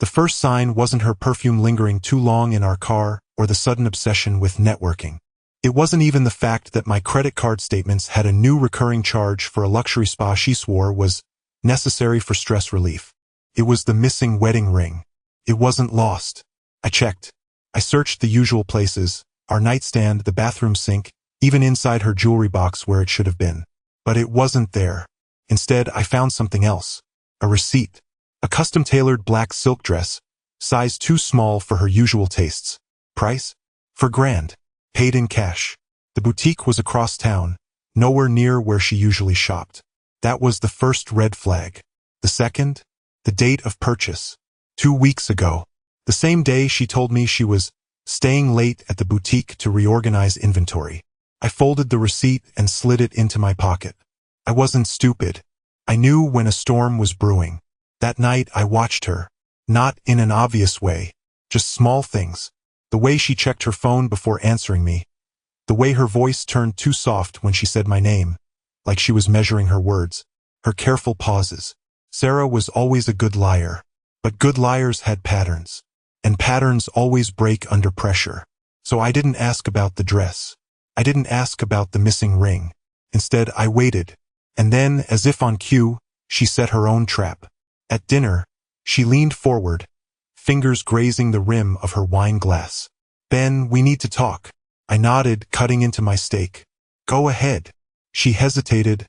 The first sign wasn't her perfume lingering too long in our car or the sudden obsession with networking. It wasn't even the fact that my credit card statements had a new recurring charge for a luxury spa she swore was necessary for stress relief. It was the missing wedding ring. It wasn't lost. I checked. I searched the usual places, our nightstand, the bathroom sink, even inside her jewelry box where it should have been. But it wasn't there. Instead, I found something else. A receipt. A custom-tailored black silk dress, size too small for her usual tastes. Price? $4,000. Paid in cash. The boutique was across town, nowhere near where she usually shopped. That was the first red flag. The second? The date of purchase. 2 weeks ago. The same day she told me she was staying late at the boutique to reorganize inventory. I folded the receipt and slid it into my pocket. I wasn't stupid. I knew when a storm was brewing. That night I watched her. Not in an obvious way. Just small things. The way she checked her phone before answering me. The way her voice turned too soft when she said my name, like she was measuring her words. Her careful pauses. Sarah was always a good liar. But good liars had patterns. And patterns always break under pressure. So I didn't ask about the dress. I didn't ask about the missing ring. Instead, I waited. And then, as if on cue, she set her own trap. At dinner, she leaned forward, fingers grazing the rim of her wine glass. "Ben, we need to talk." I nodded, cutting into my steak. "Go ahead." She hesitated,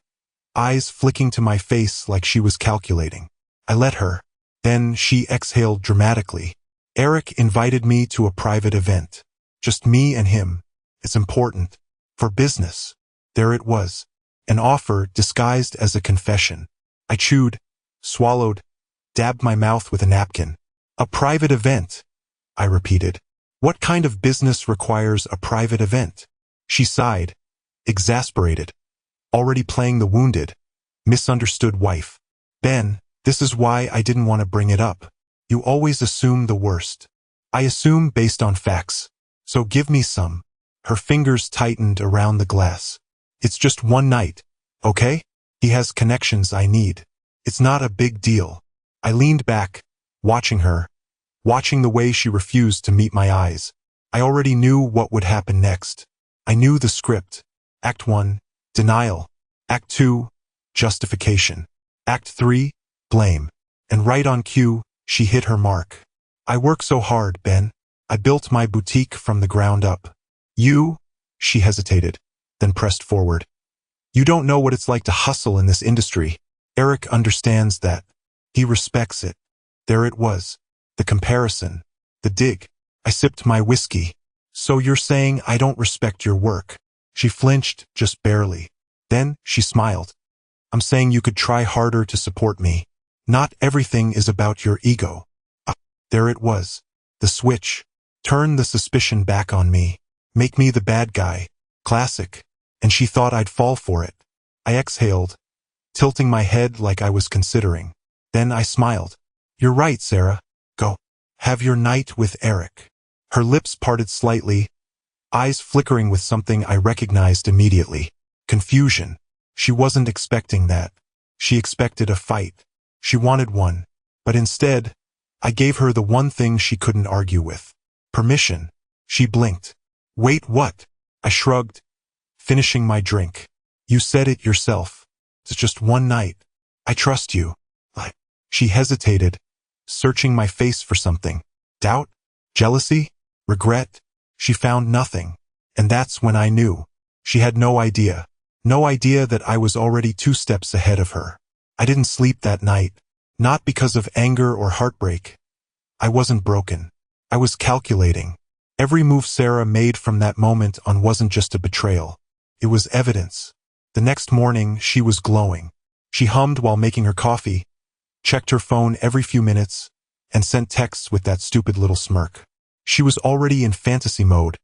eyes flicking to my face like she was calculating. I let her. Then she exhaled dramatically. "Eric invited me to a private event. Just me and him. It's important. For business." There it was. An offer disguised as a confession. I chewed, swallowed, dabbed my mouth with a napkin. "A private event," I repeated. "What kind of business requires a private event?" She sighed, exasperated, already playing the wounded, misunderstood wife. "Ben, this is why I didn't want to bring it up. You always assume the worst." "I assume based on facts. So give me some." Her fingers tightened around the glass. "It's just one night, okay? He has connections I need. It's not a big deal." I leaned back, watching her, watching the way she refused to meet my eyes. I already knew what would happen next. I knew the script. Act 1, denial. Act 2, justification. Act 3, blame. And right on cue, she hit her mark. "I work so hard, Ben. I built my boutique from the ground up. You," she hesitated, then pressed forward. "You don't know what it's like to hustle in this industry. Eric understands that. He respects it." There it was. The comparison. The dig. I sipped my whiskey. "So you're saying I don't respect your work?" She flinched, just barely. Then she smiled. "I'm saying you could try harder to support me. Not everything is about your ego." There it was. The switch. Turn the suspicion back on me. Make me the bad guy. Classic. And she thought I'd fall for it. I exhaled, tilting my head like I was considering. Then I smiled. "You're right, Sarah. Go. Have your night with Eric." Her lips parted slightly, eyes flickering with something I recognized immediately. Confusion. She wasn't expecting that. She expected a fight. She wanted one. But instead, I gave her the one thing she couldn't argue with. Permission. She blinked. "Wait, what?" I shrugged, finishing my drink. "You said it yourself. It's just one night. I trust you." She hesitated, searching my face for something. Doubt? Jealousy? Regret? She found nothing. And that's when I knew. She had no idea. No idea that I was already 2 steps ahead of her. I didn't sleep that night. Not because of anger or heartbreak. I wasn't broken. I was calculating. Every move Sarah made from that moment on wasn't just a betrayal. It was evidence. The next morning, she was glowing. She hummed while making her coffee, checked her phone every few minutes, and sent texts with that stupid little smirk. She was already in fantasy mode,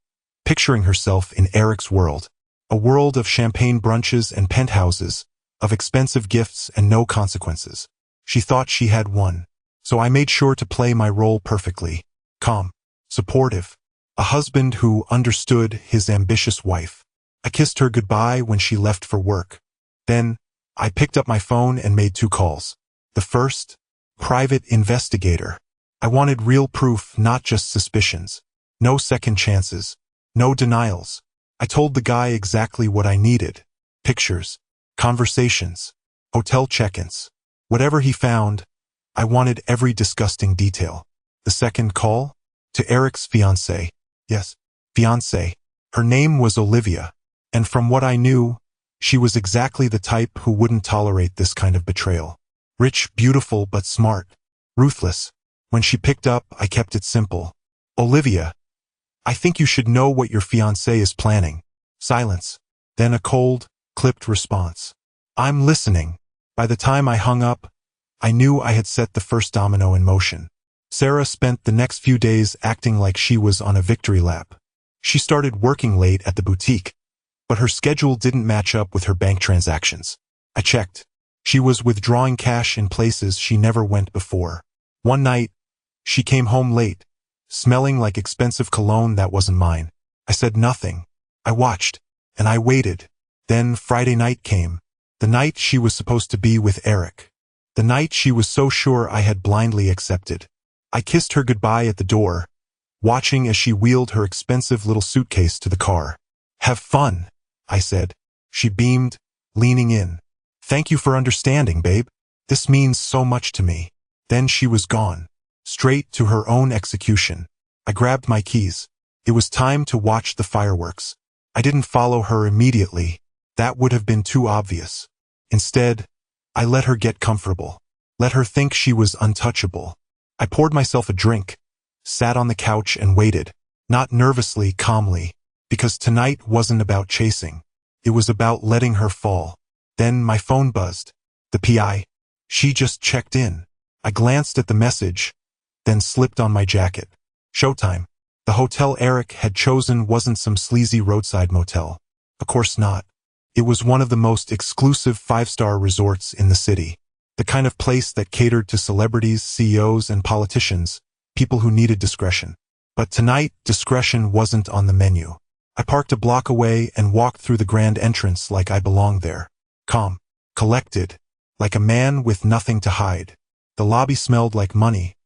picturing herself in Eric's world. A world of champagne brunches and penthouses, of expensive gifts and no consequences. She thought she had won. So I made sure to play my role perfectly. Calm, supportive, a husband who understood his ambitious wife. I kissed her goodbye when she left for work. Then, I picked up my phone and made 2 calls. The first, private investigator. I wanted real proof, not just suspicions. No second chances. No denials. I told the guy exactly what I needed. Pictures. Conversations. Hotel check-ins. Whatever he found, I wanted every disgusting detail. The second call? To Eric's fiancée. Yes, fiancée. Her name was Olivia, and from what I knew, she was exactly the type who wouldn't tolerate this kind of betrayal. Rich, beautiful, but smart. Ruthless. When she picked up, I kept it simple. Olivia, I think you should know what your fiancé is planning. Silence. Then a cold, clipped response. I'm listening. By the time I hung up, I knew I had set the first domino in motion. Sarah spent the next few days acting like she was on a victory lap. She started working late at the boutique, but her schedule didn't match up with her bank transactions. I checked. She was withdrawing cash in places she never went before. One night, she came home late, smelling like expensive cologne that wasn't mine. I said nothing. I watched, and I waited. Then Friday night came. The night she was supposed to be with Eric. The night she was so sure I had blindly accepted. I kissed her goodbye at the door, watching as she wheeled her expensive little suitcase to the car. Have fun, I said. She beamed, leaning in. Thank you for understanding, babe. This means so much to me. Then she was gone, straight to her own execution. I grabbed my keys. It was time to watch the fireworks. I didn't follow her immediately. That would have been too obvious. Instead, I let her get comfortable. Let her think she was untouchable. I poured myself a drink, sat on the couch and waited, not nervously, calmly, because tonight wasn't about chasing. It was about letting her fall. Then my phone buzzed. The PI. She just checked in. I glanced at the message, then slipped on my jacket. Showtime. The hotel Eric had chosen wasn't some sleazy roadside motel. Of course not. It was one of the most exclusive five-star resorts in the city. The kind of place that catered to celebrities, CEOs, and politicians, people who needed discretion. But tonight, discretion wasn't on the menu. I parked a block away and walked through the grand entrance like I belonged there. Calm, collected, like a man with nothing to hide. The lobby smelled like money.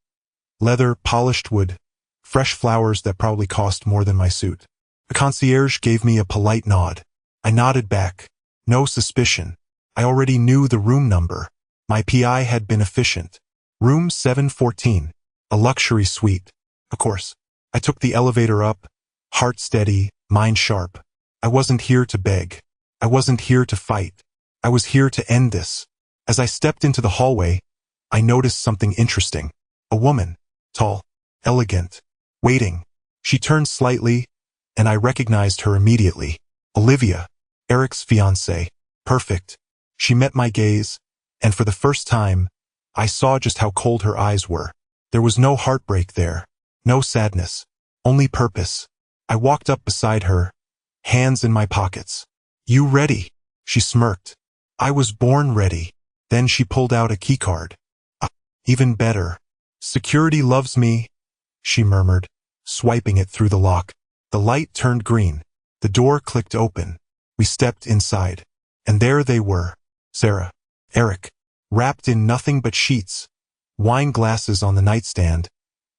Leather, polished wood, fresh flowers that probably cost more than my suit. The concierge gave me a polite nod. I nodded back. No suspicion. I already knew the room number. My PI had been efficient. Room 714. A luxury suite. Of course. I took the elevator up, heart steady, mind sharp. I wasn't here to beg. I wasn't here to fight. I was here to end this. As I stepped into the hallway, I noticed something interesting. A woman. Tall. Elegant. Waiting. She turned slightly, and I recognized her immediately. Olivia. Eric's fiancée. Perfect. She met my gaze, and for the first time, I saw just how cold her eyes were. There was no heartbreak there. No sadness. Only purpose. I walked up beside her, hands in my pockets. You ready? She smirked. I was born ready. Then she pulled out a keycard. Even better. Security loves me, she murmured, swiping it through the lock. The light turned green. The door clicked open. We stepped inside. And there they were. Sarah. Eric. Wrapped in nothing but sheets. Wine glasses on the nightstand.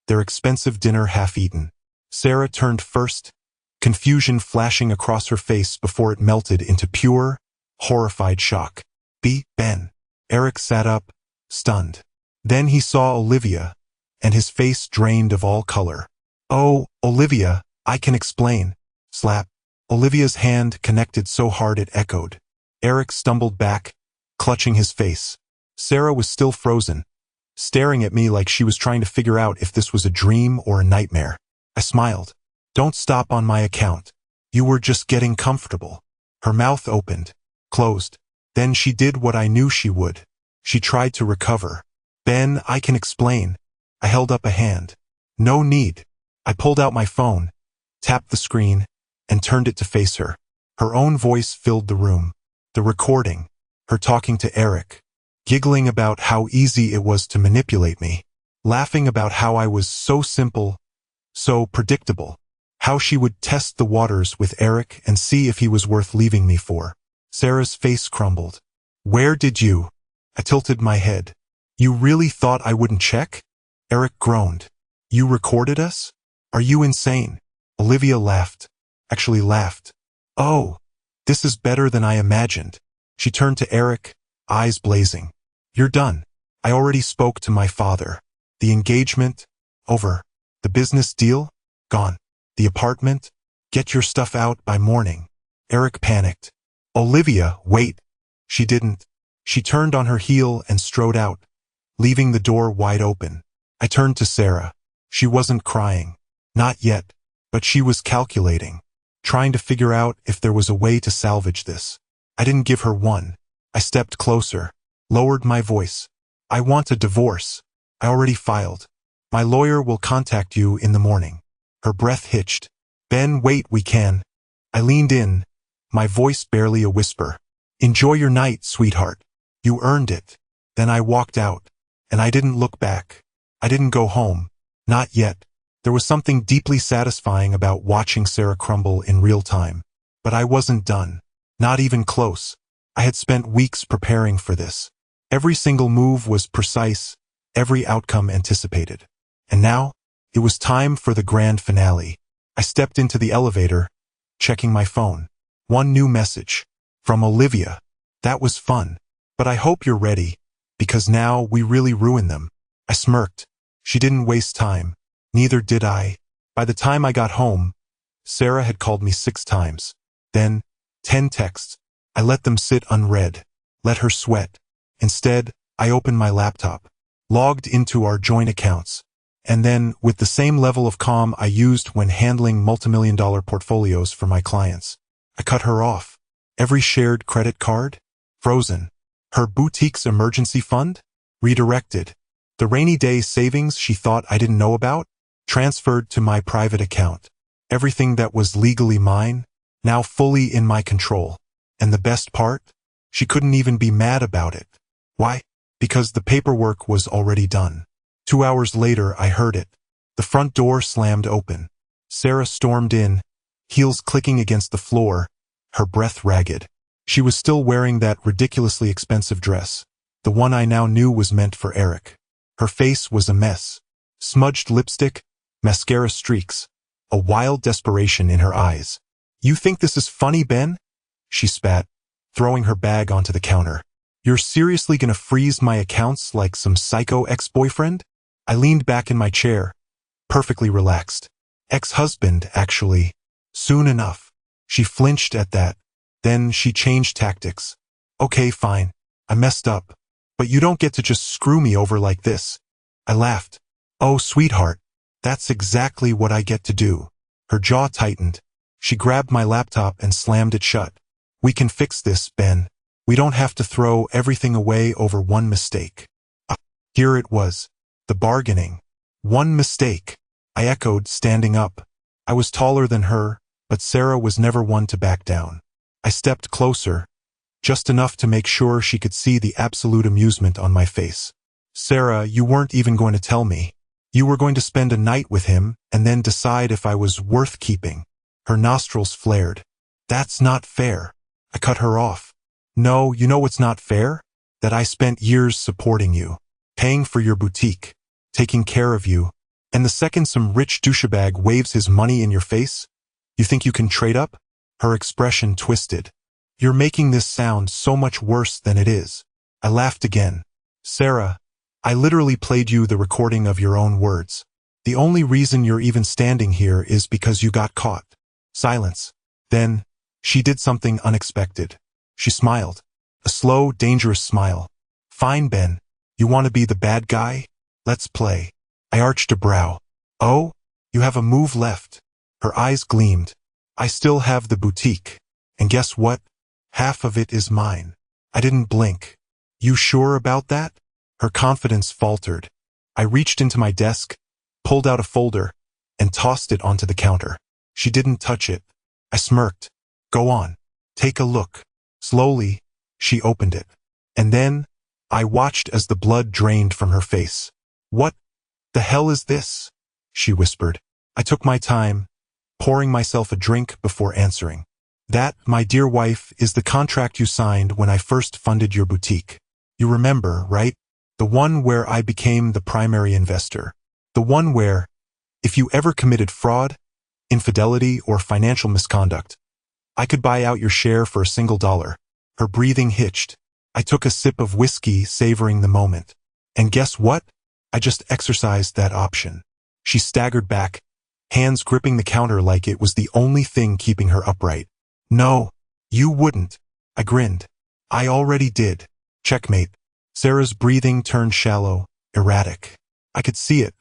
Their expensive dinner half-eaten. Sarah turned first, confusion flashing across her face before it melted into pure, horrified shock. Ben. Eric sat up, stunned. Then he saw Olivia, and his face drained of all color. Oh, Olivia, I can explain. Slap. Olivia's hand connected so hard it echoed. Eric stumbled back, clutching his face. Sarah was still frozen, staring at me like she was trying to figure out if this was a dream or a nightmare. I smiled. Don't stop on my account. You were just getting comfortable. Her mouth opened, closed. Then she did what I knew she would. She tried to recover. Ben, I can explain. I held up a hand. No need. I pulled out my phone, tapped the screen, and turned it to face her. Her own voice filled the room. The recording. Her talking to Eric. Giggling about how easy it was to manipulate me. Laughing about how I was so simple, so predictable. How she would test the waters with Eric and see if he was worth leaving me for. Sarah's face crumbled. Where did you? I tilted my head. You really thought I wouldn't check? Eric groaned. You recorded us? Are you insane? Olivia laughed. Actually laughed. Oh, this is better than I imagined. She turned to Eric, eyes blazing. You're done. I already spoke to my father. The engagement? Over. The business deal? Gone. The apartment? Get your stuff out by morning. Eric panicked. Olivia, wait. She didn't. She turned on her heel and strode out, leaving the door wide open. I turned to Sarah. She wasn't crying. Not yet. But she was calculating, trying to figure out if there was a way to salvage this. I didn't give her one. I stepped closer, lowered my voice. I want a divorce. I already filed. My lawyer will contact you in the morning. Her breath hitched. Ben, wait, we can. I leaned in, my voice barely a whisper. Enjoy your night, sweetheart. You earned it. Then I walked out, and I didn't look back. I didn't go home. Not yet. There was something deeply satisfying about watching Sarah crumble in real time. But I wasn't done. Not even close. I had spent weeks preparing for this. Every single move was precise, every outcome anticipated. And now, it was time for the grand finale. I stepped into the elevator, checking my phone. One new message. From Olivia. That was fun. But I hope you're ready, because now we really ruin them. I smirked. She didn't waste time. Neither did I. By the time I got home, Sarah had called me 6 times. Then, 10 texts. I let them sit unread. Let her sweat. Instead, I opened my laptop, logged into our joint accounts, and then, with the same level of calm I used when handling multimillion-dollar portfolios for my clients, I cut her off. Every shared credit card? Frozen. Her boutique's emergency fund? Redirected. The rainy day savings she thought I didn't know about? Transferred to my private account. Everything that was legally mine, now fully in my control. And the best part? She couldn't even be mad about it. Why? Because the paperwork was already done. 2 hours later, I heard it. The front door slammed open. Sarah stormed in, heels clicking against the floor, her breath ragged. She was still wearing that ridiculously expensive dress, the one I now knew was meant for Eric. Her face was a mess. Smudged lipstick, mascara streaks, a wild desperation in her eyes. You think this is funny, Ben? She spat, throwing her bag onto the counter. You're seriously gonna freeze my accounts like some psycho ex-boyfriend? I leaned back in my chair, perfectly relaxed. Ex-husband, actually. Soon enough. She flinched at that. Then she changed tactics. Okay, fine. I messed up. But you don't get to just screw me over like this. I laughed. Oh, sweetheart. That's exactly what I get to do. Her jaw tightened. She grabbed my laptop and slammed it shut. We can fix this, Ben. We don't have to throw everything away over one mistake. Here it was. The bargaining. One mistake. I echoed, standing up. I was taller than her, but Sarah was never one to back down. I stepped closer, just enough to make sure she could see the absolute amusement on my face. Sarah, you weren't even going to tell me. You were going to spend a night with him and then decide if I was worth keeping. Her nostrils flared. That's not fair. I cut her off. No, you know what's not fair? That I spent years supporting you, paying for your boutique, taking care of you, and the second some rich douchebag waves his money in your face, you think you can trade up? Her expression twisted. You're making this sound so much worse than it is. I laughed again. Sarah, I literally played you the recording of your own words. The only reason you're even standing here is because you got caught. Silence. Then, she did something unexpected. She smiled. A slow, dangerous smile. Fine, Ben. You want to be the bad guy? Let's play. I arched a brow. Oh? You have a move left. Her eyes gleamed. I still have the boutique. And guess what? Half of it is mine. I didn't blink. You sure about that? Her confidence faltered. I reached into my desk, pulled out a folder, and tossed it onto the counter. She didn't touch it. I smirked. Go on. Take a look. Slowly, she opened it. And then, I watched as the blood drained from her face. What the hell is this? She whispered. I took my time, pouring myself a drink before answering. That, my dear wife, is the contract you signed when I first funded your boutique. You remember, right? The one where I became the primary investor. The one where, if you ever committed fraud, infidelity, or financial misconduct, I could buy out your share for $1. Her breathing hitched. I took a sip of whiskey, savoring the moment. And guess what? I just exercised that option. She staggered back, hands gripping the counter like it was the only thing keeping her upright. No, you wouldn't. I grinned. I already did. Checkmate. Sarah's breathing turned shallow, erratic. I could see it.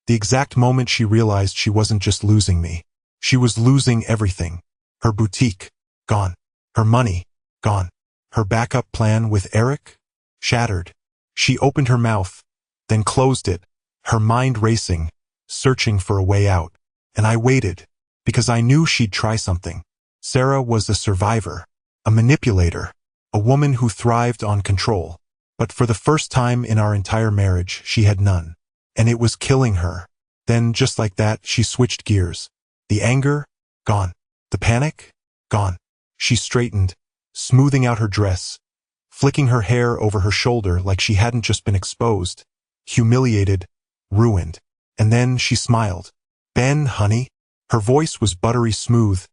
The exact moment she realized she wasn't just losing me. She was losing everything. Her boutique, gone. Her money, gone. Her backup plan with Eric, shattered. She opened her mouth, then closed it, her mind racing, searching for a way out. And I waited, because I knew she'd try something. Sarah was a survivor, a manipulator, a woman who thrived on control. But for the first time in our entire marriage, she had none. And it was killing her. Then, just like that, she switched gears. The anger, gone. The panic, gone. She straightened, smoothing out her dress, flicking her hair over her shoulder like she hadn't just been exposed, humiliated, ruined. And then she smiled. Ben, honey. Her voice was buttery smooth,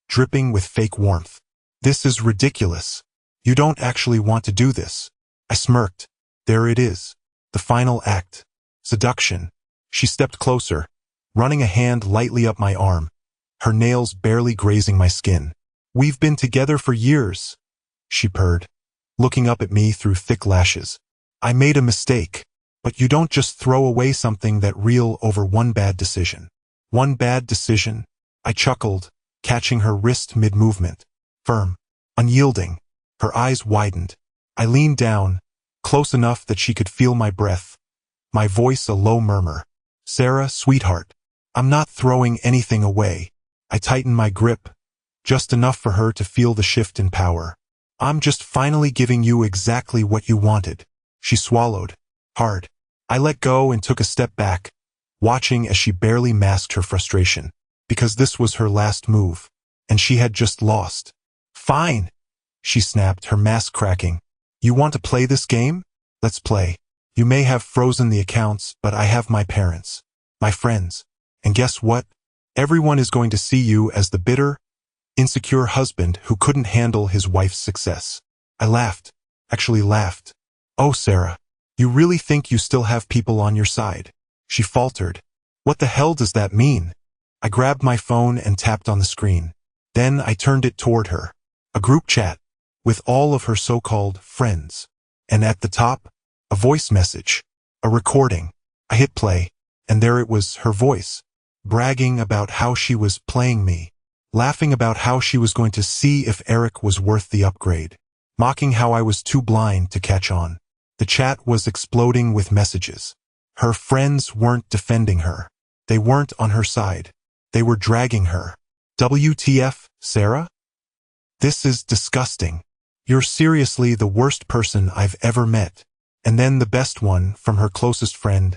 dripping with fake warmth. This is ridiculous. You don't actually want to do this. I smirked. There it is. The final act. Seduction. She stepped closer, running a hand lightly up my arm, her nails barely grazing my skin. We've been together for years, she purred, looking up at me through thick lashes. I made a mistake, but you don't just throw away something that real over one bad decision. One bad decision? I chuckled, catching her wrist mid-movement. Firm, unyielding. Her eyes widened. I leaned down, close enough that she could feel my breath, my voice a low murmur. Sarah, sweetheart, I'm not throwing anything away. I tightened my grip, just enough for her to feel the shift in power. I'm just finally giving you exactly what you wanted. She swallowed, hard. I let go and took a step back, watching as she barely masked her frustration, because this was her last move, and she had just lost. Fine, she snapped, her mask cracking. You want to play this game? Let's play. You may have frozen the accounts, but I have my parents, my friends. And guess what? Everyone is going to see you as the bitter, insecure husband who couldn't handle his wife's success. I laughed, actually laughed. Oh, Sarah, you really think you still have people on your side? She faltered. What the hell does that mean? I grabbed my phone and tapped on the screen. Then I turned it toward her. A group chat, with all of her so-called friends. And at the top, a voice message, a recording. I hit play, and there it was, her voice, bragging about how she was playing me, laughing about how she was going to see if Eric was worth the upgrade, mocking how I was too blind to catch on. The chat was exploding with messages. Her friends weren't defending her. They weren't on her side. They were dragging her. WTF, Sarah? This is disgusting. You're seriously the worst person I've ever met. And then the best one from her closest friend,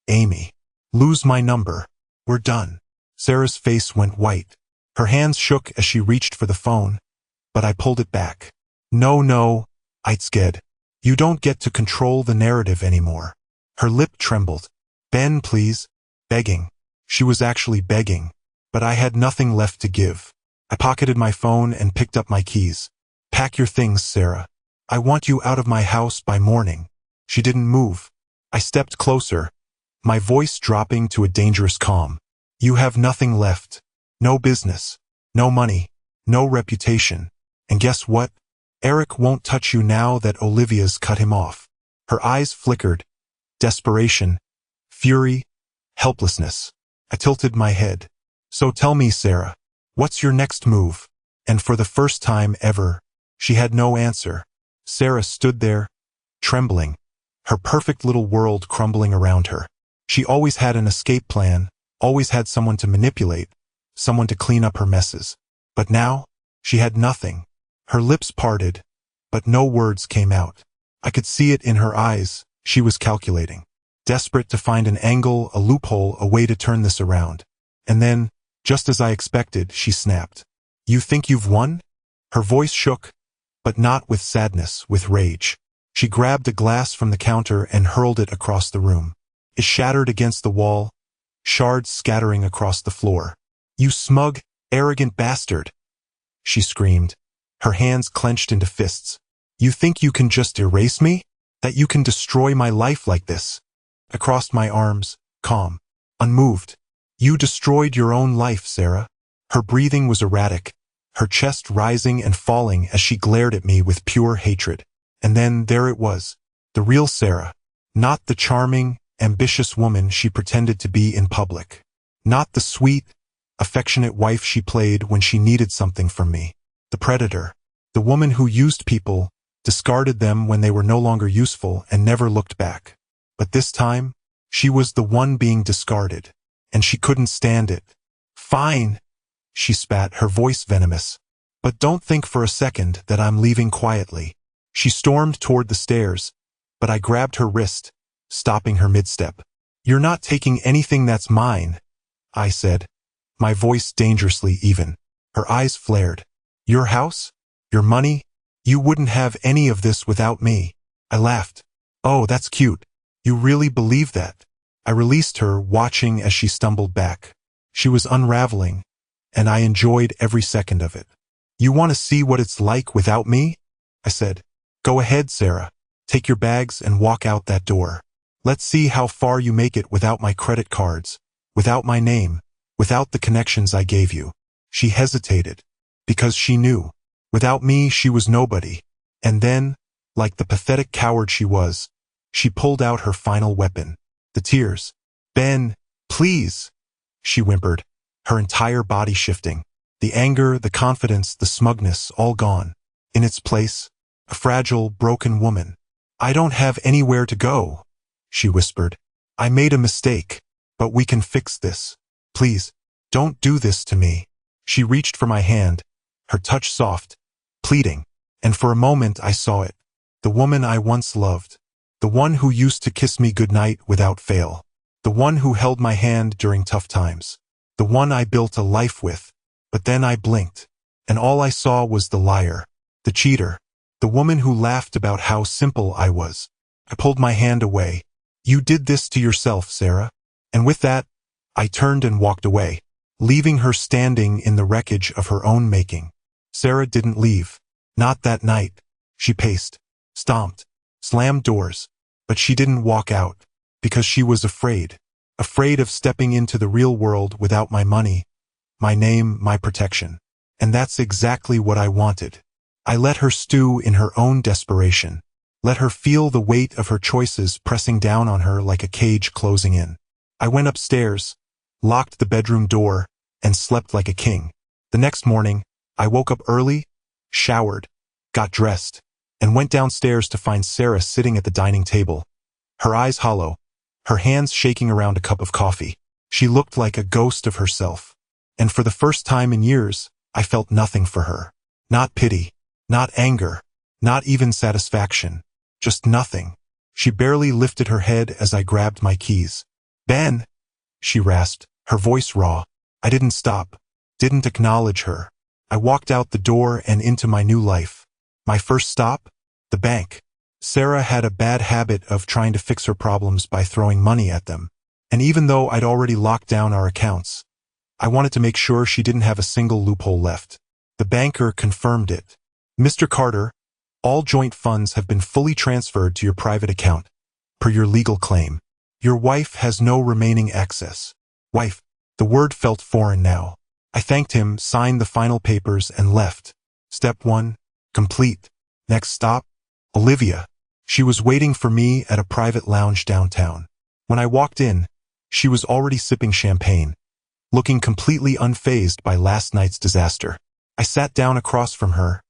Amy. Lose my number. We're done. Sarah's face went white. Her hands shook as she reached for the phone, but I pulled it back. No, I'd scared. You don't get to control the narrative anymore. Her lip trembled. Ben, please. Begging. She was actually begging, but I had nothing left to give. I pocketed my phone and picked up my keys. Pack your things, Sarah. I want you out of my house by morning. She didn't move. I stepped closer, my voice dropping to a dangerous calm. You have nothing left. No business. No money. No reputation. And guess what? Eric won't touch you now that Olivia's cut him off. Her eyes flickered. Desperation. Fury. Helplessness. I tilted my head. So tell me, Sarah, what's your next move? And for the first time ever, she had no answer. Sarah stood there, trembling, her perfect little world crumbling around her. She always had an escape plan, always had someone to manipulate, someone to clean up her messes. But now, she had nothing. Her lips parted, but no words came out. I could see it in her eyes. She was calculating, desperate to find an angle, a loophole, a way to turn this around. And then, just as I expected, she snapped. You think you've won? Her voice shook, but not with sadness, with rage. She grabbed a glass from the counter and hurled it across the room. It shattered against the wall, shards scattering across the floor. "You smug, arrogant bastard!" she screamed, her hands clenched into fists. "You think you can just erase me? That you can destroy my life like this?" I crossed my arms, calm, unmoved. "You destroyed your own life, Sarah." Her breathing was erratic, her chest rising and falling as she glared at me with pure hatred. And then there it was, the real Sarah, not the charming, ambitious woman she pretended to be in public, not the sweet, affectionate wife she played when she needed something from me. The predator, the woman who used people, discarded them when they were no longer useful and never looked back. But this time, she was the one being discarded, and she couldn't stand it. "Fine," she spat, her voice venomous. "But don't think for a second that I'm leaving quietly." She stormed toward the stairs, but I grabbed her wrist, stopping her mid-step. "You're not taking anything that's mine," I said, my voice dangerously even. Her eyes flared. "Your house? Your money? You wouldn't have any of this without me." I laughed. "Oh, that's cute. You really believe that?" I released her, watching as she stumbled back. She was unraveling, and I enjoyed every second of it. "You want to see what it's like without me?" I said. "Go ahead, Sarah. Take your bags and walk out that door. Let's see how far you make it without my credit cards, without my name, without the connections I gave you." She hesitated, because she knew. Without me, she was nobody. And then, like the pathetic coward she was, she pulled out her final weapon. The tears. "Ben, please," she whimpered, her entire body shifting. The anger, the confidence, the smugness, all gone. In its place, a fragile, broken woman. "I don't have anywhere to go," she whispered. "I made a mistake, but we can fix this. Please, don't do this to me." She reached for my hand, her touch soft, pleading, and for a moment I saw it. The woman I once loved. The one who used to kiss me goodnight without fail. The one who held my hand during tough times. The one I built a life with. But then I blinked, and all I saw was the liar, the cheater, the woman who laughed about how simple I was. I pulled my hand away. "You did this to yourself, Sarah." And with that, I turned and walked away, leaving her standing in the wreckage of her own making. Sarah didn't leave. Not that night. She paced, stomped, slammed doors. But she didn't walk out, because she was afraid. Afraid of stepping into the real world without my money, my name, my protection. And that's exactly what I wanted. I let her stew in her own desperation. Let her feel the weight of her choices pressing down on her like a cage closing in. I went upstairs, locked the bedroom door, and slept like a king. The next morning, I woke up early, showered, got dressed, and went downstairs to find Sarah sitting at the dining table, her eyes hollow, her hands shaking around a cup of coffee. She looked like a ghost of herself. And for the first time in years, I felt nothing for her. Not pity, not anger, not even satisfaction. Just nothing. She barely lifted her head as I grabbed my keys. "Ben," she rasped, her voice raw. I didn't stop, didn't acknowledge her. I walked out the door and into my new life. My first stop? The bank. Sarah had a bad habit of trying to fix her problems by throwing money at them. And even though I'd already locked down our accounts, I wanted to make sure she didn't have a single loophole left. The banker confirmed it. "Mr. Carter, all joint funds have been fully transferred to your private account, per your legal claim. Your wife has no remaining access." Wife. The word felt foreign now. I thanked him, signed the final papers, and left. Step 1, complete. Next stop, Olivia. She was waiting for me at a private lounge downtown. When I walked in, she was already sipping champagne, looking completely unfazed by last night's disaster. I sat down across from her,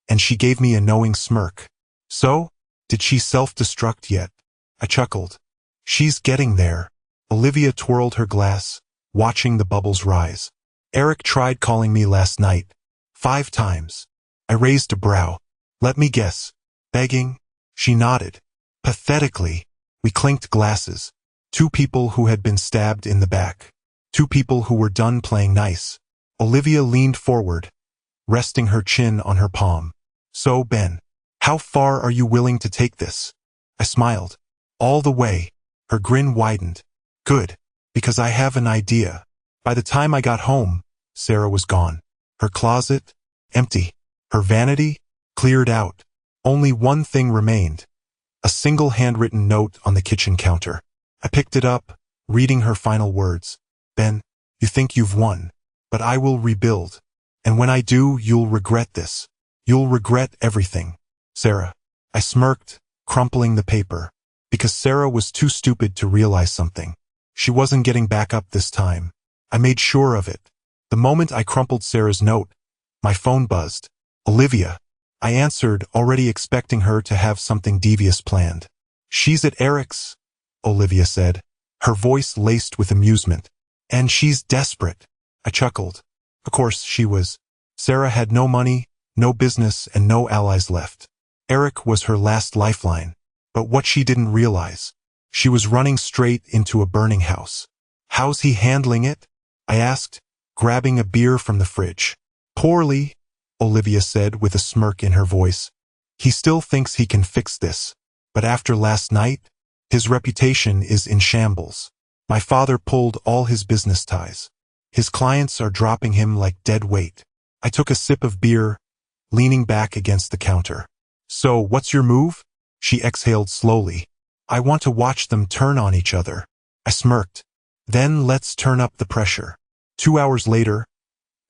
and she gave me a knowing smirk. "So, did she self-destruct yet?" I chuckled. "She's getting there." Olivia twirled her glass, watching the bubbles rise. "Eric tried calling me last night. 5 times. I raised a brow. "Let me guess. Begging?" She nodded. Pathetically, we clinked glasses. 2 people who had been stabbed in the back. 2 people who were done playing nice. Olivia leaned forward, resting her chin on her palm. "So, Ben, How far are you willing to take this? I smiled. All the way. Her grin widened. Good, because I have an idea. By the time I got home, Sarah was gone. Her closet, empty. Her vanity, cleared out. Only one thing remained. A single handwritten note on the kitchen counter. I picked it up, reading her final words. Ben, you think you've won, but I will rebuild. And when I do, you'll regret this. You'll regret everything. Sarah. I smirked, crumpling the paper. Because Sarah was too stupid to realize something. She wasn't getting back up this time. I made sure of it. The moment I crumpled Sarah's note, my phone buzzed. Olivia. I answered, already expecting her to have something devious planned. She's at Eric's, Olivia said, her voice laced with amusement. And she's desperate. I chuckled. Of course she was. Sarah had no money, no business, and no allies left. Eric was her last lifeline. But what she didn't realize, she was running straight into a burning house. How's he handling it? I asked, grabbing a beer from the fridge. Poorly, Olivia said with a smirk in her voice. He still thinks he can fix this. But after last night, his reputation is in shambles. My father pulled all his business ties. His clients are dropping him like dead weight. I took a sip of beer, leaning back against the counter. So, what's your move? She exhaled slowly. I want to watch them turn on each other. I smirked. Then let's turn up the pressure. 2 hours later,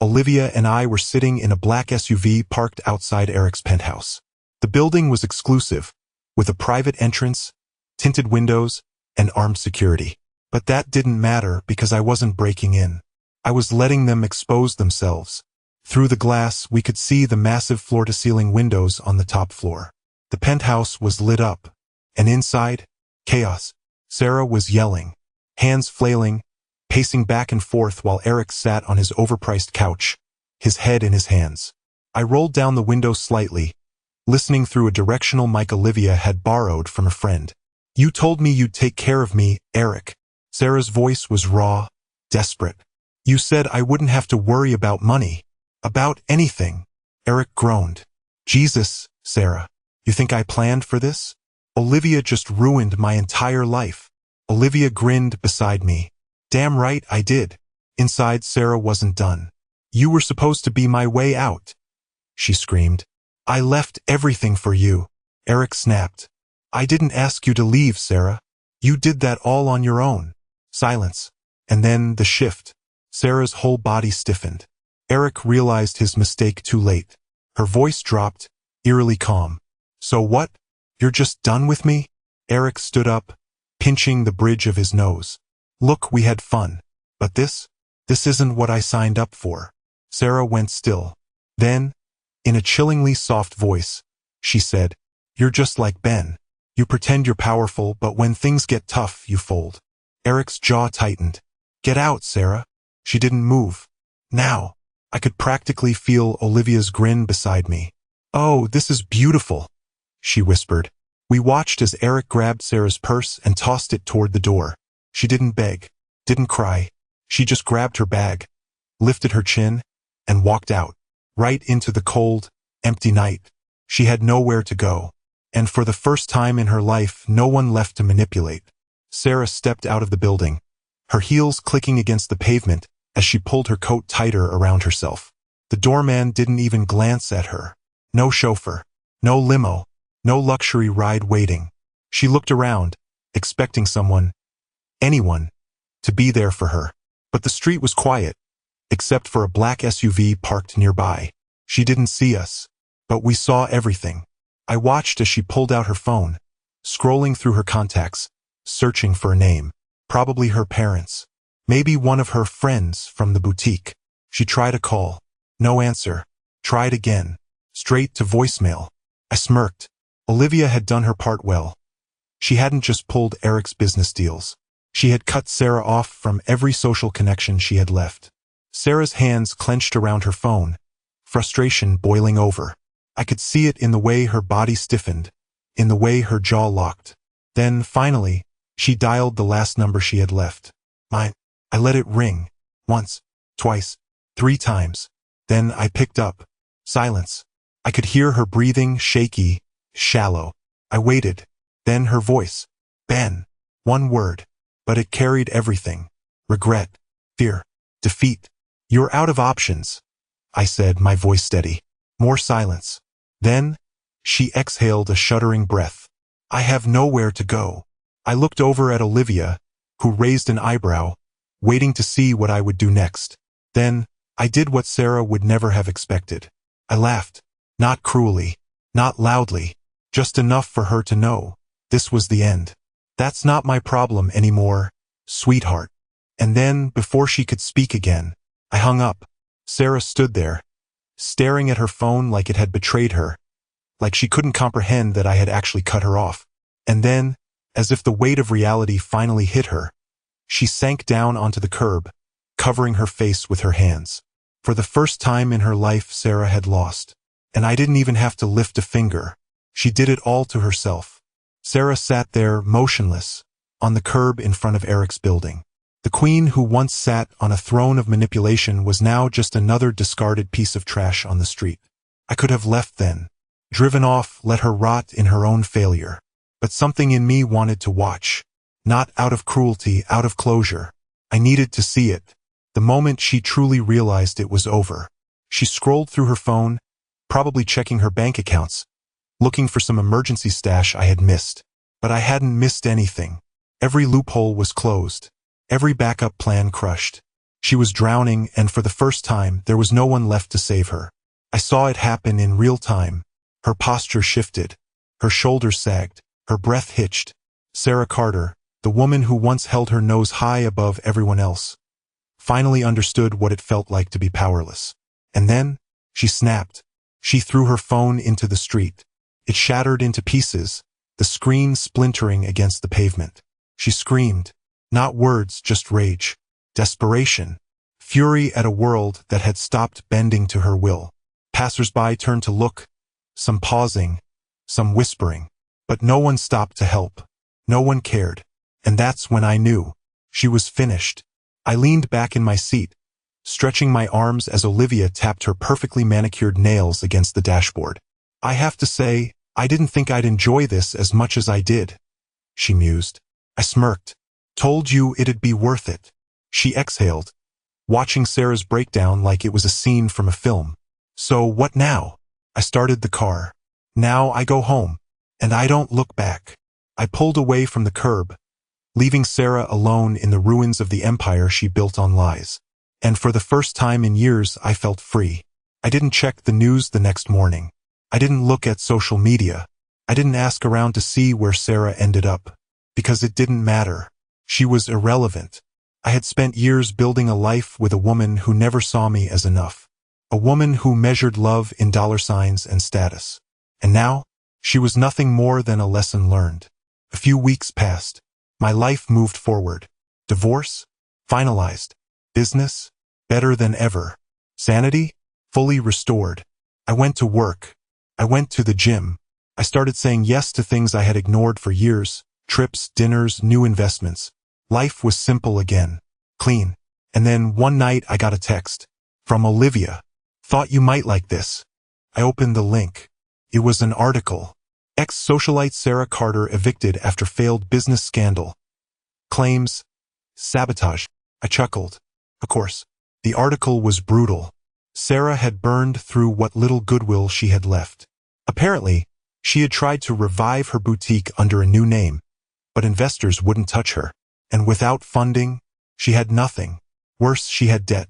Olivia and I were sitting in a black SUV parked outside Eric's penthouse. The building was exclusive, with a private entrance, tinted windows, and armed security. But that didn't matter because I wasn't breaking in. I was letting them expose themselves. Through the glass, we could see the massive floor-to-ceiling windows on the top floor. The penthouse was lit up, and inside, chaos. Sarah was yelling, hands flailing, pacing back and forth while Eric sat on his overpriced couch, his head in his hands. I rolled down the window slightly, listening through a directional mic Olivia had borrowed from a friend. You told me you'd take care of me, Eric. Sarah's voice was raw, desperate. You said I wouldn't have to worry about money, about anything. Eric groaned. Jesus, Sarah. You think I planned for this? Olivia just ruined my entire life. Olivia grinned beside me. Damn right I did. Inside, Sarah wasn't done. You were supposed to be my way out, she screamed. I left everything for you. Eric snapped. I didn't ask you to leave, Sarah. You did that all on your own. Silence. And then the shift. Sarah's whole body stiffened. Eric realized his mistake too late. Her voice dropped, eerily calm. So what? You're just done with me? Eric stood up, pinching the bridge of his nose. Look, we had fun. But this isn't what I signed up for. Sarah went still. Then, in a chillingly soft voice, she said, You're just like Ben. You pretend you're powerful, but when things get tough, you fold. Eric's jaw tightened. Get out, Sarah. She didn't move. Now, I could practically feel Olivia's grin beside me. Oh, this is beautiful, she whispered. We watched as Eric grabbed Sarah's purse and tossed it toward the door. She didn't beg, didn't cry. She just grabbed her bag, lifted her chin, and walked out, right into the cold, empty night. She had nowhere to go, and for the first time in her life, no one left to manipulate. Sarah stepped out of the building, her heels clicking against the pavement as she pulled her coat tighter around herself. The doorman didn't even glance at her. No chauffeur, no limo, no luxury ride waiting. She looked around, expecting someone, anyone, to be there for her. But the street was quiet, except for a black SUV parked nearby. She didn't see us, but we saw everything. I watched as she pulled out her phone, scrolling through her contacts, searching for a name. Probably her parents. Maybe one of her friends from the boutique. She tried a call. No answer. Tried again. Straight to voicemail. I smirked. Olivia had done her part well. She hadn't just pulled Eric's business deals. She had cut Sarah off from every social connection she had left. Sarah's hands clenched around her phone, frustration boiling over. I could see it in the way her body stiffened, in the way her jaw locked. Then, finally, she dialed the last number she had left. Mine. I let it ring. Once, twice, 3 times. Then I picked up. Silence. I could hear her breathing, shaky, Shallow. I waited. Then her voice. Ben. One word. But it carried everything. Regret. Fear. Defeat. You're out of options, I said, my voice steady. More silence. Then, she exhaled a shuddering breath. I have nowhere to go. I looked over at Olivia, who raised an eyebrow, waiting to see what I would do next. Then, I did what Sarah would never have expected. I laughed. Not cruelly. Not loudly. Just enough for her to know. This was the end. That's not my problem anymore, sweetheart. And then, before she could speak again, I hung up. Sarah stood there, staring at her phone like it had betrayed her, like she couldn't comprehend that I had actually cut her off. And then, as if the weight of reality finally hit her, she sank down onto the curb, covering her face with her hands. For the first time in her life, Sarah had lost. And I didn't even have to lift a finger. She did it all to herself. Sarah sat there, motionless, on the curb in front of Eric's building. The queen who once sat on a throne of manipulation was now just another discarded piece of trash on the street. I could have left then, driven off, let her rot in her own failure. But something in me wanted to watch. Not out of cruelty, out of closure. I needed to see it. The moment she truly realized it was over. She scrolled through her phone, probably checking her bank accounts, looking for some emergency stash I had missed. But I hadn't missed anything. Every loophole was closed. Every backup plan crushed. She was drowning, and for the first time, there was no one left to save her. I saw it happen in real time. Her posture shifted. Her shoulders sagged. Her breath hitched. Sarah Carter, the woman who once held her nose high above everyone else, finally understood what it felt like to be powerless. And then, she snapped. She threw her phone into the street. It shattered into pieces, the screen splintering against the pavement. She screamed. Not words, just rage, desperation, fury at a world that had stopped bending to her will. Passers-by turned to look, some pausing, some whispering. But no one stopped to help. No one cared. And that's when I knew. She was finished. I leaned back in my seat, stretching my arms as Olivia tapped her perfectly manicured nails against the dashboard. I have to say, I didn't think I'd enjoy this as much as I did, she mused. I smirked. Told you it'd be worth it. She exhaled, watching Sarah's breakdown like it was a scene from a film. So what now? I started the car. Now I go home. And I don't look back. I pulled away from the curb, leaving Sarah alone in the ruins of the empire she built on lies. And for the first time in years, I felt free. I didn't check the news the next morning. I didn't look at social media. I didn't ask around to see where Sarah ended up. Because it didn't matter. She was irrelevant. I had spent years building a life with a woman who never saw me as enough. A woman who measured love in dollar signs and status. And now, she was nothing more than a lesson learned. A few weeks passed. My life moved forward. Divorce? Finalized. Business? Better than ever. Sanity? Fully restored. I went to work. I went to the gym. I started saying yes to things I had ignored for years. Trips, dinners, new investments. Life was simple again. Clean. And then one night I got a text. From Olivia. Thought you might like this. I opened the link. It was an article. Ex-socialite Sarah Carter evicted after failed business scandal. Claims. Sabotage. I chuckled. Of course. The article was brutal. Sarah had burned through what little goodwill she had left. Apparently, she had tried to revive her boutique under a new name, but investors wouldn't touch her. And without funding, she had nothing. Worse, she had debt.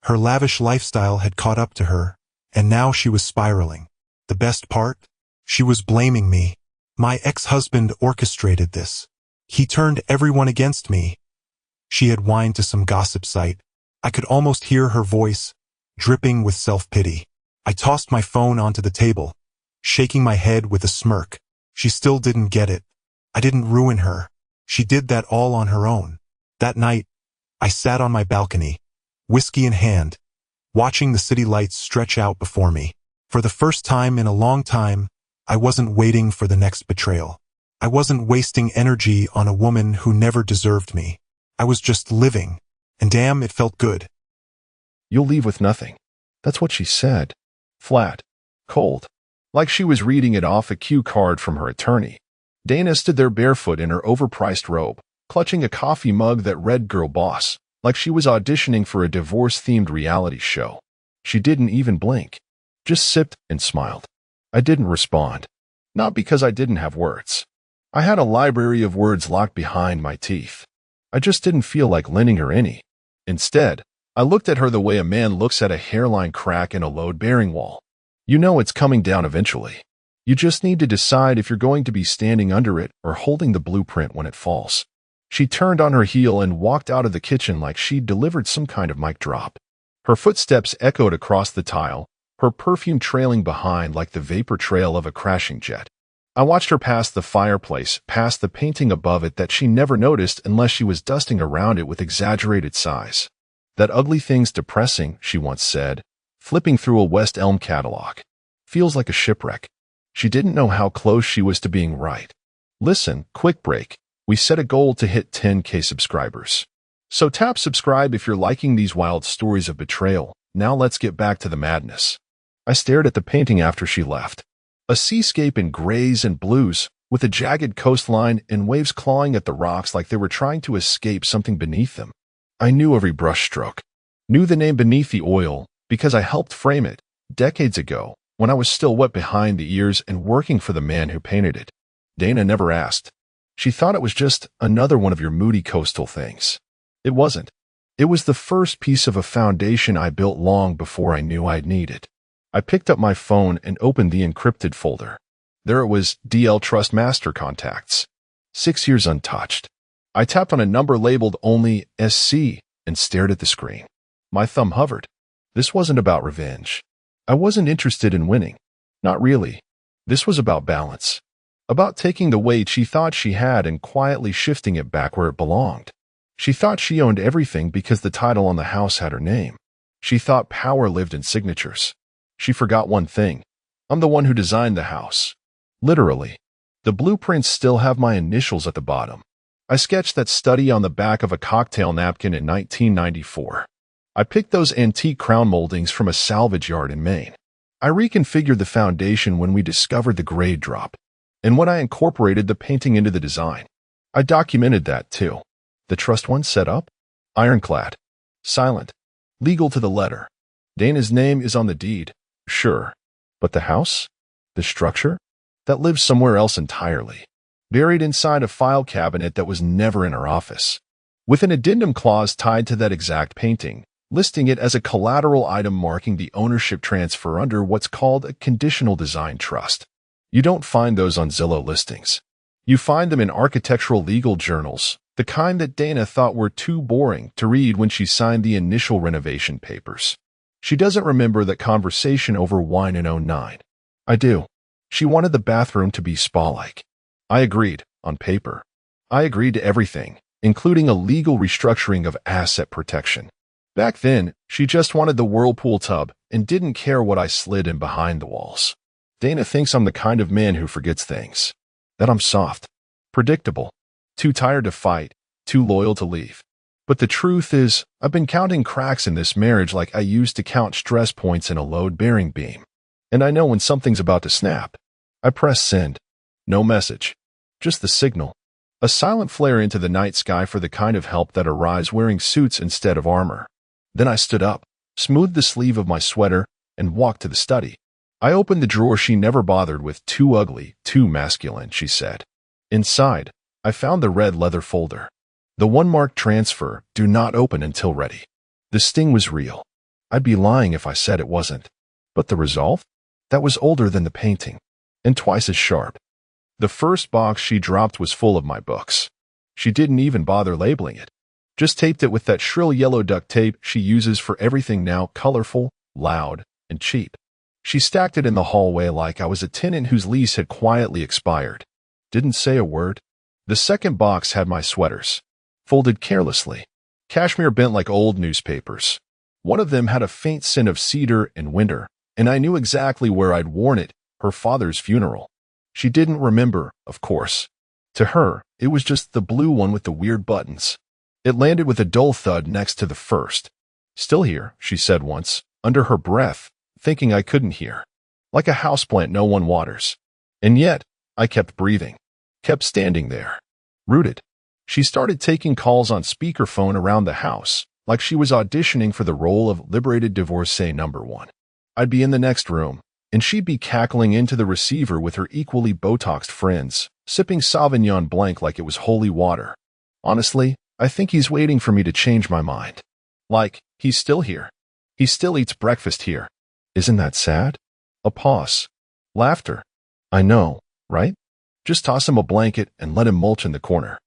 Her lavish lifestyle had caught up to her, and now she was spiraling. The best part? She was blaming me. My ex-husband orchestrated this. He turned everyone against me. She had whined to some gossip site. I could almost hear her voice, dripping with self-pity. I tossed my phone onto the table, shaking my head with a smirk. She still didn't get it. I didn't ruin her. She did that all on her own. That night, I sat on my balcony, whiskey in hand, watching the city lights stretch out before me. For the first time in a long time, I wasn't waiting for the next betrayal. I wasn't wasting energy on a woman who never deserved me. I was just living, and damn, it felt good. You'll leave with nothing. That's what she said. Flat. Cold. like she was reading it off a cue card from her attorney. Dana stood there barefoot in her overpriced robe, clutching a coffee mug that read Girl Boss, like she was auditioning for a divorce-themed reality show. She didn't even blink, just sipped and smiled. I didn't respond. Not because I didn't have words. I had a library of words locked behind my teeth. I just didn't feel like lending her any. Instead, I looked at her the way a man looks at a hairline crack in a load-bearing wall. You know it's coming down eventually. You just need to decide if you're going to be standing under it or holding the blueprint when it falls. She turned on her heel and walked out of the kitchen like she'd delivered some kind of mic drop. Her footsteps echoed across the tile, her perfume trailing behind like the vapor trail of a crashing jet. I watched her past the fireplace, past the painting above it that she never noticed unless she was dusting around it with exaggerated sighs. That ugly thing's depressing, she once said, flipping through a West Elm catalog. Feels like a shipwreck. She didn't know how close she was to being right. Listen, quick break. We set a goal to hit 10K subscribers. So tap subscribe if you're liking these wild stories of betrayal. Now let's get back to the madness. I stared at the painting after she left. A seascape in grays and blues, with a jagged coastline and waves clawing at the rocks like they were trying to escape something beneath them. I knew every brushstroke, knew the name beneath the oil, because I helped frame it, decades ago, when I was still wet behind the ears and working for the man who painted it. Dana never asked. She thought it was just another one of your moody coastal things. It wasn't. It was the first piece of a foundation I built long before I knew I'd need it. I picked up my phone and opened the encrypted folder. There it was, DL Trust Master Contacts. 6 years untouched. I tapped on a number labeled only SC and stared at the screen. My thumb hovered. This wasn't about revenge. I wasn't interested in winning. Not really. This was about balance. About taking the weight she thought she had and quietly shifting it back where it belonged. She thought she owned everything because the title on the house had her name. She thought power lived in signatures. She forgot one thing. I'm the one who designed the house. Literally. The blueprints still have my initials at the bottom. I sketched that study on the back of a cocktail napkin in 1994. I picked those antique crown moldings from a salvage yard in Maine. I reconfigured the foundation when we discovered the grade drop. And when I incorporated the painting into the design. I documented that too. The trust one set up? Ironclad. Silent. Legal to the letter. Dana's name is on the deed. Sure. But the house? The structure? That lives somewhere else entirely. Buried inside a file cabinet that was never in her office. With an addendum clause tied to that exact painting, listing it as a collateral item marking the ownership transfer under what's called a conditional design trust. You don't find those on Zillow listings. You find them in architectural legal journals, the kind that Dana thought were too boring to read when she signed the initial renovation papers. She doesn't remember that conversation over wine in '09. I do. She wanted the bathroom to be spa-like. I agreed, on paper. I agreed to everything, including a legal restructuring of asset protection. Back then, she just wanted the whirlpool tub and didn't care what I slid in behind the walls. Dana thinks I'm the kind of man who forgets things. That I'm soft, predictable, too tired to fight, too loyal to leave. But the truth is, I've been counting cracks in this marriage like I used to count stress points in a load-bearing beam. And I know when something's about to snap. I press send. No message. Just the signal. A silent flare into the night sky for the kind of help that arrives wearing suits instead of armor. Then I stood up, smoothed the sleeve of my sweater, and walked to the study. I opened the drawer she never bothered with. Too ugly, too masculine, she said. Inside, I found the red leather folder. The one marked transfer, do not open until ready. The sting was real. I'd be lying if I said it wasn't. But the resolve? That was older than the painting. And twice as sharp. The first box she dropped was full of my books. She didn't even bother labeling it. Just taped it with that shrill yellow duct tape she uses for everything now, colorful, loud, and cheap. She stacked it in the hallway like I was a tenant whose lease had quietly expired. Didn't say a word. The second box had my sweaters. Folded carelessly. Cashmere bent like old newspapers. One of them had a faint scent of cedar and winter, and I knew exactly where I'd worn it, her father's funeral. She didn't remember, of course. To her, it was just the blue one with the weird buttons. It landed with a dull thud next to the first. Still here, she said once, under her breath, thinking I couldn't hear. like a houseplant no one waters. And yet, I kept breathing, kept standing there, rooted. She started taking calls on speakerphone around the house, like she was auditioning for the role of liberated divorcee #1. I'd be in the next room, and she'd be cackling into the receiver with her equally Botoxed friends, sipping Sauvignon Blanc like it was holy water. Honestly, I think he's waiting for me to change my mind. Like, he's still here. He still eats breakfast here. Isn't that sad? A pause. Laughter. I know, right? Just toss him a blanket and let him mulch in the corner.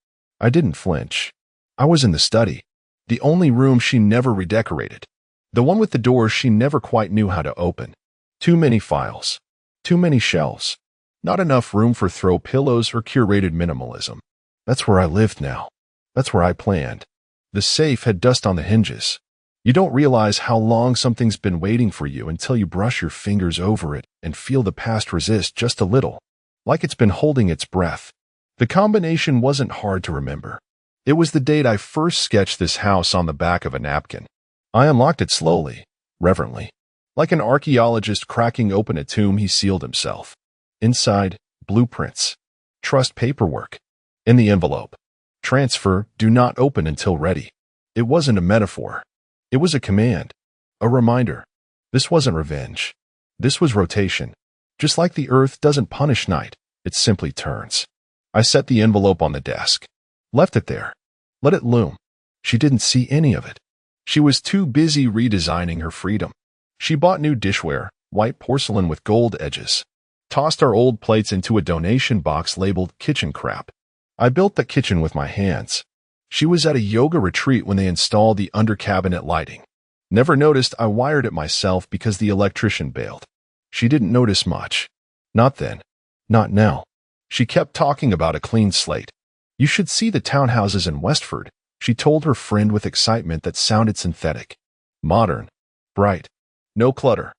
I didn't flinch. I was in the study, the only room she never redecorated, the one with the doors she never quite knew how to open. Too many files, too many shelves, not enough room for throw pillows or curated minimalism. That's where I lived now. That's where I planned. The safe had dust on the hinges. You don't realize how long something's been waiting for you until you brush your fingers over it and feel the past resist just a little, like it's been holding its breath. The combination wasn't hard to remember. It was the date I first sketched this house on the back of a napkin. I unlocked it slowly, reverently. Like an archaeologist cracking open a tomb, he sealed himself. Inside, blueprints. Trust paperwork. In the envelope. Transfer, do not open until ready. It wasn't a metaphor. It was a command. A reminder. This wasn't revenge. This was rotation. Just like the earth doesn't punish night, it simply turns. I set the envelope on the desk. Left it there. Let it loom. She didn't see any of it. She was too busy redesigning her freedom. She bought new dishware, white porcelain with gold edges. Tossed our old plates into a donation box labeled kitchen crap. I built the kitchen with my hands. She was at a yoga retreat when they installed the under-cabinet lighting. Never noticed I wired it myself because the electrician bailed. She didn't notice much. Not then. Not now. She kept talking about a clean slate. You should see the townhouses in Westford, she told her friend with excitement that sounded synthetic. Modern. Bright. No clutter.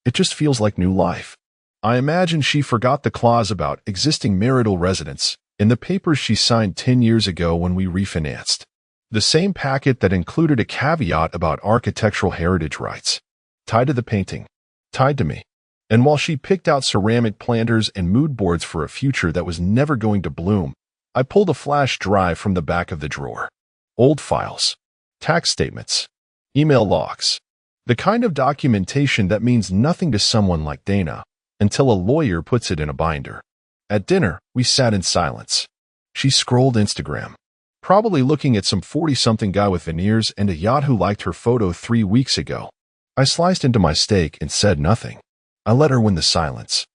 It just feels like new life. I imagine she forgot the clause about existing marital residence in the papers she signed 10 years ago when we refinanced. The same packet that included a caveat about architectural heritage rights. Tied to the painting. Tied to me. And while she picked out ceramic planters and mood boards for a future that was never going to bloom, I pulled a flash drive from the back of the drawer. Old files. Tax statements. Email logs. The kind of documentation that means nothing to someone like Dana until a lawyer puts it in a binder. At dinner, we sat in silence. She scrolled Instagram, probably looking at some 40-something guy with veneers and a yacht who liked her photo 3 weeks ago. I sliced into my steak and said nothing. I let her win the silence.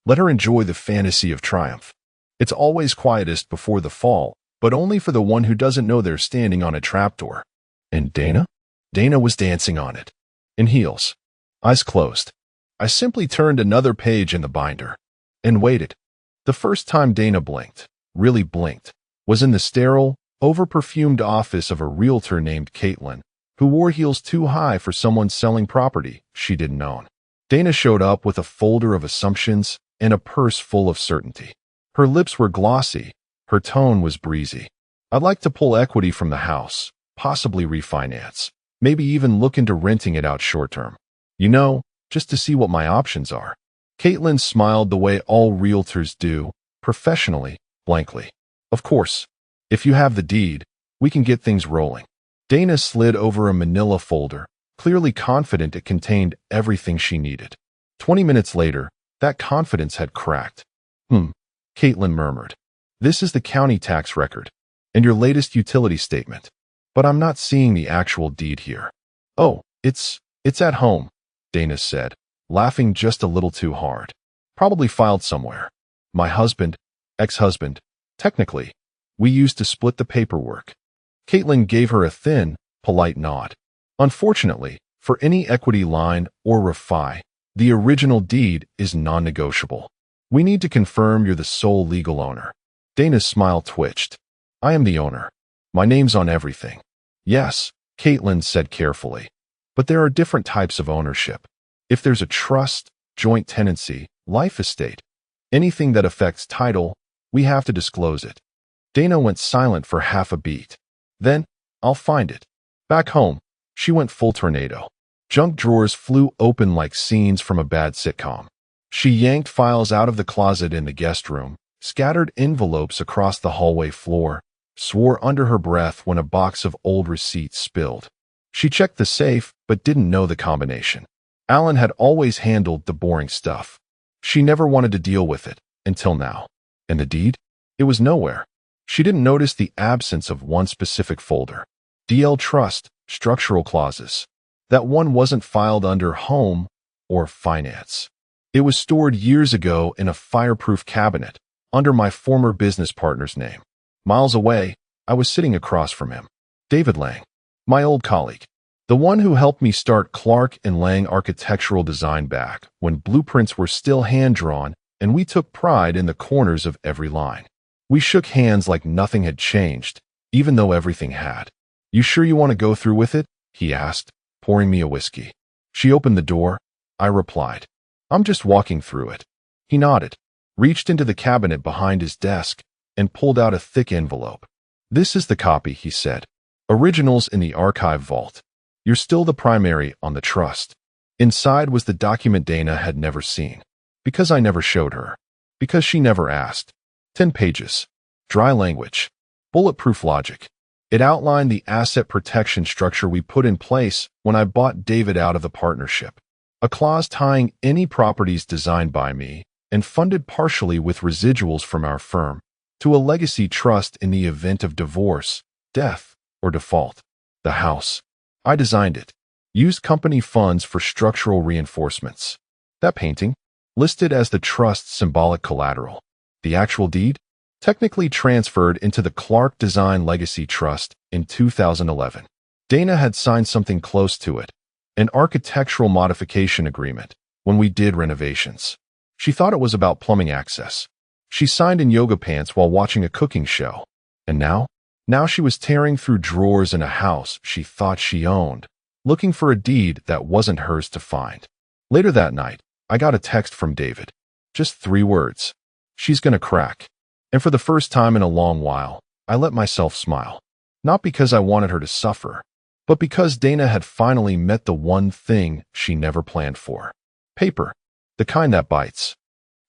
Let her enjoy the fantasy of triumph. It's always quietest before the fall, but only for the one who doesn't know they're standing on a trapdoor. And Dana? Dana was dancing on it. In heels. Eyes closed. I simply turned another page in the binder. And waited. The first time Dana blinked, really blinked, was in the sterile, over-perfumed office of a realtor named Caitlin, who wore heels too high for someone selling property she didn't own. Dana showed up with a folder of assumptions and a purse full of certainty. Her lips were glossy. Her tone was breezy. I'd like to pull equity from the house, possibly refinance, maybe even look into renting it out short-term. You know, just to see what my options are. Caitlin smiled the way all realtors do, professionally, blankly. Of course, if you have the deed, we can get things rolling. Dana slid over a manila folder, clearly confident it contained everything she needed. 20 minutes later, that confidence had cracked. Caitlin murmured. This is the county tax record, and your latest utility statement. But I'm not seeing the actual deed here. Oh, it's at home, Dana said, laughing just a little too hard. Probably filed somewhere. My husband, ex-husband, technically, we used to split the paperwork. Caitlin gave her a thin, polite nod. Unfortunately, for any equity line or refi, the original deed is non-negotiable. We need to confirm you're the sole legal owner. Dana's smile twitched. I am the owner. My name's on everything. Yes, Caitlin said carefully. But there are different types of ownership. If there's a trust, joint tenancy, life estate, anything that affects title, we have to disclose it. Dana went silent for half a beat. Then, I'll find it. Back home, she went full tornado. Junk drawers flew open like scenes from a bad sitcom. She yanked files out of the closet in the guest room, scattered envelopes across the hallway floor, swore under her breath when a box of old receipts spilled. She checked the safe, but didn't know the combination. Alan had always handled the boring stuff. She never wanted to deal with it, until now. And the deed? It was nowhere. She didn't notice the absence of one specific folder. DL Trust, structural clauses. That one wasn't filed under home or finance. It was stored years ago in a fireproof cabinet, under my former business partner's name. Miles away, I was sitting across from him. David Lang, my old colleague. The one who helped me start Clark and Lang Architectural Design back when blueprints were still hand-drawn and we took pride in the corners of every line. We shook hands like nothing had changed, even though everything had. "You sure you want to go through with it?" he asked, pouring me a whiskey. She opened the door. I replied, "I'm just walking through it." He nodded, reached into the cabinet behind his desk, and pulled out a thick envelope. "This is the copy," he said. "Originals in the archive vault. You're still the primary on the trust." Inside was the document Dana had never seen. Because I never showed her. Because she never asked. 10 pages. Dry language. Bulletproof logic. It outlined the asset protection structure we put in place when I bought David out of the partnership. A clause tying any properties designed by me and funded partially with residuals from our firm to a legacy trust in the event of divorce, death, or default. The house. I designed it. Used company funds for structural reinforcements. That painting, listed as the trust's symbolic collateral. The actual deed, technically transferred into the Clark Design Legacy Trust in 2011. Dana had signed something close to it, an architectural modification agreement, when we did renovations. She thought it was about plumbing access. She signed in yoga pants while watching a cooking show. And now? Now she was tearing through drawers in a house she thought she owned, looking for a deed that wasn't hers to find. Later that night, I got a text from David. Just 3 words. "She's gonna crack." And for the first time in a long while, I let myself smile. Not because I wanted her to suffer, but because Dana had finally met the one thing she never planned for. Paper. The kind that bites.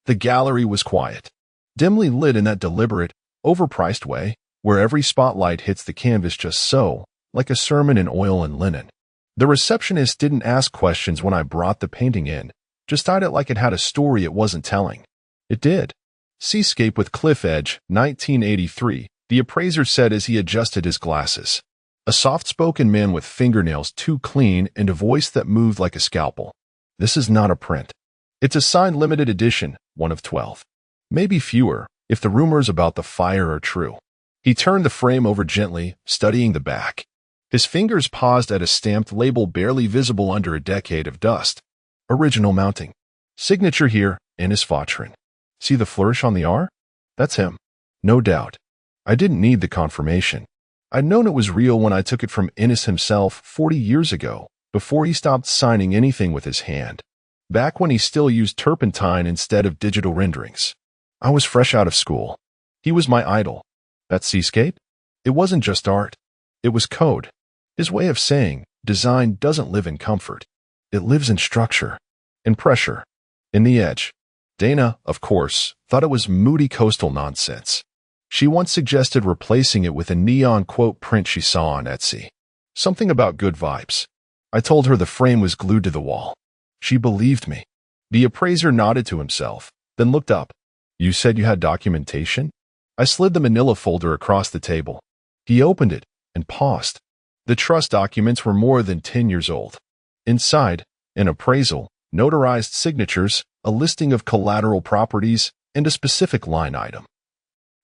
The gallery was quiet, dimly lit in that deliberate, overpriced way, where every spotlight hits the canvas just so, like a sermon in oil and linen. The receptionist didn't ask questions when I brought the painting in, just eyed it like it had a story it wasn't telling. It did. "Seascape with cliff edge, 1983, the appraiser said as he adjusted his glasses. A soft-spoken man with fingernails too clean and a voice that moved like a scalpel. "This is not a print. It's a signed limited edition, one of 12. Maybe fewer, if the rumors about the fire are true." He turned the frame over gently, studying the back. His fingers paused at a stamped label barely visible under a decade of dust. "Original mounting. Signature here, Innis Vatrin. See the flourish on the R? That's him." No doubt. I didn't need the confirmation. I'd known it was real when I took it from Innis himself 40 years ago, before he stopped signing anything with his hand. Back when he still used turpentine instead of digital renderings. I was fresh out of school. He was my idol. That seascape? It wasn't just art. It was code. His way of saying, design doesn't live in comfort. It lives in structure, in pressure, in the edge. Dana, of course, thought it was moody coastal nonsense. She once suggested replacing it with a neon quote print she saw on Etsy. Something about good vibes. I told her the frame was glued to the wall. She believed me. The appraiser nodded to himself, then looked up. "You said you had documentation?" I slid the manila folder across the table. He opened it and paused. The trust documents were more than 10 years old. Inside, an appraisal, notarized signatures, a listing of collateral properties, and a specific line item.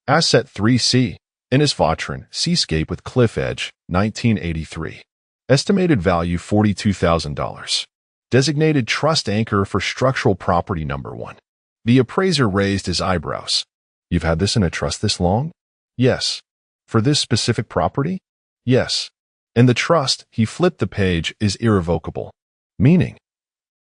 Asset 3C, Innis Vatrin, Seascape with Cliff Edge, 1983. Estimated value $42,000. Designated trust anchor for structural property number 1. The appraiser raised his eyebrows. "You've had this in a trust this long?" "Yes." "For this specific property?" "Yes." "And the trust," he flipped the page, "is irrevocable." "Meaning?"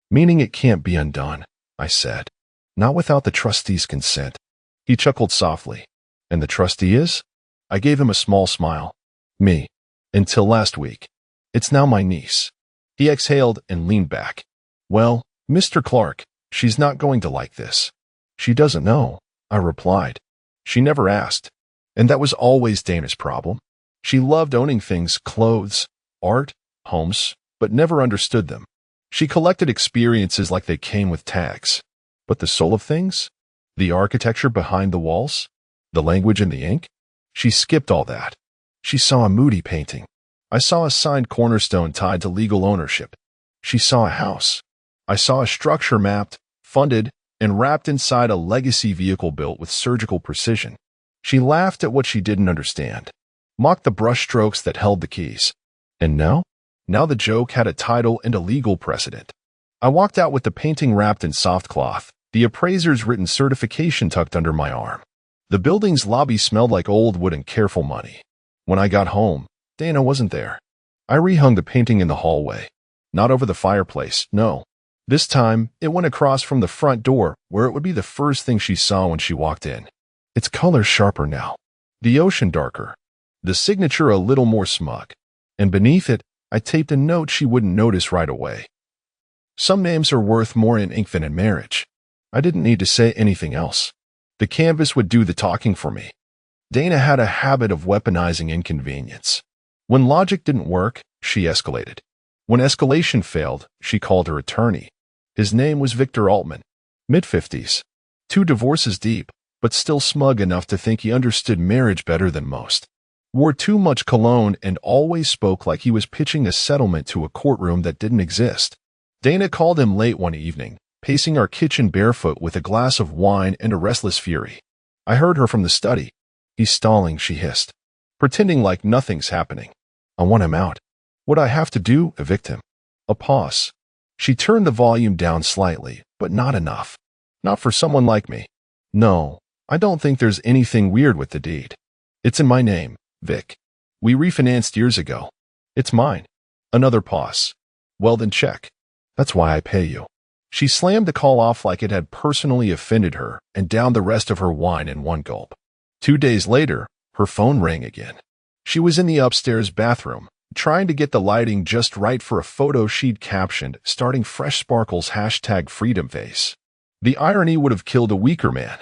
"Meaning it can't be undone," I said. "Not without the trustee's consent." He chuckled softly. "And the trustee is?" I gave him a small smile. "Me. Until last week. It's now my niece." He exhaled and leaned back. "Well, Mr. Clark, She's not going to like this. She doesn't know, I replied. She never asked. And that was always Dana's problem. She loved owning things, clothes, art, homes, but never understood them. She collected experiences like they came with tags. But the soul of things? The architecture behind the walls? The language in the ink? She skipped all that. She saw a moody painting. I saw a signed cornerstone tied to legal ownership. She saw a house. I saw a structure mapped, funded, and wrapped inside a legacy vehicle built with surgical precision. She laughed at what she didn't understand, mocked the brushstrokes that held the keys. And now? Now the joke had a title and a legal precedent. I walked out with the painting wrapped in soft cloth, the appraiser's written certification tucked under my arm. The building's lobby smelled like old wood and careful money. When I got home, Dana wasn't there. I rehung the painting in the hallway. Not over the fireplace, no. This time, it went across from the front door, where it would be the first thing she saw when she walked in. Its color sharper now. The ocean darker. The signature a little more smug. And beneath it, I taped a note she wouldn't notice right away. Some names are worth more in ink than in marriage. I didn't need to say anything else. The canvas would do the talking for me. Dana had a habit of weaponizing inconvenience. When logic didn't work, she escalated. When escalation failed, she called her attorney. His name was Victor Altman, mid-50s, 2 divorces deep, but still smug enough to think he understood marriage better than most. Wore too much cologne and always spoke like he was pitching a settlement to a courtroom that didn't exist. Dana called him late one evening, pacing our kitchen barefoot with a glass of wine and a restless fury. I heard her from the study. He's stalling, she hissed, pretending like nothing's happening. I want him out. What I have to do, evict him. A pause. She turned the volume down slightly, but not enough. Not for someone like me. No, I don't think there's anything weird with the deed. It's in my name, Vic. We refinanced years ago. It's mine. Another pause. Well then check. That's why I pay you. She slammed the call off like it had personally offended her and downed the rest of her wine in one gulp. 2 days later, her phone rang again. She was in the upstairs bathroom, trying to get the lighting just right for a photo she'd captioned, starting fresh sparkles #freedomface. The irony would have killed a weaker man.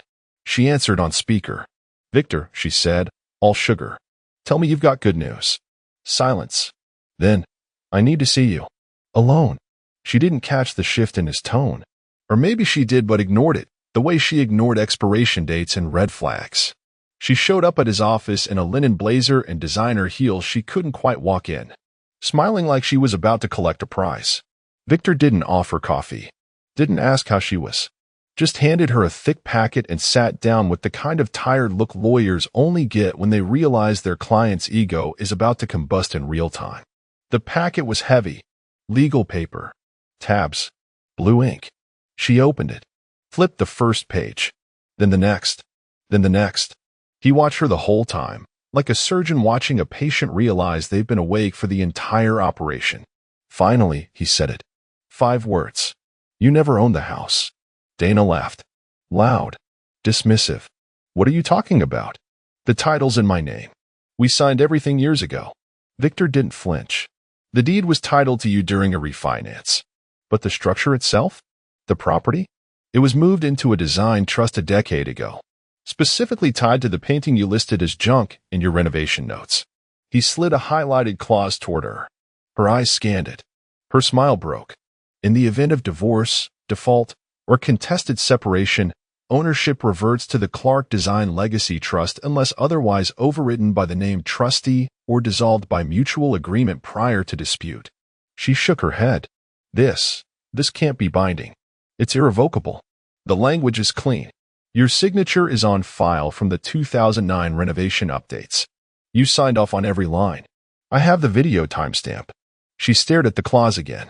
She answered on speaker. Victor, she said, all sugar. Tell me you've got good news. Silence. Then, I need to see you. Alone. She didn't catch the shift in his tone. Or maybe she did but ignored it, the way she ignored expiration dates and red flags. She showed up at his office in a linen blazer and designer heels she couldn't quite walk in, smiling like she was about to collect a prize. Victor didn't offer coffee, didn't ask how she was, just handed her a thick packet and sat down with the kind of tired look lawyers only get when they realize their client's ego is about to combust in real time. The packet was heavy, legal paper, tabs, blue ink. She opened it, flipped the first page, then the next, then the next. He watched her the whole time, like a surgeon watching a patient realize they've been awake for the entire operation. Finally, he said it. 5 words. You never owned the house. Dana laughed. Loud. Dismissive. What are you talking about? The title's in my name. We signed everything years ago. Victor didn't flinch. The deed was titled to you during a refinance. But the structure itself? The property? It was moved into a design trust a decade ago. Specifically tied to the painting you listed as junk in your renovation notes. He slid a highlighted clause toward her. Her eyes scanned it. Her smile broke. In the event of divorce, default, or contested separation, ownership reverts to the Clark Design Legacy Trust unless otherwise overridden by the name trustee or dissolved by mutual agreement prior to dispute. She shook her head. This can't be binding. It's irrevocable. The language is clean. Your signature is on file from the 2009 renovation updates. You signed off on every line. I have the video timestamp. She stared at the clause again.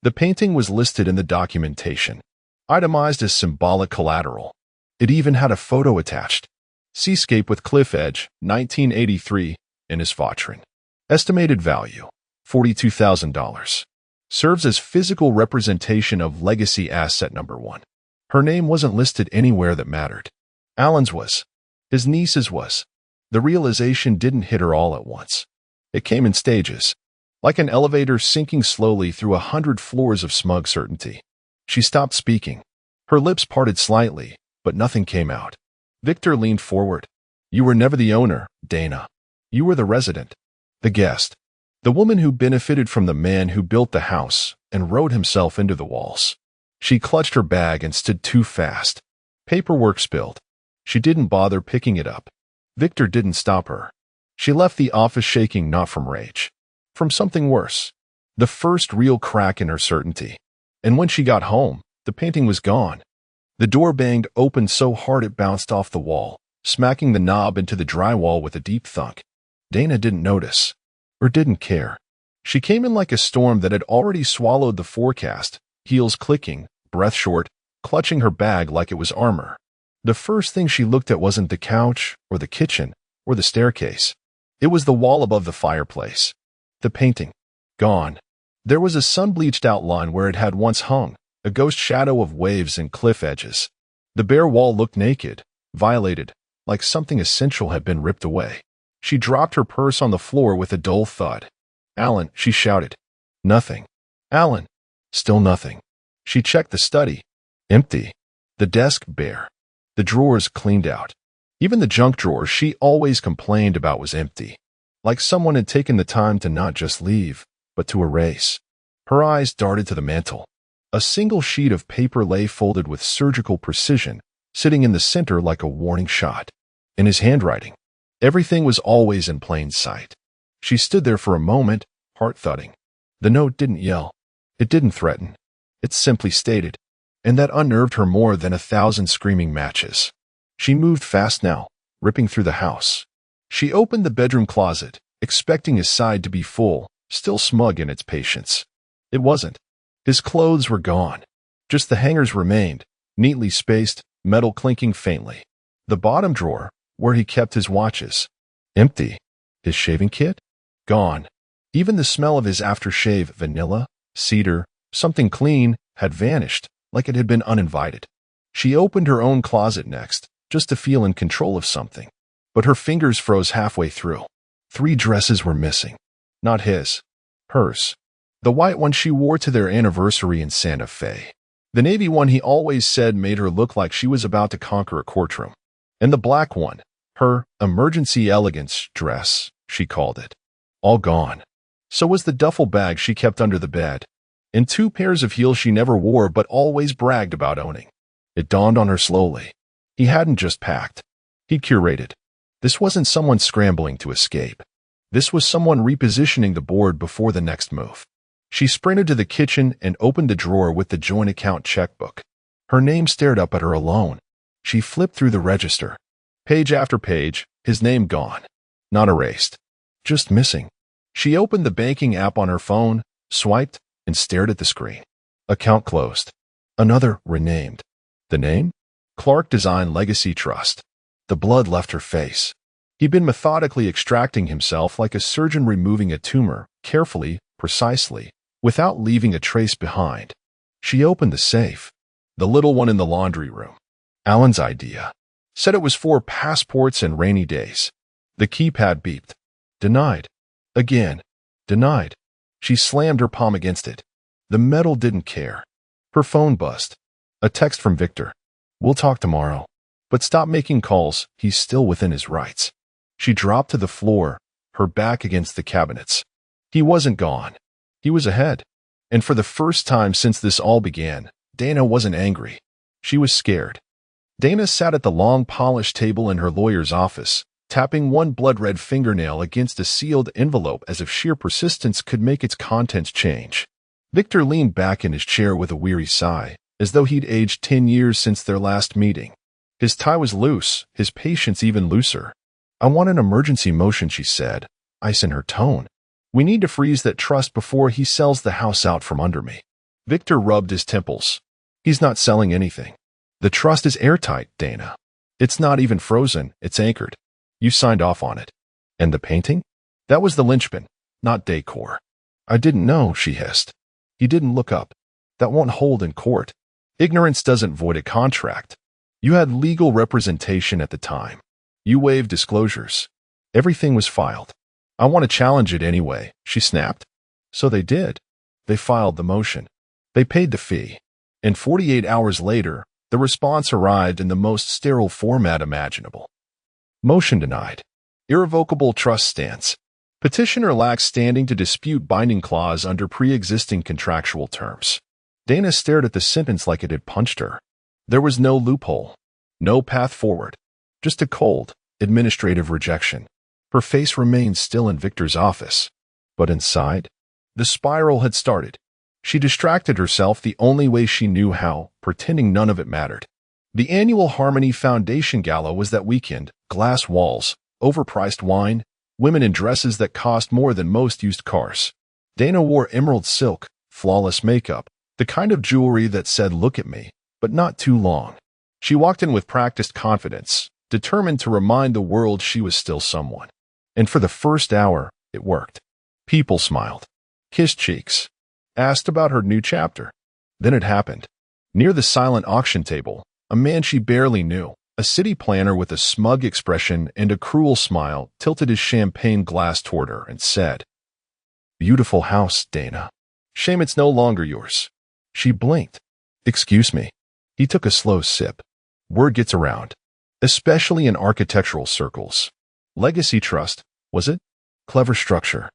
The painting was listed in the documentation, itemized as symbolic collateral. It even had a photo attached. Seascape with cliff edge, 1983, in his Vautrin. Estimated value, $42,000. Serves as physical representation of legacy asset number 1. Her name wasn't listed anywhere that mattered. Alan's was. His niece's was. The realization didn't hit her all at once. It came in stages, like an elevator sinking slowly through 100 floors of smug certainty. She stopped speaking. Her lips parted slightly, but nothing came out. Victor leaned forward. You were never the owner, Dana. You were the resident, the guest, the woman who benefited from the man who built the house and rode himself into the walls. She clutched her bag and stood too fast. Paperwork spilled. She didn't bother picking it up. Victor didn't stop her. She left the office shaking not from rage, from something worse. The first real crack in her certainty. And when she got home, the painting was gone. The door banged open so hard it bounced off the wall, smacking the knob into the drywall with a deep thunk. Dana didn't notice, or didn't care. She came in like a storm that had already swallowed the forecast, heels clicking, breath short, clutching her bag like it was armor. The first thing she looked at wasn't the couch, or the kitchen, or the staircase. It was the wall above the fireplace. The painting. Gone. There was a sun-bleached outline where it had once hung, a ghost shadow of waves and cliff edges. The bare wall looked naked, violated, like something essential had been ripped away. She dropped her purse on the floor with a dull thud. Alan, she shouted. Nothing. Alan. Still nothing. She checked the study. Empty. The desk bare. The drawers cleaned out. Even the junk drawer she always complained about was empty. Like someone had taken the time to not just leave, but to erase. Her eyes darted to the mantel. A single sheet of paper lay folded with surgical precision, sitting in the center like a warning shot. In his handwriting. Everything was always in plain sight. She stood there for a moment, heart thudding. The note didn't yell. It didn't threaten. It simply stated. And that unnerved her more than 1,000 screaming matches. She moved fast now, ripping through the house. She opened the bedroom closet, expecting his side to be full, still smug in its patience. It wasn't. His clothes were gone. Just the hangers remained, neatly spaced, metal clinking faintly. The bottom drawer, where he kept his watches. Empty. His shaving kit? Gone. Even the smell of his aftershave, vanilla, cedar, something clean, had vanished, like it had been uninvited. She opened her own closet next, just to feel in control of something. But her fingers froze halfway through. 3 dresses were missing. Not his. Hers. The white one she wore to their anniversary in Santa Fe. The navy one he always said made her look like she was about to conquer a courtroom. And the black one, her emergency elegance dress, she called it. All gone. So was the duffel bag she kept under the bed. And 2 pairs of heels she never wore but always bragged about owning. It dawned on her slowly. He hadn't just packed. He'd curated. This wasn't someone scrambling to escape. This was someone repositioning the board before the next move. She sprinted to the kitchen and opened the drawer with the joint account checkbook. Her name stared up at her alone. She flipped through the register. Page after page, his name gone. Not erased. Just missing. She opened the banking app on her phone, swiped, and stared at the screen. Account closed. Another renamed. The name? Clark Design Legacy Trust. The blood left her face. He'd been methodically extracting himself like a surgeon removing a tumor, carefully, precisely, without leaving a trace behind. She opened the safe. The little one in the laundry room. Alan's idea. Said it was for passports and rainy days. The keypad beeped. Denied. Again. Denied. She slammed her palm against it. The metal didn't care. Her phone buzzed. A text from Victor. We'll talk tomorrow. But stop making calls. He's still within his rights. She dropped to the floor, her back against the cabinets. He wasn't gone. He was ahead. And for the first time since this all began, Dana wasn't angry. She was scared. Dana sat at the long polished table in her lawyer's office, tapping one blood-red fingernail against a sealed envelope as if sheer persistence could make its contents change. Victor leaned back in his chair with a weary sigh, as though he'd aged 10 years since their last meeting. His tie was loose, his patience even looser. I want an emergency motion, she said, ice in her tone. We need to freeze that trust before he sells the house out from under me. Victor rubbed his temples. He's not selling anything. The trust is airtight, Dana. It's not even frozen, it's anchored. You signed off on it. And the painting? That was the linchpin, not decor. I didn't know, she hissed. He didn't look up. That won't hold in court. Ignorance doesn't void a contract. You had legal representation at the time. You waived disclosures. Everything was filed. I want to challenge it anyway, she snapped. So they did. They filed the motion. They paid the fee. And 48 hours later, The response arrived in the most sterile format imaginable. Motion denied. Irrevocable trust stance. Petitioner lacks standing to dispute binding clause under pre-existing contractual terms. Dana stared at the sentence like it had punched her. There was no loophole. No path forward. Just a cold, administrative rejection. Her face remained still in Victor's office. But inside, the spiral had started. She distracted herself the only way she knew how, pretending none of it mattered. The annual Harmony Foundation Gala was that weekend. Glass walls, overpriced wine, women in dresses that cost more than most used cars. Dana wore emerald silk, flawless makeup, the kind of jewelry that said, "Look at me," but not too long. She walked in with practiced confidence, determined to remind the world she was still someone. And for the first hour, it worked. People smiled, kissed cheeks, asked about her new chapter. Then it happened. Near the silent auction table, a man she barely knew, a city planner with a smug expression and a cruel smile, tilted his champagne glass toward her and said, "Beautiful house, Dana. Shame it's no longer yours." She blinked. "Excuse me." He took a slow sip. Word gets around, especially in architectural circles. Legacy trust, was it? Clever structure.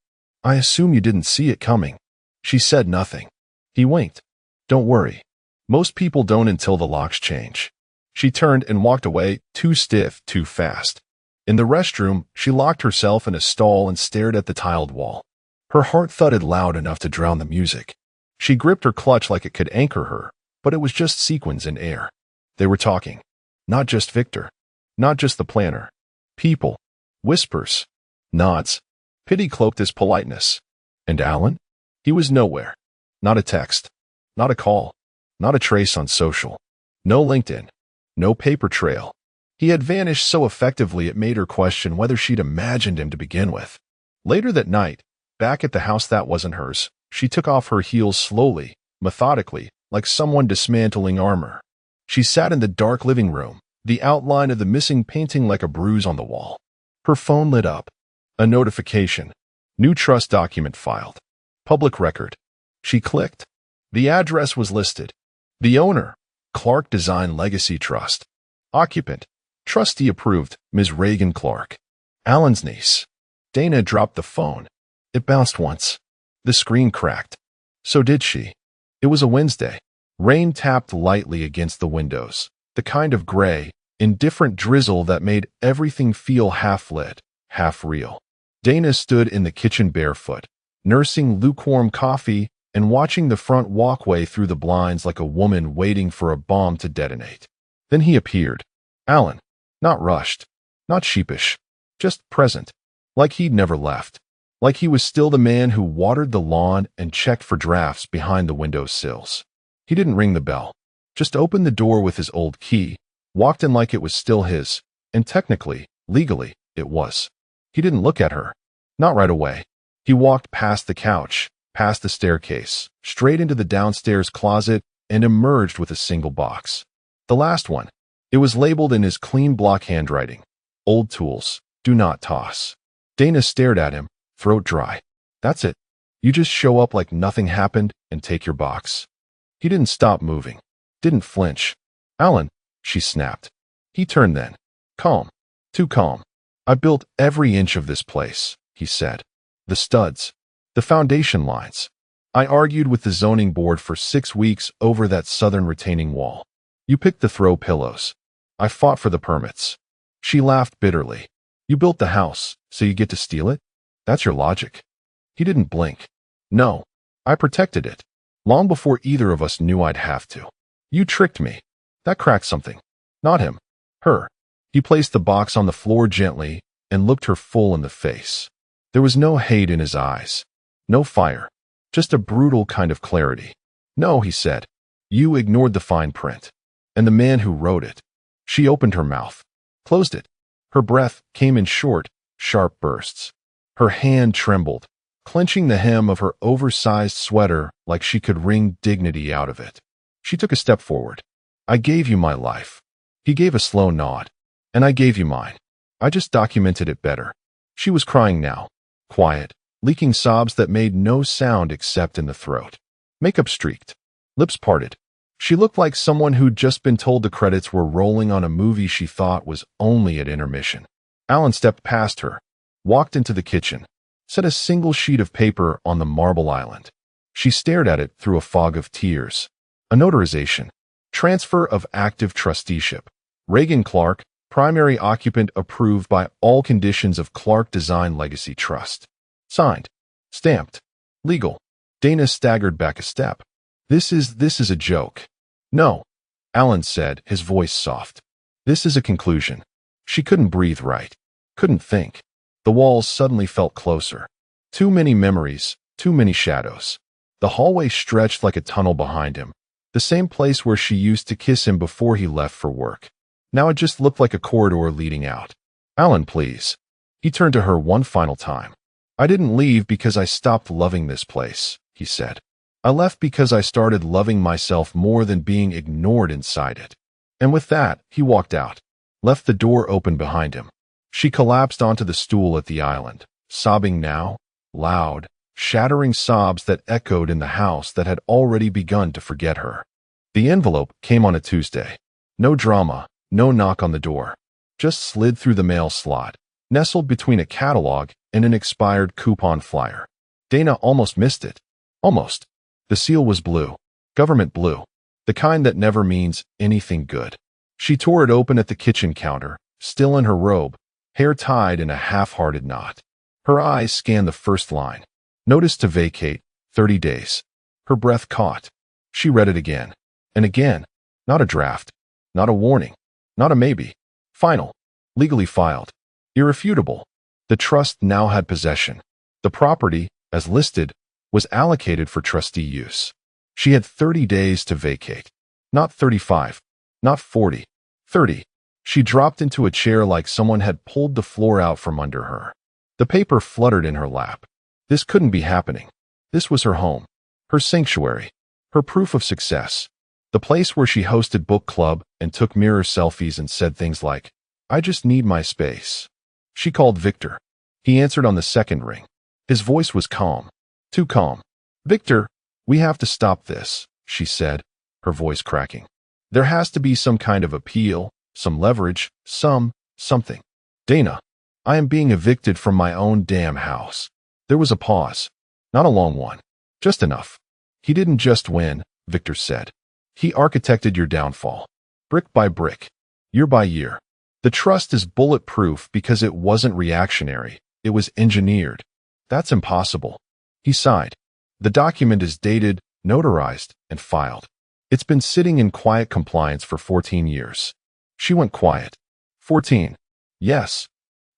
I assume you didn't see it coming. She said nothing. He winked. Don't worry. Most people don't until the locks change. She turned and walked away, too stiff, too fast. In the restroom, she locked herself in a stall and stared at the tiled wall. Her heart thudded loud enough to drown the music. She gripped her clutch like it could anchor her, but it was just sequins in air. They were talking. Not just Victor. Not just the planner. People. Whispers. Nods. Pity cloaked as politeness. And Alan? He was nowhere. Not a text. Not a call. Not a trace on social. No LinkedIn. No paper trail. He had vanished so effectively it made her question whether she'd imagined him to begin with. Later that night, back at the house that wasn't hers, she took off her heels slowly, methodically, like someone dismantling armor. She sat in the dark living room, the outline of the missing painting like a bruise on the wall. Her phone lit up. A notification. New trust document filed. Public record. She clicked. The address was listed. The owner, Clark Design Legacy Trust. Occupant, trustee approved, Ms. Reagan Clark. Alan's niece. Dana dropped the phone. It bounced once. The screen cracked. So did she. It was a Wednesday. Rain tapped lightly against the windows, the kind of gray, indifferent drizzle that made everything feel half-lit, half-real. Dana stood in the kitchen barefoot, nursing lukewarm coffee and watching the front walkway through the blinds like a woman waiting for a bomb to detonate. Then he appeared. Alan. Not rushed. Not sheepish. Just present. Like he'd never left. Like he was still the man who watered the lawn and checked for drafts behind the window sills. He didn't ring the bell. Just opened the door with his old key, walked in like it was still his, and technically, legally, it was. He didn't look at her. Not right away. He walked past the couch, past the staircase, straight into the downstairs closet, and emerged with a single box. The last one. It was labeled in his clean block handwriting. Old tools. Do not toss. Dana stared at him, throat dry. That's it. You just show up like nothing happened and take your box. He didn't stop moving. Didn't flinch. Alan, she snapped. He turned then. Calm. Too calm. I built every inch of this place, he said. The studs. The foundation lines. I argued with the zoning board for 6 weeks over that southern retaining wall. You picked the throw pillows. I fought for the permits. She laughed bitterly. You built the house, so you get to steal it? That's your logic. He didn't blink. No. I protected it. Long before either of us knew I'd have to. You tricked me. That cracked something. Not him. Her. He placed the box on the floor gently and looked her full in the face. There was no hate in his eyes. No fire. Just a brutal kind of clarity. No, he said. You ignored the fine print. And the man who wrote it. She opened her mouth. Closed it. Her breath came in short, sharp bursts. Her hand trembled, clenching the hem of her oversized sweater like she could wring dignity out of it. She took a step forward. I gave you my life. He gave a slow nod. And I gave you mine. I just documented it better. She was crying now. Quiet, leaking sobs that made no sound except in the throat. Makeup streaked. Lips parted. She looked like someone who'd just been told the credits were rolling on a movie she thought was only at intermission. Alan stepped past her, walked into the kitchen, set a single sheet of paper on the marble island. She stared at it through a fog of tears. A notarization. Transfer of active trusteeship. Reagan Clark, primary occupant, approved by all conditions of Clark Design Legacy Trust. Signed. Stamped. Legal. Dana staggered back a step. This is a joke. No, Alan said, his voice soft. This is a conclusion. She couldn't breathe right. Couldn't think. The walls suddenly felt closer. Too many memories, too many shadows. The hallway stretched like a tunnel behind him, the same place where she used to kiss him before he left for work. Now it just looked like a corridor leading out. Alan, please. He turned to her one final time. I didn't leave because I stopped loving this place, he said. I left because I started loving myself more than being ignored inside it. And with that, he walked out, left the door open behind him. She collapsed onto the stool at the island, sobbing now, loud, shattering sobs that echoed in the house that had already begun to forget her. The envelope came on a Tuesday. No drama, no knock on the door. Just slid through the mail slot, nestled between a catalog and an expired coupon flyer. Dana almost missed it. Almost. The seal was blue. Government blue. The kind that never means anything good. She tore it open at the kitchen counter, still in her robe, hair tied in a half-hearted knot. Her eyes scanned the first line. Notice to vacate, 30 days. Her breath caught. She read it again. And again. Not a draft. Not a warning. Not a maybe. Final. Legally filed. Irrefutable. The trust now had possession. The property, as listed, was allocated for trustee use. She had 30 days to vacate. Not 35. Not 40. 30. She dropped into a chair like someone had pulled the floor out from under her. The paper fluttered in her lap. This couldn't be happening. This was her home. Her sanctuary. Her proof of success. The place where she hosted book club and took mirror selfies and said things like, I just need my space. She called Victor. He answered on the second ring. His voice was calm. Too calm. Victor, we have to stop this, she said, her voice cracking. There has to be some kind of appeal, some leverage, something. Dana, I am being evicted from my own damn house. There was a pause. Not a long one. Just enough. He didn't just win, Victor said. He architected your downfall. Brick by brick. Year by year. The trust is bulletproof because it wasn't reactionary. It was engineered. That's impossible. He sighed. The document is dated, notarized, and filed. It's been sitting in quiet compliance for 14 years. She went quiet. 14. Yes.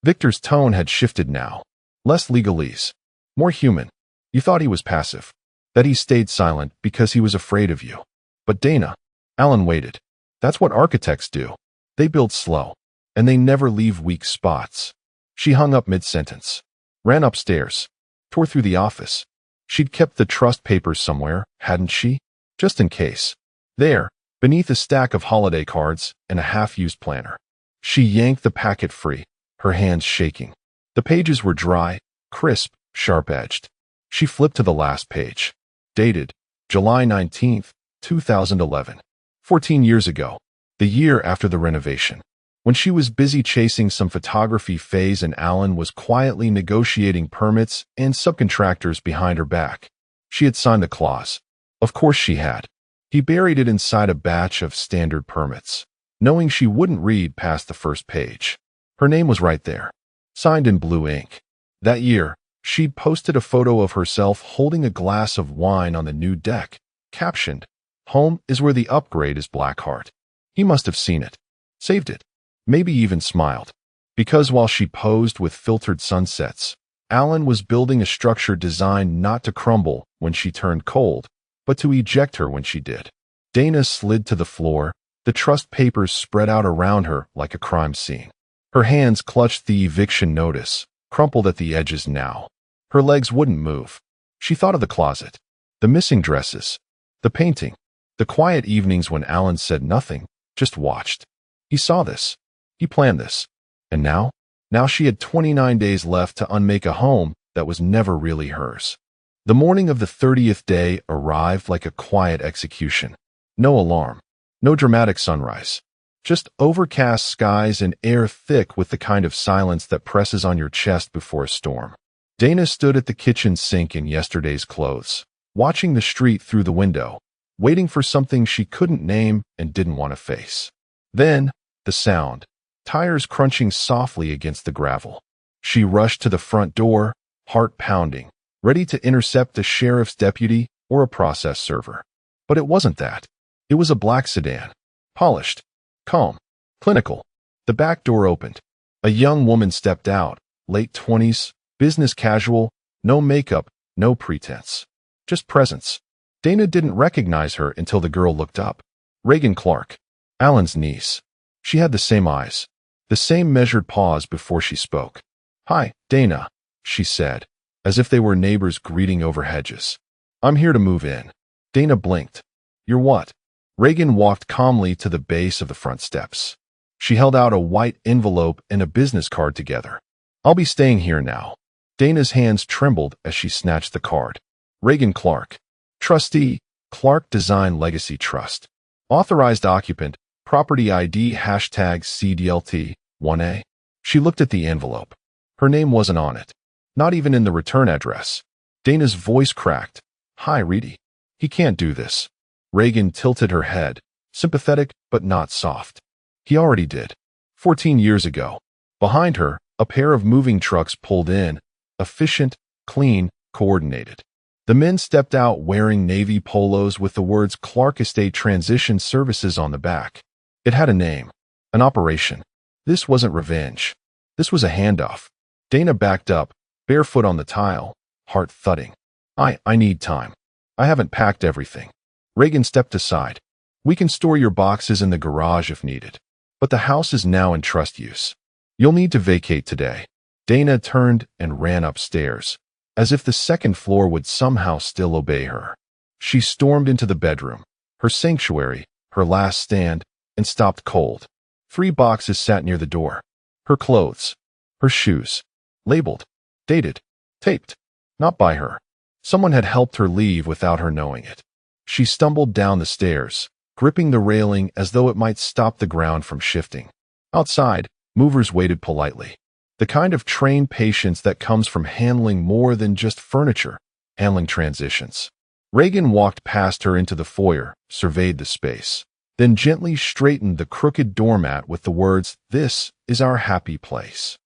Victor's tone had shifted now. Less legalese. More human. You thought he was passive. That he stayed silent because he was afraid of you. But Dana, Alan waited. That's what architects do. They build slow. And they never leave weak spots. She hung up mid-sentence. Ran upstairs. Tore through the office. She'd kept the trust papers somewhere, hadn't she? Just in case. There, beneath a stack of holiday cards and a half-used planner. She yanked the packet free, her hands shaking. The pages were dry, crisp, sharp-edged. She flipped to the last page. Dated, July 19th, 2011. 14 years ago. The year after the renovation. When she was busy chasing some photography phase and Alan was quietly negotiating permits and subcontractors behind her back. She had signed the clause. Of course she had. He buried it inside a batch of standard permits, knowing she wouldn't read past the first page. Her name was right there, signed in blue ink. That year, she'd posted a photo of herself holding a glass of wine on the new deck, captioned, Home is where the upgrade is Blackheart. He must have seen it, saved it. Maybe even smiled. Because while she posed with filtered sunsets, Alan was building a structure designed not to crumble when she turned cold, but to eject her when she did. Dana slid to the floor, the trust papers spread out around her like a crime scene. Her hands clutched the eviction notice, crumpled at the edges now. Her legs wouldn't move. She thought of the closet, the missing dresses, the painting, the quiet evenings when Alan said nothing, just watched. He saw this. He planned this. And now? Now she had 29 days left to unmake a home that was never really hers. The morning of the 30th day arrived like a quiet execution. No alarm. No dramatic sunrise. Just overcast skies and air thick with the kind of silence that presses on your chest before a storm. Dana stood at the kitchen sink in yesterday's clothes, watching the street through the window, waiting for something she couldn't name and didn't want to face. Then, the sound. Tires crunching softly against the gravel. She rushed to the front door, heart pounding, ready to intercept a sheriff's deputy or a process server. But it wasn't that. It was a black sedan. Polished. Calm. Clinical. The back door opened. A young woman stepped out, late 20s, business casual, no makeup, no pretense. Just presence. Dana didn't recognize her until the girl looked up. Reagan Clark. Alan's niece. She had the same eyes. The same measured pause before she spoke. "Hi, Dana," she said, as if they were neighbors greeting over hedges. "I'm here to move in." Dana blinked. "You're what?" Reagan walked calmly to the base of the front steps. She held out a white envelope and a business card together. "I'll be staying here now." Dana's hands trembled as she snatched the card. Reagan Clark. Trustee, Clark Design Legacy Trust. Authorized occupant, property ID #CDLT, 1A. She looked at the envelope. Her name wasn't on it. Not even in the return address. Dana's voice cracked. "Hi, Reedy. He can't do this." Reagan tilted her head, sympathetic but not soft. "He already did. 14 years ago." Behind her, a pair of moving trucks pulled in, efficient, clean, coordinated. The men stepped out wearing navy polos with the words Clark Estate Transition Services on the back. It had a name. An operation. This wasn't revenge. This was a handoff. Dana backed up, barefoot on the tile, heart thudding. I need time. I haven't packed everything." Reagan stepped aside. "We can store your boxes in the garage if needed. But the house is now in trust use. You'll need to vacate today." Dana turned and ran upstairs, as if the second floor would somehow still obey her. She stormed into the bedroom, her sanctuary, her last stand, and stopped cold. 3 boxes sat near the door. Her clothes. Her shoes. Labeled. Dated. Taped. Not by her. Someone had helped her leave without her knowing it. She stumbled down the stairs, gripping the railing as though it might stop the ground from shifting. Outside, movers waited politely. The kind of trained patience that comes from handling more than just furniture, handling transitions. Reagan walked past her into the foyer, surveyed the space, then gently straightened the crooked doormat with the words, "This is our happy place."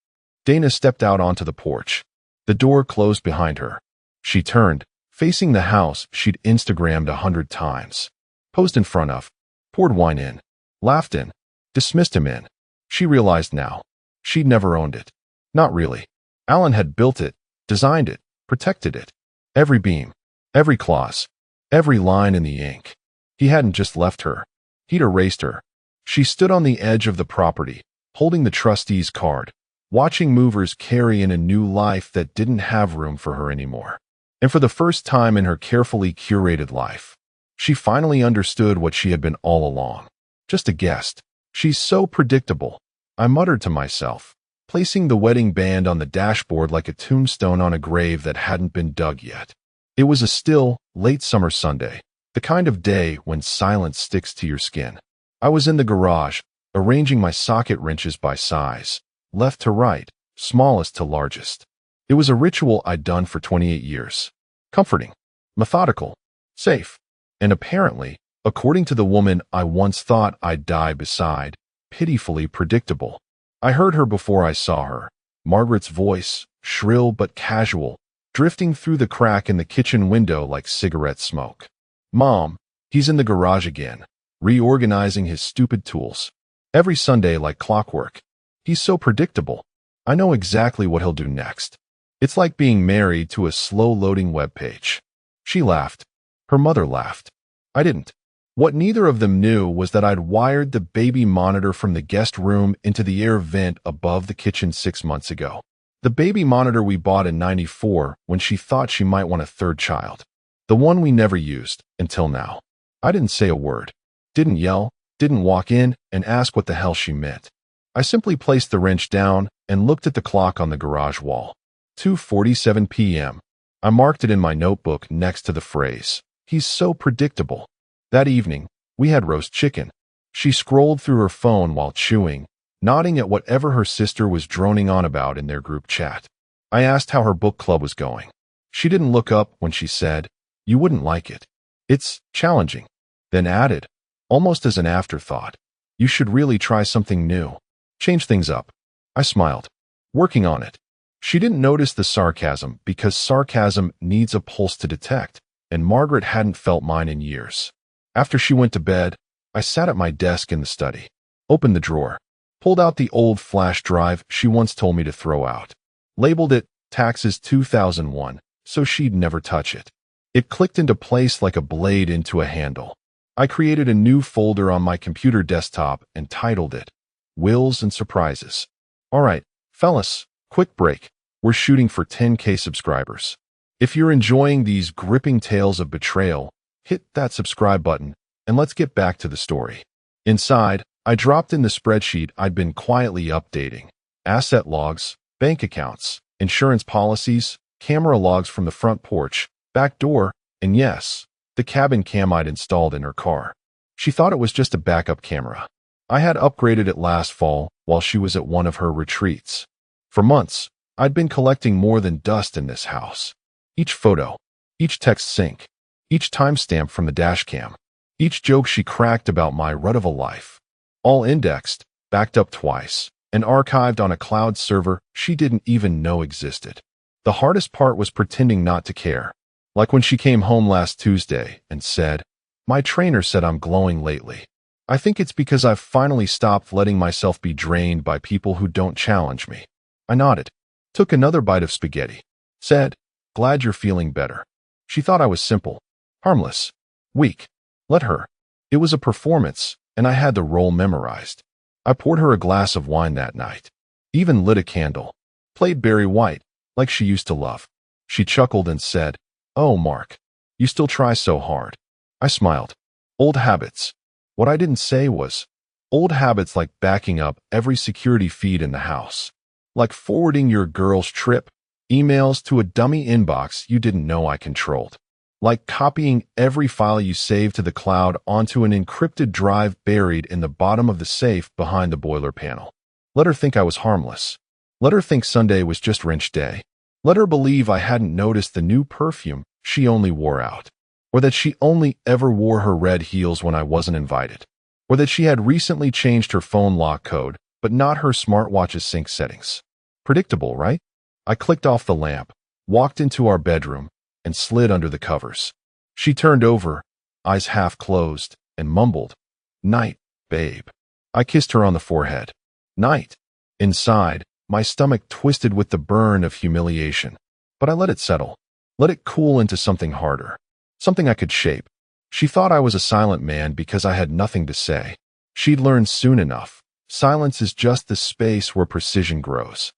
Dana stepped out onto the porch. The door closed behind her. She turned, facing the house she'd Instagrammed 100 times. Posed in front of, poured wine in, laughed in, dismissed him in. She realized now. She'd never owned it. Not really. Alan had built it, designed it, protected it. Every beam, every clause, every line in the ink. He hadn't just left her. He'd erased her. She stood on the edge of the property, holding the trustee's card, watching movers carry in a new life that didn't have room for her anymore. And for the first time in her carefully curated life, she finally understood what she had been all along. Just a guest. "She's so predictable," I muttered to myself, placing the wedding band on the dashboard like a tombstone on a grave that hadn't been dug yet. It was a still, late summer Sunday, the kind of day when silence sticks to your skin. I was in the garage, arranging my socket wrenches by size, left to right, smallest to largest. It was a ritual I'd done for 28 years. Comforting, methodical, safe, and apparently, according to the woman I once thought I'd die beside, pitifully predictable. I heard her before I saw her. Margaret's voice, shrill but casual, drifting through the crack in the kitchen window like cigarette smoke. "Mom, he's in the garage again, reorganizing his stupid tools. Every Sunday like clockwork. He's so predictable. I know exactly what he'll do next. It's like being married to a slow-loading web page." She laughed. Her mother laughed. I didn't. What neither of them knew was that I'd wired the baby monitor from the guest room into the air vent above the kitchen 6 months ago. The baby monitor we bought in '94 when she thought she might want a third child. The one we never used, until now. I didn't say a word. Didn't yell. Didn't walk in and ask what the hell she meant. I simply placed the wrench down and looked at the clock on the garage wall. 2:47 p.m. I marked it in my notebook next to the phrase, "He's so predictable." That evening, We had roast chicken. She scrolled through her phone while chewing, nodding at whatever her sister was droning on about in their group chat. I asked how her book club was going. She didn't look up when she said, "You wouldn't like it. It's challenging." Then added, almost as an afterthought, "You should really try something new. Change things up." I smiled. Working on it. She didn't notice the sarcasm because sarcasm needs a pulse to detect, and Margaret hadn't felt mine in years. After she went to bed, I sat at my desk in the study, opened the drawer, pulled out the old flash drive she once told me to throw out, labeled it Taxes 2001 so she'd never touch it. It clicked into place like a blade into a handle. I created a new folder on my computer desktop and titled it Wills and Surprises. All right, fellas, quick break. We're shooting for 10K subscribers. If you're enjoying these gripping tales of betrayal, hit that subscribe button and let's get back to the story. Inside, I dropped in the spreadsheet I'd been quietly updating. Asset logs, bank accounts, insurance policies, camera logs from the front porch, back door, and yes, the cabin cam I'd installed in her car. She thought it was just a backup camera. I had upgraded it last fall while she was at one of her retreats. For months, I'd been collecting more than dust in this house. Each photo, each text sync, each timestamp from the dashcam, each joke she cracked about my rut of a life. All indexed, backed up twice, and archived on a cloud server she didn't even know existed. The hardest part was pretending not to care. Like when she came home last Tuesday and said, "My trainer said I'm glowing lately. I think it's because I've finally stopped letting myself be drained by people who don't challenge me." I nodded, took another bite of spaghetti, said, "Glad you're feeling better." She thought I was simple, harmless, weak. Let her. It was a performance, and I had the role memorized. I poured her a glass of wine that night, even lit a candle, played Barry White, like she used to love. She chuckled and said, "Oh, Mark, you still try so hard." I smiled. Old habits. What I didn't say was, old habits like backing up every security feed in the house, like forwarding your girl's trip emails to a dummy inbox you didn't know I controlled, like copying every file you saved to the cloud onto an encrypted drive buried in the bottom of the safe behind the boiler panel. Let her think I was harmless. Let her think Sunday was just wrench day. Let her believe I hadn't noticed the new perfume she only wore out, or that she only ever wore her red heels when I wasn't invited, or that she had recently changed her phone lock code, but not her smartwatch's sync settings. Predictable, right? I clicked off the lamp, walked into our bedroom, and slid under the covers. She turned over, eyes half closed, and mumbled, "Night, babe." I kissed her on the forehead. Night. Inside, my stomach twisted with the burn of humiliation, but I let it settle, let it cool into something harder, something I could shape. She thought I was a silent man because I had nothing to say. She'd learn soon enough. Silence is just the space where precision grows.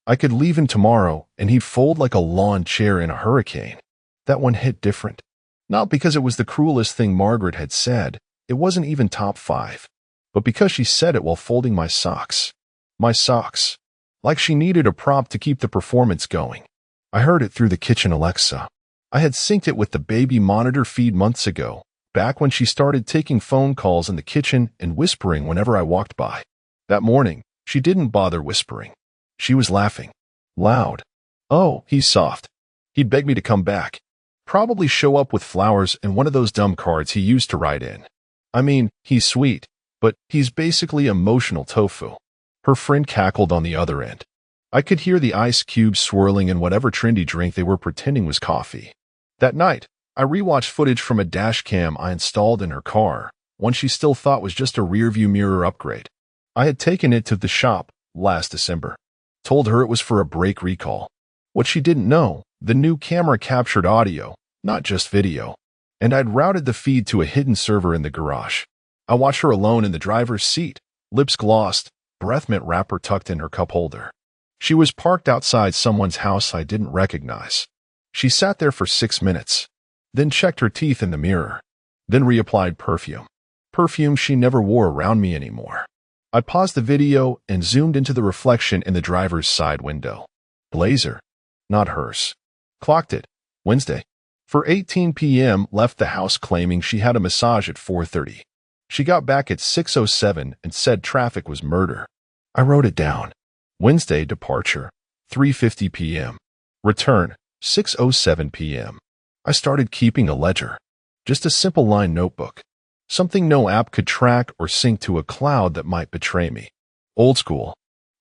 I could leave him tomorrow, and he'd fold like a lawn chair in a hurricane. That one hit different. Not because it was the cruelest thing Margaret had said. It wasn't even top 5. But because she said it while folding my socks. My socks. Like she needed a prop to keep the performance going. I heard it through the kitchen Alexa. I had synced it with the baby monitor feed months ago, back when she started taking phone calls in the kitchen and whispering whenever I walked by. That morning, she didn't bother whispering. She was laughing. Loud. "Oh, he's soft. He'd beg me to come back. Probably show up with flowers and one of those dumb cards he used to write in. I mean, he's sweet, but he's basically emotional tofu." Her friend cackled on the other end. I could hear the ice cubes swirling in whatever trendy drink they were pretending was coffee. That night, I rewatched footage from a dash cam I installed in her car, one she still thought was just a rearview mirror upgrade. I had taken it to the shop last December. Told her it was for a brake recall. What she didn't know, the new camera captured audio, not just video. And I'd routed the feed to a hidden server in the garage. I watched her alone in the driver's seat, lips glossed, breath mint wrapper tucked in her cup holder. She was parked outside someone's house I didn't recognize. She sat there for 6 minutes, then checked her teeth in the mirror, then reapplied perfume. Perfume she never wore around me anymore. I paused the video and zoomed into the reflection in the driver's side window. Blazer, not hers. Clocked it. Wednesday. For 18 p.m. left the house claiming she had a massage at 4:30. She got back at 6:07 and said traffic was murder. I wrote it down. Wednesday departure, 3:50 p.m. Return, 6:07 p.m. I started keeping a ledger. Just a simple line notebook. Something no app could track or sync to a cloud that might betray me. Old school.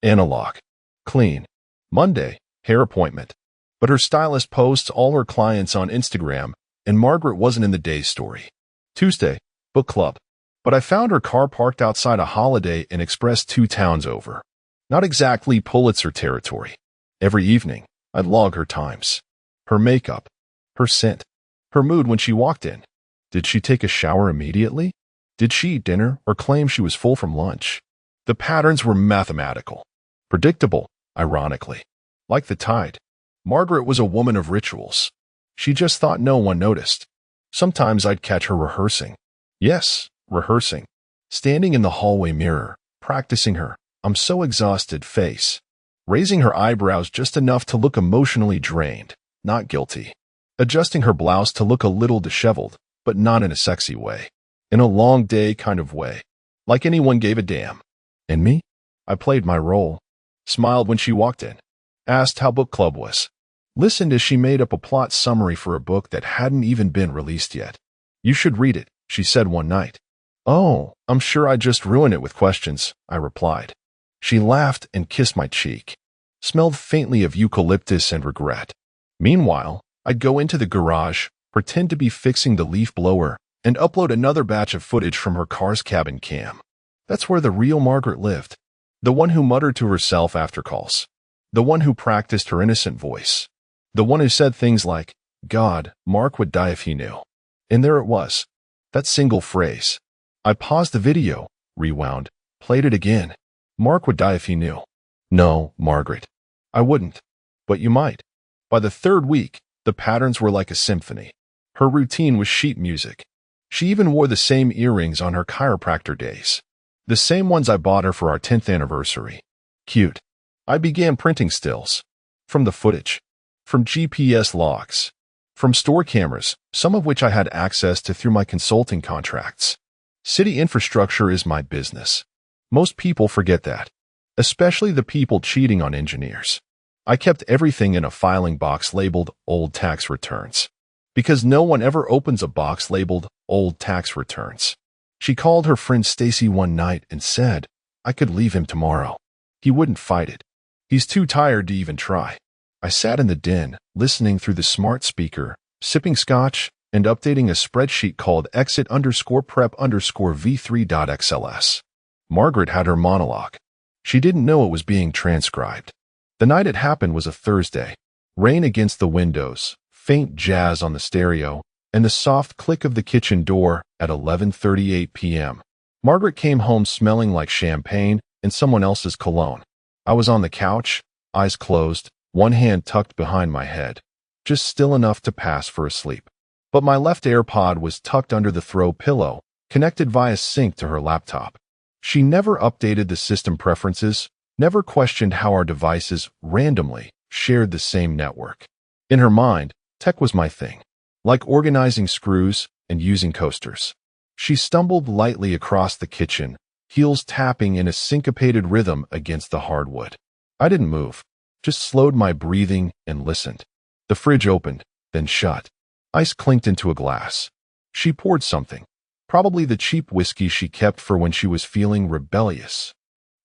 Analog. Clean. Monday, hair appointment. But her stylist posts all her clients on Instagram, and Margaret wasn't in the day's story. Tuesday, book club. But I found her car parked outside a Holiday Inn Express 2 towns over. Not exactly Pulitzer territory. Every evening, I'd log her times. Her makeup. Her scent. Her mood when she walked in. Did she take a shower immediately? Did she eat dinner or claim she was full from lunch? The patterns were mathematical. Predictable, ironically. Like the tide. Margaret was a woman of rituals. She just thought no one noticed. Sometimes I'd catch her rehearsing. Yes, rehearsing. Standing in the hallway mirror, practicing her "I'm so exhausted" face. Raising her eyebrows just enough to look emotionally drained, not guilty. Adjusting her blouse to look a little disheveled, but not in a sexy way. In a long day kind of way. Like anyone gave a damn. And me? I played my role. Smiled when she walked in. Asked how book club was. Listened as she made up a plot summary for a book that hadn't even been released yet. "You should read it," she said one night. "Oh, I'm sure I'd just ruin it with questions," I replied. She laughed and kissed my cheek. Smelled faintly of eucalyptus and regret. Meanwhile, I'd go into the garage, pretend to be fixing the leaf blower, and upload another batch of footage from her car's cabin cam. That's where the real Margaret lived. The one who muttered to herself after calls. The one who practiced her innocent voice. The one who said things like, "God, Mark would die if he knew." And there it was. That single phrase. I paused the video, rewound, played it again. Mark would die if he knew. No, Margaret. I wouldn't. But you might. By the third week, the patterns were like a symphony. Her routine was sheet music. She even wore the same earrings on her chiropractor days. The same ones I bought her for our 10th anniversary. Cute. I began printing stills. From the footage. From GPS logs. From store cameras, some of which I had access to through my consulting contracts. City infrastructure is my business. Most people forget that. Especially the people cheating on engineers. I kept everything in a filing box labeled "Old Tax Returns." Because no one ever opens a box labeled "Old Tax Returns." She called her friend Stacy one night and said, I could leave him tomorrow. He wouldn't fight it. He's too tired to even try. I sat in the den, listening through the smart speaker, sipping scotch, and updating a spreadsheet called exit_prep_v3.xls. Margaret had her monologue. She didn't know it was being transcribed. The night it happened was a Thursday. Rain against the windows, faint jazz on the stereo, and the soft click of the kitchen door at 11:38 p.m. Margaret came home smelling like champagne and someone else's cologne. I was on the couch, eyes closed, one hand tucked behind my head, just still enough to pass for asleep. But my left AirPod was tucked under the throw pillow, connected via sync to her laptop. She never updated the system preferences, never questioned how our devices randomly shared the same network. In her mind, tech was my thing, like organizing screws and using coasters. She stumbled lightly across the kitchen, heels tapping in a syncopated rhythm against the hardwood. I didn't move, just slowed my breathing and listened. The fridge opened, then shut. Ice clinked into a glass. She poured something, probably the cheap whiskey she kept for when she was feeling rebellious.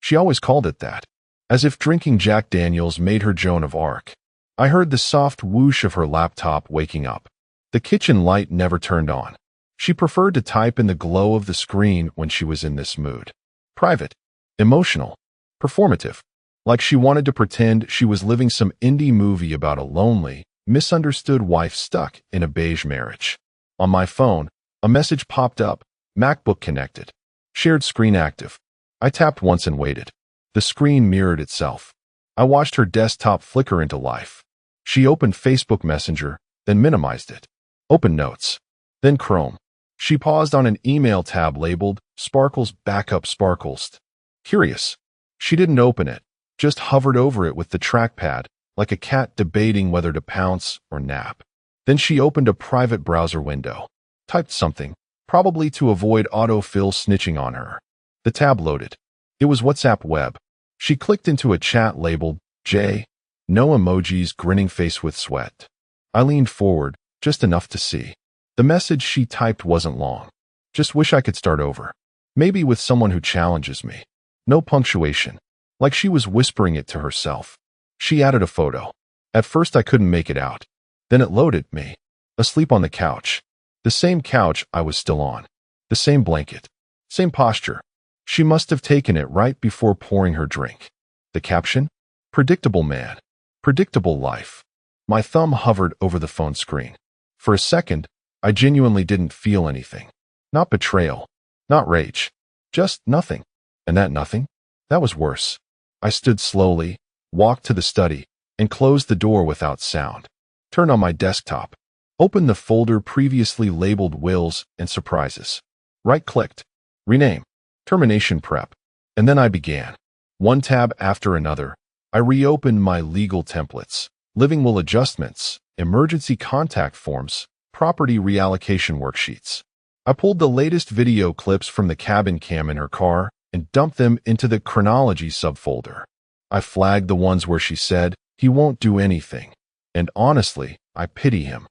She always called it that, as if drinking Jack Daniels made her Joan of Arc. I heard the soft whoosh of her laptop waking up. The kitchen light never turned on. She preferred to type in the glow of the screen when she was in this mood. Private, emotional, performative, like she wanted to pretend she was living some indie movie about a lonely, misunderstood wife stuck in a beige marriage. On my phone, a message popped up, MacBook connected, shared screen active. I tapped once and waited. The screen mirrored itself. I watched her desktop flicker into life. She opened Facebook Messenger, then minimized it. Opened Notes, then Chrome. She paused on an email tab labeled Sparkles Backup Sparkles. Curious. She didn't open it, just hovered over it with the trackpad, like a cat debating whether to pounce or nap. Then she opened a private browser window, typed something, probably to avoid autofill snitching on her. The tab loaded. It was WhatsApp web. She clicked into a chat labeled J. No emojis, grinning face with sweat. I leaned forward, just enough to see. The message she typed wasn't long. Just wish I could start over. Maybe with someone who challenges me. No punctuation. Like she was whispering it to herself. She added a photo. At first I couldn't make it out. Then it loaded me. Asleep on the couch. The same couch I was still on. The same blanket. Same posture. She must have taken it right before pouring her drink. The caption? Predictable man. Predictable life. My thumb hovered over the phone screen. For a second, I genuinely didn't feel anything. Not betrayal. Not rage. Just nothing. And that nothing? That was worse. I stood slowly, walked to the study, and closed the door without sound. Turned on my desktop. Opened the folder previously labeled wills and surprises. Right-clicked. Rename. Termination prep. And then I began. One tab after another. I reopened my legal templates, living will adjustments, emergency contact forms, property reallocation worksheets. I pulled the latest video clips from the cabin cam in her car and dumped them into the chronology subfolder. I flagged the ones where she said, "He won't do anything." And honestly, I pity him.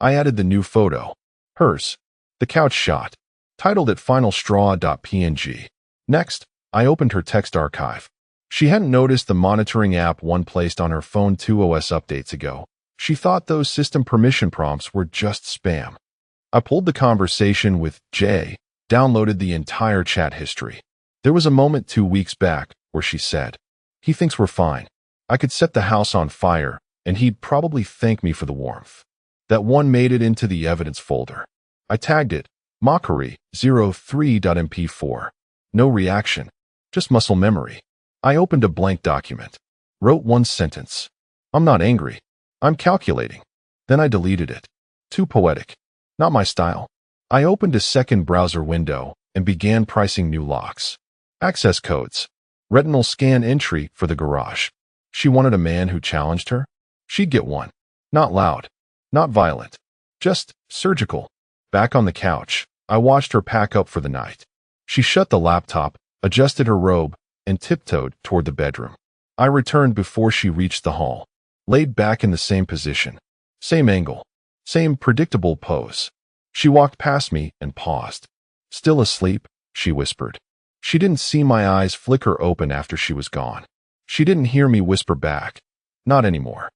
I added the new photo. Hers. The couch shot. Titled it finalstraw.png. Next, I opened her text archive. She hadn't noticed the monitoring app one placed on her phone 2 OS updates ago. She thought those system permission prompts were just spam. I pulled the conversation with Jay, downloaded the entire chat history. There was a moment 2 weeks back where she said, "He thinks we're fine. I could set the house on fire, and he'd probably thank me for the warmth." That one made it into the evidence folder. I tagged it, mockery03.mp4. No reaction, just muscle memory. I opened a blank document. Wrote one sentence. "I'm not angry. I'm calculating." Then I deleted it. Too poetic. Not my style. I opened a second browser window and began pricing new locks. Access codes. Retinal scan entry for the garage. She wanted a man who challenged her. She'd get one. Not loud. Not violent. Just surgical. Back on the couch, I watched her pack up for the night. She shut the laptop, adjusted her robe, and tiptoed toward the bedroom. I returned before she reached the hall. Laid back in the same position. Same angle. Same predictable pose. She walked past me and paused. "Still asleep?" she whispered. She didn't see my eyes flicker open after she was gone. She didn't hear me whisper back. Not anymore.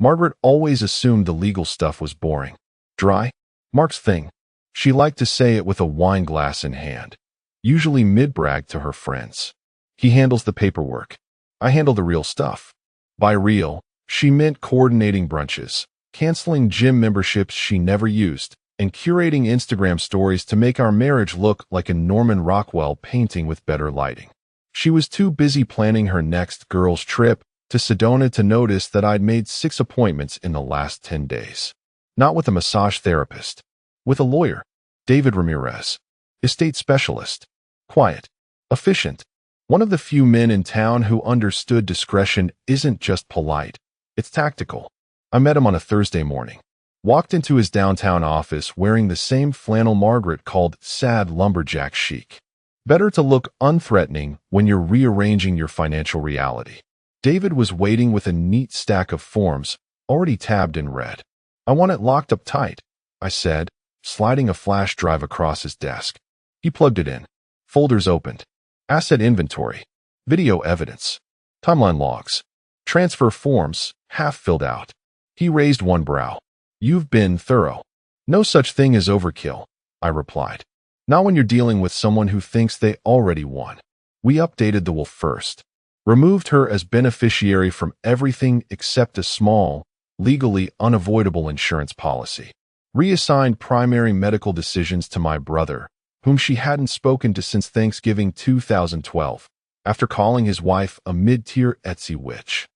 Margaret always assumed the legal stuff was boring. Dry? Mark's thing. She liked to say it with a wine glass in hand. Usually mid-brag to her friends. He handles the paperwork. I handle the real stuff. By real, she meant coordinating brunches, canceling gym memberships she never used, and curating Instagram stories to make our marriage look like a Norman Rockwell painting with better lighting. She was too busy planning her next girls' trip to Sedona to notice that I'd made 6 appointments in the last 10 days. Not with a massage therapist. With a lawyer. David Ramirez. Estate specialist. Quiet. Efficient. One of the few men in town who understood discretion isn't just polite. It's tactical. I met him on a Thursday morning. Walked into his downtown office wearing the same flannel Margaret called sad lumberjack chic. Better to look unthreatening when you're rearranging your financial reality. David was waiting with a neat stack of forms, already tabbed in red. "I want it locked up tight," I said, sliding a flash drive across his desk. He plugged it in. Folders opened. Asset inventory. Video evidence. Timeline logs. Transfer forms, half filled out. He raised one brow. "You've been thorough." "No such thing as overkill," I replied. "Not when you're dealing with someone who thinks they already won." We updated the will first. Removed her as beneficiary from everything except a small, legally unavoidable insurance policy. Reassigned primary medical decisions to my brother, whom she hadn't spoken to since Thanksgiving 2012, after calling his wife a mid-tier Etsy witch.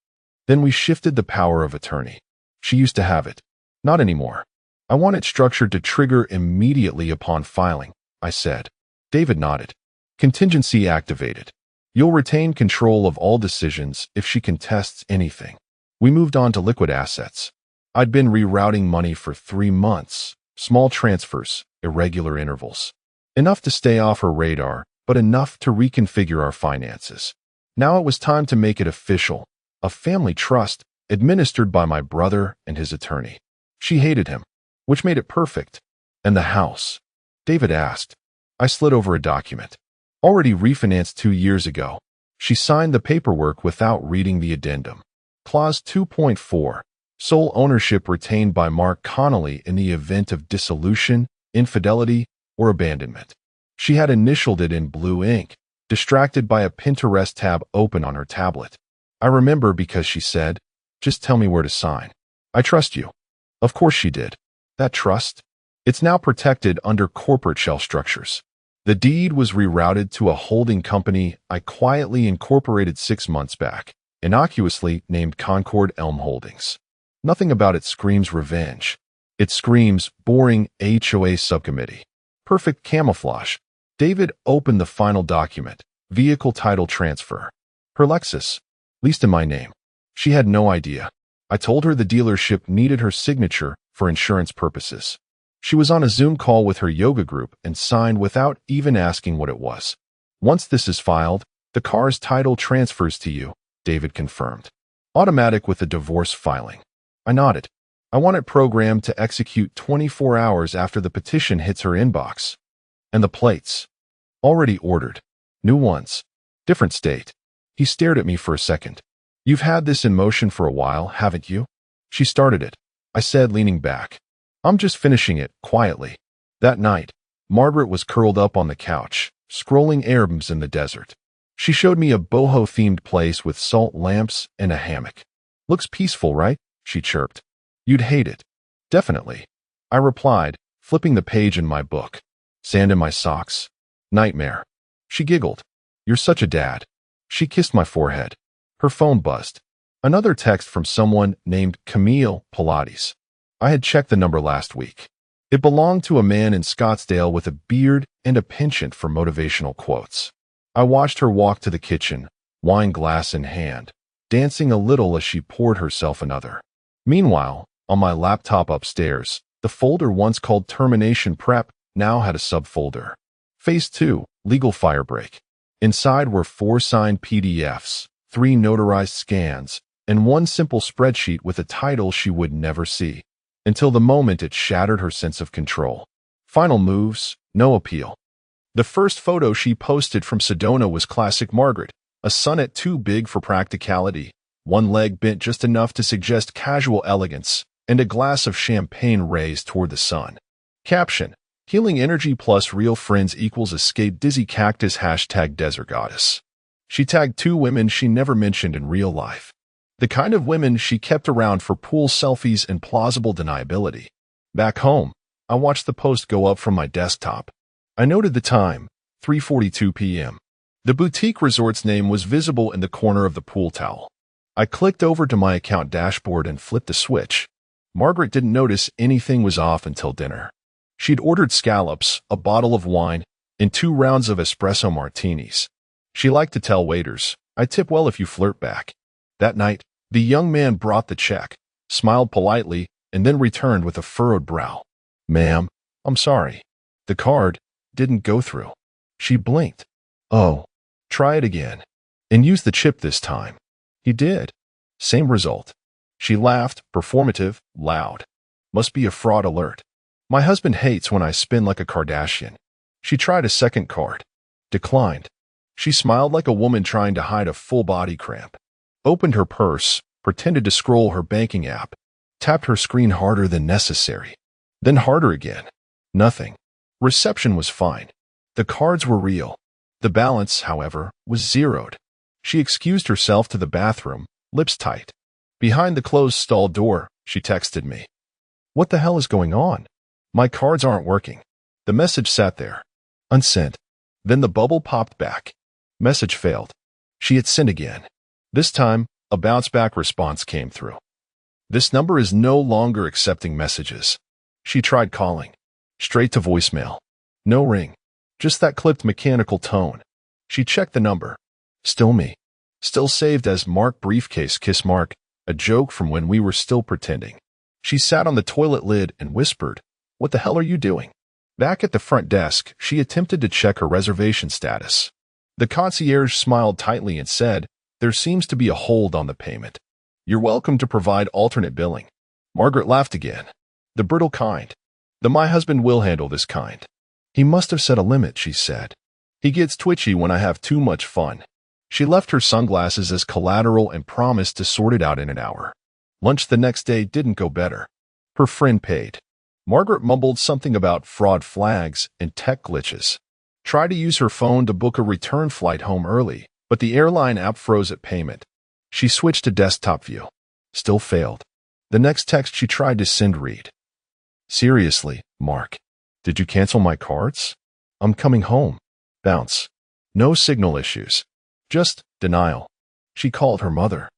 Then we shifted the power of attorney. She used to have it. Not anymore. "I want it structured to trigger immediately upon filing," I said. David nodded. "Contingency activated. You'll retain control of all decisions if she contests anything." We moved on to liquid assets. I'd been rerouting money for 3 months. Small transfers, irregular intervals. Enough to stay off her radar, but enough to reconfigure our finances. Now it was time to make it official. A family trust, administered by my brother and his attorney. She hated him, which made it perfect. And the house? David asked. I slid over a document. Already refinanced 2 years ago. She signed the paperwork without reading the addendum. Clause 2.4. Sole ownership retained by Mark Connolly in the event of dissolution, infidelity, or abandonment. She had initialed it in blue ink, distracted by a Pinterest tab open on her tablet. I remember because she said, "Just tell me where to sign. I trust you." Of course she did. That trust? It's now protected under corporate shell structures. The deed was rerouted to a holding company I quietly incorporated 6 months back, innocuously named Concord Elm Holdings. Nothing about it screams revenge. It screams boring HOA subcommittee. Perfect camouflage. David opened the final document, vehicle title transfer. Her Lexus, leased in my name. She had no idea. I told her the dealership needed her signature for insurance purposes. She was on a Zoom call with her yoga group and signed without even asking what it was. Once this is filed, the car's title transfers to you, David confirmed. Automatic with the divorce filing. I nodded. I want it programmed to execute 24 hours after the petition hits her inbox. And the plates? Already ordered. New ones. Different state. He stared at me for a second. You've had this in motion for a while, haven't you? She started it. I said, leaning back. I'm just finishing it, quietly. That night, Margaret was curled up on the couch, scrolling Arabs in the desert. She showed me a boho-themed place with salt lamps and a hammock. Looks peaceful, right? She chirped. You'd hate it. Definitely. I replied, flipping the page in my book. Sand in my socks. Nightmare. She giggled. You're such a dad. She kissed my forehead. Her phone buzzed. Another text from someone named Camille Pilates. I had checked the number last week. It belonged to a man in Scottsdale with a beard and a penchant for motivational quotes. I watched her walk to the kitchen, wine glass in hand, dancing a little as she poured herself another. Meanwhile, on my laptop upstairs, the folder once called Termination Prep now had a subfolder. Phase 2, Legal Firebreak. Inside were 4 signed PDFs, 3 notarized scans, and 1 simple spreadsheet with a title she would never see. Until the moment it shattered her sense of control. Final moves, no appeal. The first photo she posted from Sedona was classic Margaret, a sunnet too big for practicality, one leg bent just enough to suggest casual elegance, and a glass of champagne raised toward the sun. Caption: Healing energy plus real friends equals escape dizzy cactus #desert goddess. She tagged 2 women she never mentioned in real life. The kind of women she kept around for pool selfies and plausible deniability. Back home, I watched the post go up from my desktop. I noted the time, 3:42 p.m. The boutique resort's name was visible in the corner of the pool towel. I clicked over to my account dashboard and flipped the switch. Margaret didn't notice anything was off until dinner. She'd ordered scallops, a bottle of wine, and 2 rounds of espresso martinis. She liked to tell waiters, "I tip well if you flirt back." That night, the young man brought the check, smiled politely, and then returned with a furrowed brow. "Ma'am, I'm sorry. The card didn't go through." She blinked. "Oh, try it again. And use the chip this time." He did. Same result. She laughed, performative, loud. Must be a fraud alert. My husband hates when I spin like a Kardashian. She tried a second card. Declined. She smiled like a woman trying to hide a full body cramp. Opened her purse, pretended to scroll her banking app, tapped her screen harder than necessary. Then harder again. Nothing. Reception was fine. The cards were real. The balance, however, was zeroed. She excused herself to the bathroom, lips tight. Behind the closed stall door, she texted me. "What the hell is going on? My cards aren't working." The message sat there. Unsent. Then the bubble popped back. Message failed. She had sent again. This time, a bounce-back response came through. "This number is no longer accepting messages." She tried calling. Straight to voicemail. No ring. Just that clipped mechanical tone. She checked the number. Still me. Still saved as Mark Briefcase Kiss Mark, a joke from when we were still pretending. She sat on the toilet lid and whispered, "What the hell are you doing?" Back at the front desk, she attempted to check her reservation status. The concierge smiled tightly and said, "There seems to be a hold on the payment. You're welcome to provide alternate billing." Margaret laughed again. The brittle kind. My husband will handle this kind. He must have set a limit, she said. He gets twitchy when I have too much fun. She left her sunglasses as collateral and promised to sort it out in an hour. Lunch the next day didn't go better. Her friend paid. Margaret mumbled something about fraud flags and tech glitches. Tried to use her phone to book a return flight home early, but the airline app froze at payment. She switched to desktop view. Still failed. The next text she tried to send read, "Seriously, Mark. Did you cancel my cards? I'm coming home." Bounce. No signal issues. Just denial. She called her mother.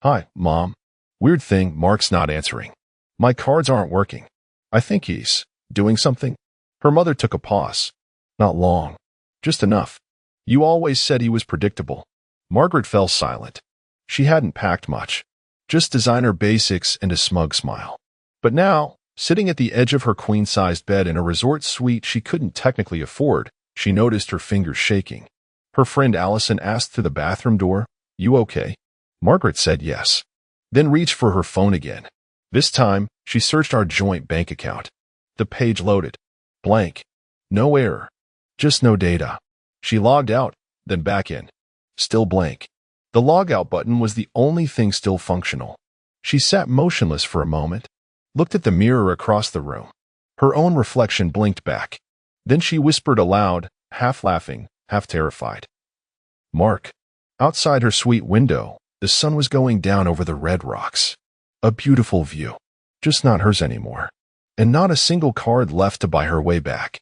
"Hi, Mom. Weird thing, Mark's not answering. My cards aren't working. I think he's doing something." Her mother took a pause. "Not long. Just enough. You always said he was predictable." Margaret fell silent. She hadn't packed much. Just designer basics and a smug smile. But now, sitting at the edge of her queen-sized bed in a resort suite she couldn't technically afford, she noticed her fingers shaking. Her friend Allison asked through the bathroom door, "You okay?" Margaret said yes. Then reached for her phone again. This time, she searched our joint bank account. The page loaded. Blank. No error. Just no data. She logged out, then back in. Still blank. The logout button was the only thing still functional. She sat motionless for a moment, looked at the mirror across the room. Her own reflection blinked back. Then she whispered aloud, half laughing, half terrified. "Mark." Outside her suite window, the sun was going down over the red rocks. A beautiful view. Just not hers anymore. And not a single card left to buy her way back.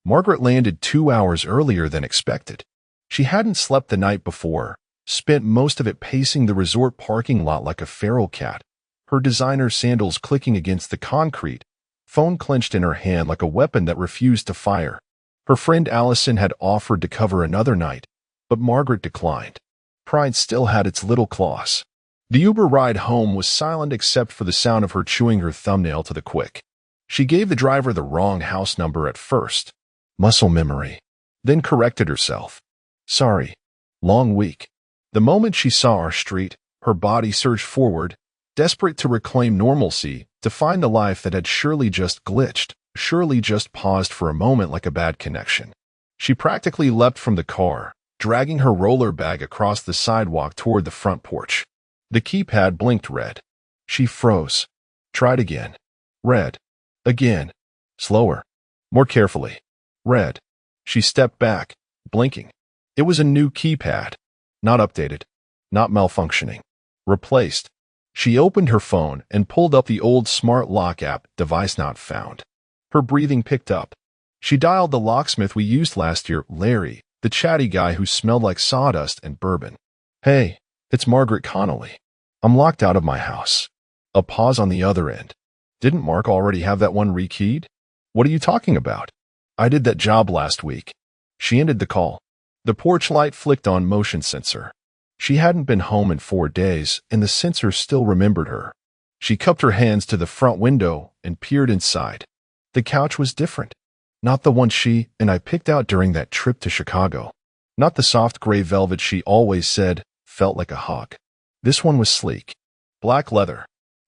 Margaret landed 2 hours earlier than expected. She hadn't slept the night before, spent most of it pacing the resort parking lot like a feral cat, her designer sandals clicking against the concrete, phone clenched in her hand like a weapon that refused to fire. Her friend Allison had offered to cover another night, but Margaret declined. Pride still had its little claws. The Uber ride home was silent except for the sound of her chewing her thumbnail to the quick. She gave the driver the wrong house number at first. Muscle memory. Then corrected herself. "Sorry. Long week." The moment she saw our street, her body surged forward, desperate to reclaim normalcy, to find the life that had surely just glitched, surely just paused for a moment like a bad connection. She practically leapt from the car, dragging her roller bag across the sidewalk toward the front porch. The keypad blinked red. She froze. Tried again. Red. Again. Slower. More carefully. Red. She stepped back, blinking. It was a new keypad. Not updated. Not malfunctioning. Replaced. She opened her phone and pulled up the old smart lock app, device not found. Her breathing picked up. She dialed the locksmith we used last year, Larry, the chatty guy who smelled like sawdust and bourbon. "Hey, it's Margaret Connolly. I'm locked out of my house." A pause on the other end. "Didn't Mark already have that one rekeyed?" "What are you talking about?" "I did that job last week." She ended the call. The porch light flicked on motion sensor. She hadn't been home in 4 days, and the sensor still remembered her. She cupped her hands to the front window and peered inside. The couch was different. Not the one she and I picked out during that trip to Chicago. Not the soft gray velvet she always said felt like a hug. This one was sleek. Black leather.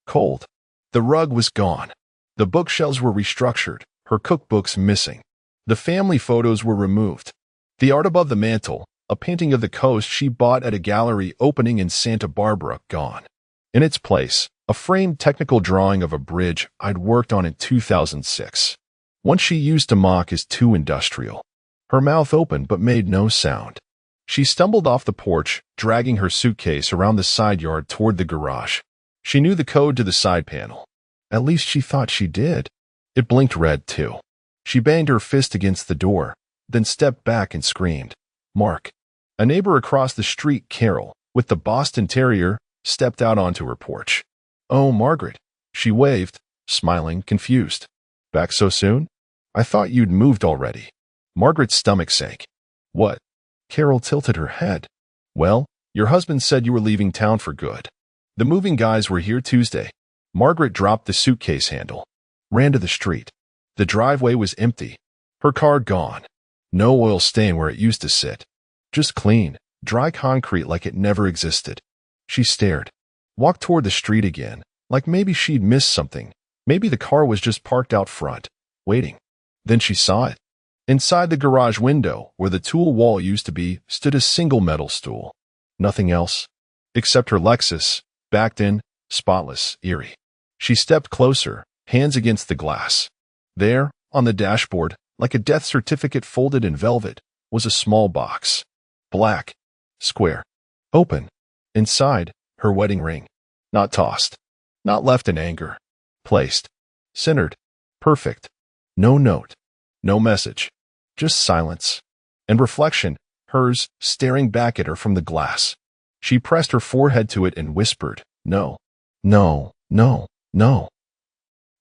Cold. The rug was gone. The bookshelves were restructured, her cookbooks missing. The family photos were removed. The art above the mantel, a painting of the coast she bought at a gallery opening in Santa Barbara, gone. In its place, a framed technical drawing of a bridge I'd worked on in 2006. One she used to mock as too industrial. Her mouth opened but made no sound. She stumbled off the porch, dragging her suitcase around the side yard toward the garage. She knew the code to the side panel. At least she thought she did. It blinked red, too. She banged her fist against the door, then stepped back and screamed. "Mark." A neighbor across the street, Carol, with the Boston Terrier, stepped out onto her porch. "Oh, Margaret." She waved, smiling, confused. "Back so soon? I thought you'd moved already." Margaret's stomach sank. "What?" Carol tilted her head. "Well, your husband said you were leaving town for good. The moving guys were here Tuesday." Margaret dropped the suitcase handle. Ran to the street. The driveway was empty. Her car gone. No oil stain where it used to sit. Just clean, dry concrete like it never existed. She stared. Walked toward the street again, like maybe she'd missed something. Maybe the car was just parked out front, waiting. Then she saw it. Inside the garage window, where the tool wall used to be, stood a single metal stool. Nothing else. Except her Lexus, backed in, spotless, eerie. She stepped closer, hands against the glass. There, on the dashboard, like a death certificate folded in velvet, was a small box. Black. Square. Open. Inside, her wedding ring. Not tossed. Not left in anger. Placed. Centered. Perfect. No note. No message. Just silence. And reflection, hers, staring back at her from the glass. She pressed her forehead to it and whispered, "No. No. No. No."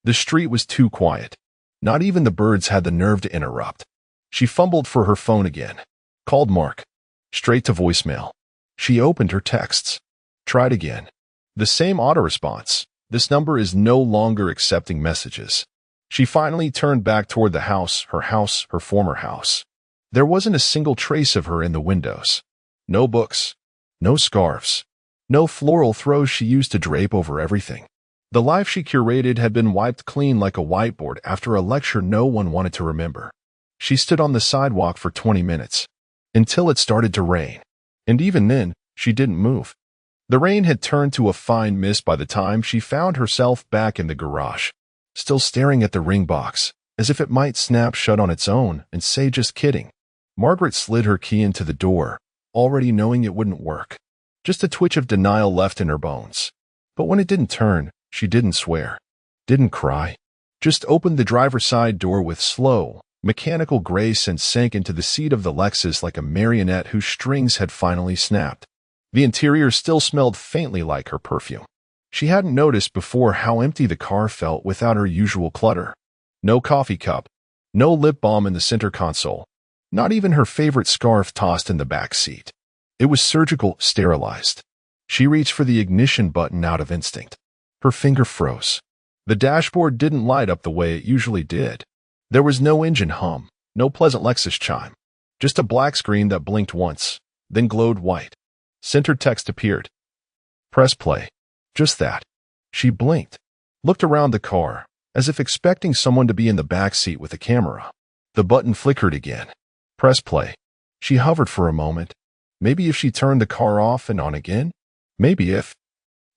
The street was too quiet. Not even the birds had the nerve to interrupt. She fumbled for her phone again. Called Mark. Straight to voicemail. She opened her texts. Tried again. The same auto-response. This number is no longer accepting messages. She finally turned back toward the house, her former house. There wasn't a single trace of her in the windows. No books. No scarves. No floral throws she used to drape over everything. The life she curated had been wiped clean like a whiteboard after a lecture no one wanted to remember. She stood on the sidewalk for 20 minutes. Until it started to rain. And even then, she didn't move. The rain had turned to a fine mist by the time she found herself back in the garage, still staring at the ring box, as if it might snap shut on its own and say just kidding. Margaret slid her key into the door, already knowing it wouldn't work. Just a twitch of denial left in her bones. But when it didn't turn, she didn't swear. Didn't cry. Just opened the driver's side door with slow, mechanical grace and sank into the seat of the Lexus like a marionette whose strings had finally snapped. The interior still smelled faintly like her perfume. She hadn't noticed before how empty the car felt without her usual clutter. No coffee cup. No lip balm in the center console. Not even her favorite scarf tossed in the back seat. It was surgical, sterilized. She reached for the ignition button out of instinct. Her finger froze. The dashboard didn't light up the way it usually did. There was no engine hum, no pleasant Lexus chime. Just a black screen that blinked once, then glowed white. Centered text appeared. Press play. Just that. She blinked, looked around the car, as if expecting someone to be in the back seat with a camera. The button flickered again. Press play. She hovered for a moment. Maybe if she turned the car off and on again? Maybe if...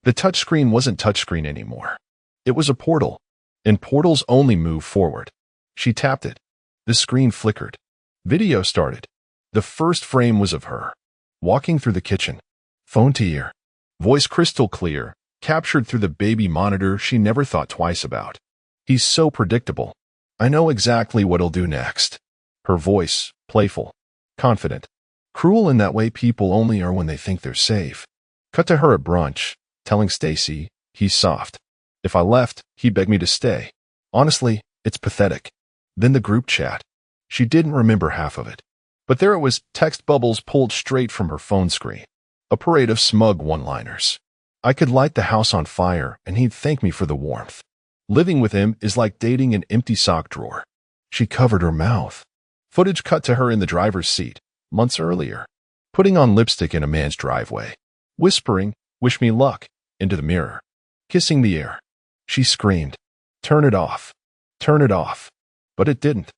The touchscreen wasn't touchscreen anymore. It was a portal, and portals only move forward. She tapped it. The screen flickered. Video started. The first frame was of her, walking through the kitchen. Phone to ear. Voice crystal clear, captured through the baby monitor she never thought twice about. "He's so predictable. I know exactly what he'll do next." Her voice, playful, confident. Cruel in that way people only are when they think they're safe. Cut to her at brunch, telling Stacy, "He's soft. If I left, he'd beg me to stay. Honestly, it's pathetic." Then the group chat. She didn't remember half of it. But there it was, text bubbles pulled straight from her phone screen. A parade of smug one-liners. "I could light the house on fire and he'd thank me for the warmth. Living with him is like dating an empty sock drawer." She covered her mouth. Footage cut to her in the driver's seat, months earlier, putting on lipstick in a man's driveway, whispering, "Wish me luck," into the mirror, kissing the air. She screamed, "Turn it off. Turn it off." But it didn't.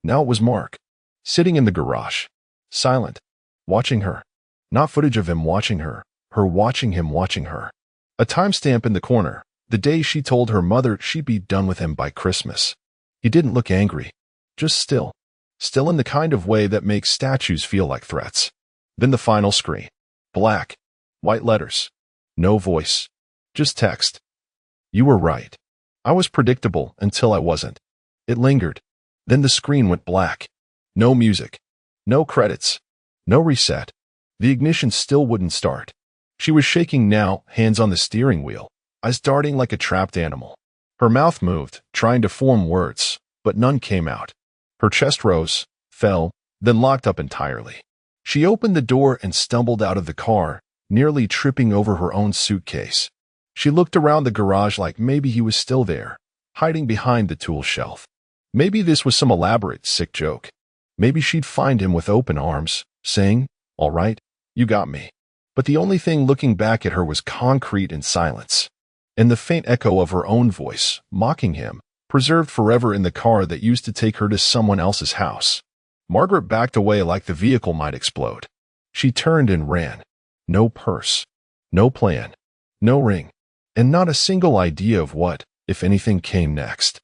Now it was Mark, sitting in the garage, silent, watching her. Not footage of him watching her watching him watching her. A timestamp in the corner, the day she told her mother she'd be done with him by Christmas. He didn't look angry, just still. Still in the kind of way that makes statues feel like threats. Then the final screen. Black. White letters. No voice. Just text. "You were right. I was predictable until I wasn't." It lingered. Then the screen went black. No music. No credits. No reset. The ignition still wouldn't start. She was shaking now, hands on the steering wheel, eyes darting like a trapped animal. Her mouth moved, trying to form words, but none came out. Her chest rose, fell, then locked up entirely. She opened the door and stumbled out of the car, nearly tripping over her own suitcase. She looked around the garage like maybe he was still there, hiding behind the tool shelf. Maybe this was some elaborate, sick joke. Maybe she'd find him with open arms, saying, "All right, you got me." But the only thing looking back at her was concrete and silence, and the faint echo of her own voice, mocking him, preserved forever in the car that used to take her to someone else's house. Margaret backed away like the vehicle might explode. She turned and ran. No purse, no plan, no ring, and not a single idea of what, if anything, came next.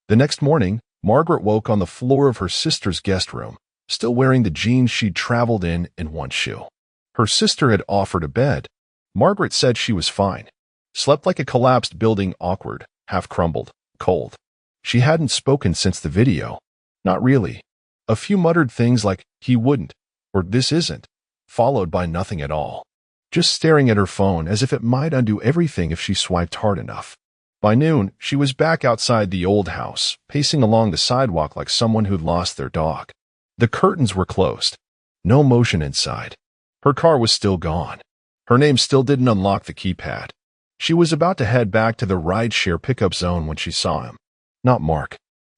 The next morning, Margaret woke on the floor of her sister's guest room, still wearing the jeans she'd traveled in one shoe. Her sister had offered a bed. Margaret said she was fine. Slept like a collapsed building, awkward, half crumbled, cold. She hadn't spoken since the video. Not really. A few muttered things like, "He wouldn't," or "This isn't," followed by nothing at all. Just staring at her phone as if it might undo everything if she swiped hard enough. By noon, she was back outside the old house, pacing along the sidewalk like someone who'd lost their dog. The curtains were closed. No motion inside. Her car was still gone. Her name still didn't unlock the keypad. She was about to head back to the rideshare pickup zone when she saw him. Not Mark.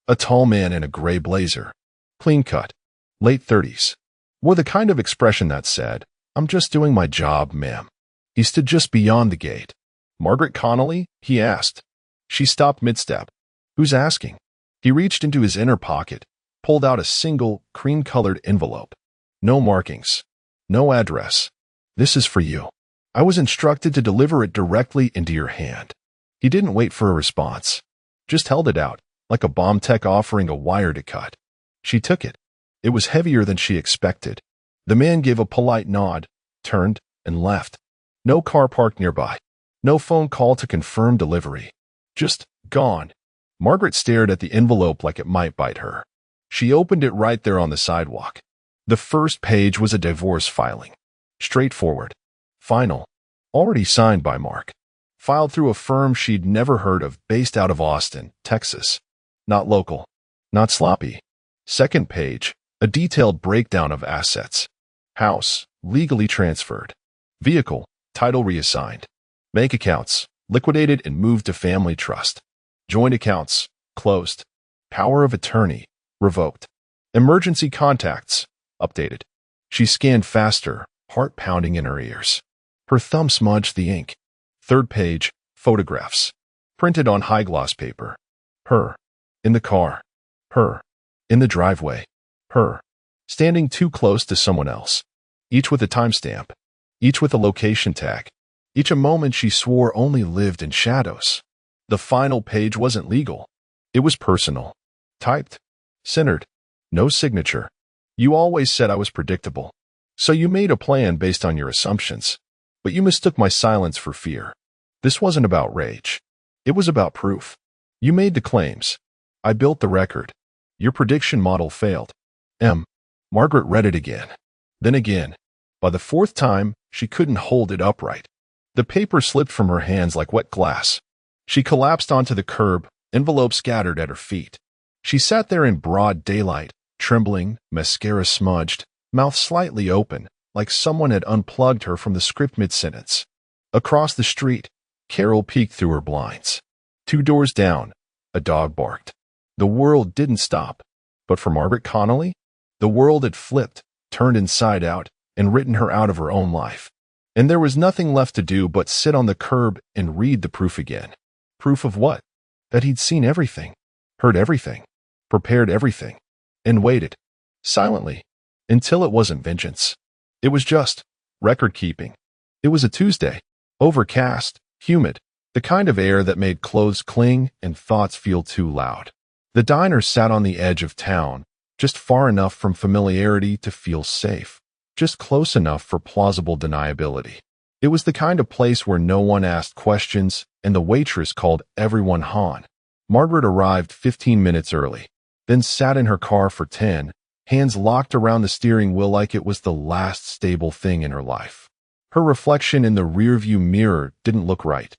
A tall man in a gray blazer. Clean cut. Late 30s. Wore the kind of expression that said, "I'm just doing my job, ma'am." He stood just beyond the gate. "Margaret Connolly?" he asked. She stopped mid-step. "Who's asking?" He reached into his inner pocket, pulled out a single, cream-colored envelope. No markings. No address. "This is for you. I was instructed to deliver it directly into your hand." He didn't wait for a response. Just held it out, like a bomb tech offering a wire to cut. She took it. It was heavier than she expected. The man gave a polite nod, turned, and left. No car parked nearby. No phone call to confirm delivery. Just gone. Margaret stared at the envelope like it might bite her. She opened it right there on the sidewalk. The first page was a divorce filing. Straightforward. Final. Already signed by Mark. Filed through a firm she'd never heard of, based out of Austin, Texas. Not local. Not sloppy. Second page, a detailed breakdown of assets. House, legally transferred. Vehicle, title reassigned. Bank accounts, liquidated and moved to family trust. Joint accounts, closed. Power of attorney, revoked. Emergency contacts, updated. She scanned faster, heart pounding in her ears. Her thumb smudged the ink. Third page, photographs. Printed on high-gloss paper. Her. In the car. Her. In the driveway. Her. Standing too close to someone else. Each with a timestamp. Each with a location tag. Each a moment she swore only lived in shadows. The final page wasn't legal. It was personal. Typed. Centered. No signature. "You always said I was predictable. So you made a plan based on your assumptions. But you mistook my silence for fear. This wasn't about rage. It was about proof. You made the claims. I built the record. Your prediction model failed." Margaret read it again. Then again. By the fourth time, she couldn't hold it upright. The paper slipped from her hands like wet glass. She collapsed onto the curb, envelope scattered at her feet. She sat there in broad daylight, trembling, mascara smudged, mouth slightly open, like someone had unplugged her from the script mid-sentence. Across the street, Carol peeked through her blinds. 2 doors down, a dog barked. The world didn't stop. But for Margaret Connolly, the world had flipped, turned inside out, and written her out of her own life. And there was nothing left to do but sit on the curb and read the proof again. Proof of what? That he'd seen everything, heard everything, prepared everything, and waited, silently, until it wasn't vengeance. It was just record-keeping. It was a Tuesday, overcast, humid, the kind of air that made clothes cling and thoughts feel too loud. The diner sat on the edge of town, just far enough from familiarity to feel safe, just close enough for plausible deniability. It was the kind of place where no one asked questions, and the waitress called everyone Han. Margaret arrived 15 minutes early, then sat in her car for 10, hands locked around the steering wheel like it was the last stable thing in her life. Her reflection in the rearview mirror didn't look right.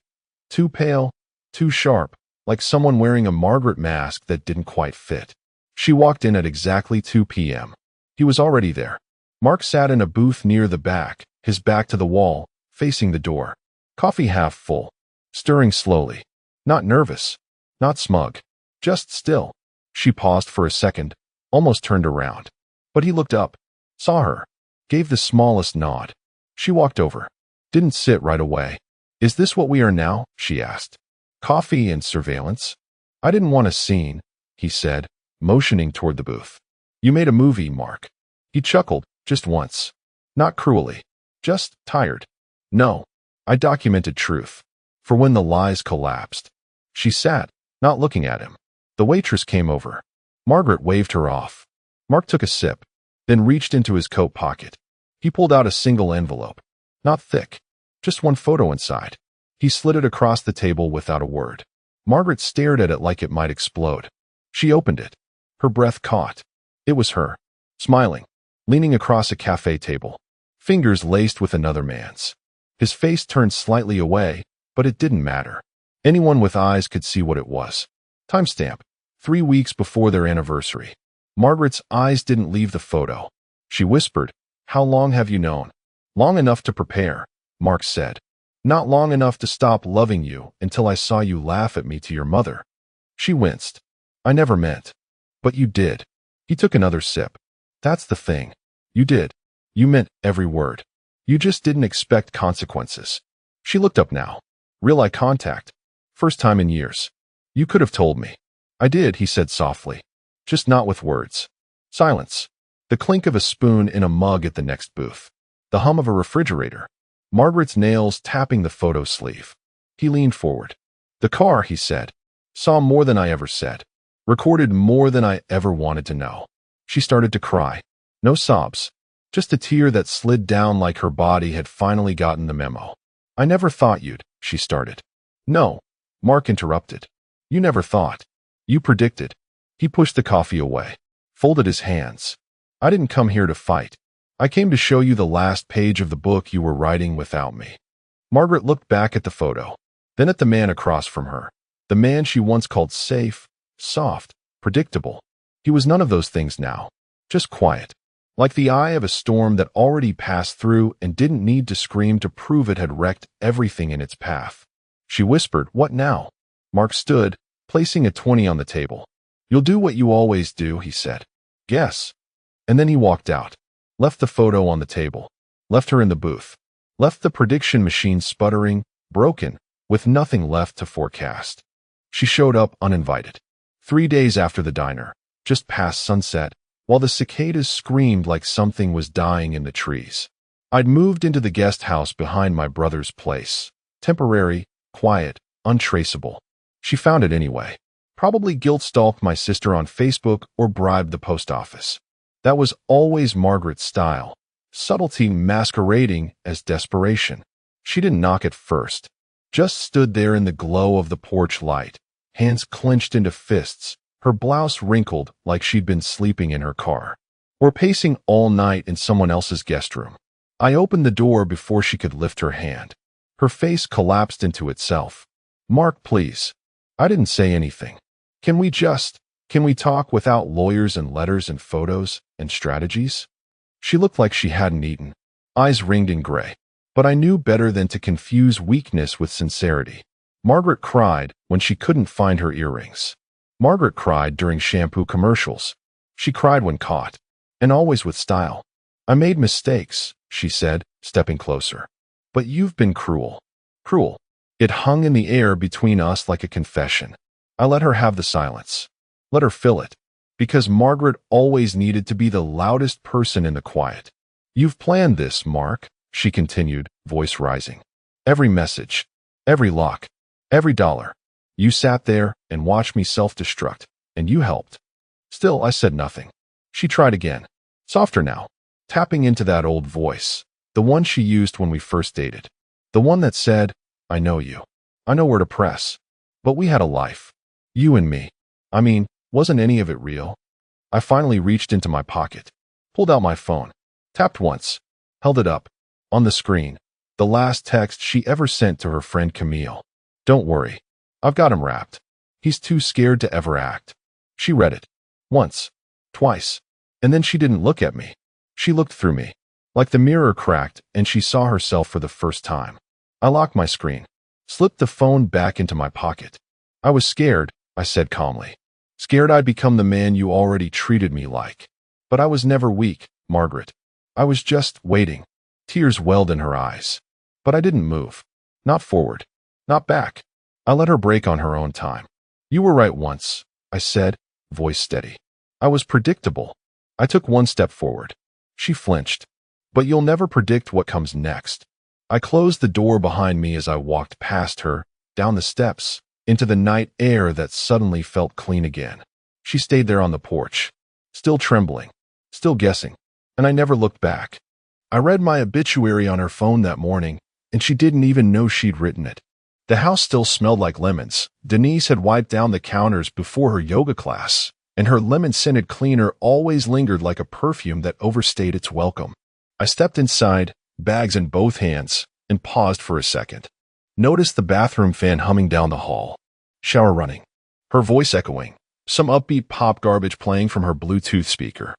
Too pale, too sharp, like someone wearing a Margaret mask that didn't quite fit. She walked in at exactly 2 p.m. He was already there. Mark sat in a booth near the back, his back to the wall, facing the door. Coffee half full, stirring slowly. Not nervous, not smug, just still. She paused for a second, almost turned around. But he looked up, saw her, gave the smallest nod. She walked over. Didn't sit right away. Is this what we are now? She asked. Coffee and surveillance? I didn't want a scene, he said, motioning toward the booth. You made a movie, Mark. He chuckled, just once. Not cruelly. Just tired. No. I documented truth. For when the lies collapsed. She sat, not looking at him. The waitress came over. Margaret waved her off. Mark took a sip, then reached into his coat pocket. He pulled out a single envelope. Not thick. Just one photo inside. He slid it across the table without a word. Margaret stared at it like it might explode. She opened it. Her breath caught. It was her, smiling, leaning across a cafe table, fingers laced with another man's. His face turned slightly away, but it didn't matter. Anyone with eyes could see what it was. Timestamp, 3 weeks before their anniversary. Margaret's eyes didn't leave the photo. She whispered, "How long have you known?" "Long enough to prepare," Mark said. "Not long enough to stop loving you until I saw you laugh at me to your mother." She winced. "I never meant." "But you did." He took another sip. "That's the thing. You did. You meant every word. You just didn't expect consequences." She looked up now. Real eye contact. First time in years. "You could have told me." "I did," he said softly. "Just not with words." Silence. The clink of a spoon in a mug at the next booth. The hum of a refrigerator. Margaret's nails tapping the photo sleeve. He leaned forward. "The car," he said. "Saw more than I ever said. Recorded more than I ever wanted to know." She started to cry. No sobs. Just a tear that slid down like her body had finally gotten the memo. "I never thought you'd," she started. "No," Mark interrupted. "You never thought. You predicted." He pushed the coffee away, folded his hands. "I didn't come here to fight. I came to show you the last page of the book you were writing without me." Margaret looked back at the photo, then at the man across from her, the man she once called safe, soft, predictable. He was none of those things now, just quiet, like the eye of a storm that already passed through and didn't need to scream to prove it had wrecked everything in its path. She whispered, "What now?" Mark stood, placing a 20 on the table. "You'll do what you always do," he said. "Guess." And then he walked out, left the photo on the table, left her in the booth, left the prediction machine sputtering, broken, with nothing left to forecast. She showed up uninvited. 3 days after the diner, just past sunset, while the cicadas screamed like something was dying in the trees. I'd moved into the guest house behind my brother's place. Temporary, quiet, untraceable. She found it anyway. Probably guilt-stalked my sister on Facebook or bribed the post office. That was always Margaret's style. Subtlety masquerading as desperation. She didn't knock at first. Just stood there in the glow of the porch light, hands clenched into fists, her blouse wrinkled like she'd been sleeping in her car, or pacing all night in someone else's guest room. I opened the door before she could lift her hand. Her face collapsed into itself. "Mark, please." I didn't say anything. Can we talk without lawyers and letters and photos and strategies?" She looked like she hadn't eaten, eyes ringed in gray. But I knew better than to confuse weakness with sincerity. Margaret cried when she couldn't find her earrings. Margaret cried during shampoo commercials. She cried when caught, and always with style. "I made mistakes," she said, stepping closer. "But you've been cruel." Cruel. It hung in the air between us like a confession. I let her have the silence. Let her fill it. Because Margaret always needed to be the loudest person in the quiet. "You've planned this, Mark," she continued, voice rising. "Every message, every lock, every dollar. You sat there and watched me self-destruct, and you helped." Still, I said nothing. She tried again. Softer now, tapping into that old voice, the one she used when we first dated. The one that said, "I know you. I know where to press. But we had a life. You and me. I mean, wasn't any of it real?" I finally reached into my pocket, pulled out my phone, tapped once, held it up. On the screen, the last text she ever sent to her friend Camille. "Don't worry. I've got him wrapped. He's too scared to ever act." She read it. Once. Twice. And then she didn't look at me. She looked through me. Like the mirror cracked and she saw herself for the first time. I locked my screen, slipped the phone back into my pocket. "I was scared," I said calmly. Scared I'd become the man you already treated me like. But I was never weak, Margaret. I was just waiting. Tears welled in her eyes. But I didn't move. Not forward. Not back. I let her break on her own time. You were right once, I said, voice steady. I was predictable. I took one step forward. She flinched. But you'll never predict what comes next. I closed the door behind me as I walked past her, down the steps, into the night air that suddenly felt clean again. She stayed there on the porch, still trembling, still guessing, and I never looked back. I read my obituary on her phone that morning, and she didn't even know she'd written it. The house still smelled like lemons. Denise had wiped down the counters before her yoga class, and her lemon-scented cleaner always lingered like a perfume that overstayed its welcome. I stepped inside, bags in both hands, and paused for a second. Noticed the bathroom fan humming down the hall. Shower running. Her voice echoing. Some upbeat pop garbage playing from her Bluetooth speaker.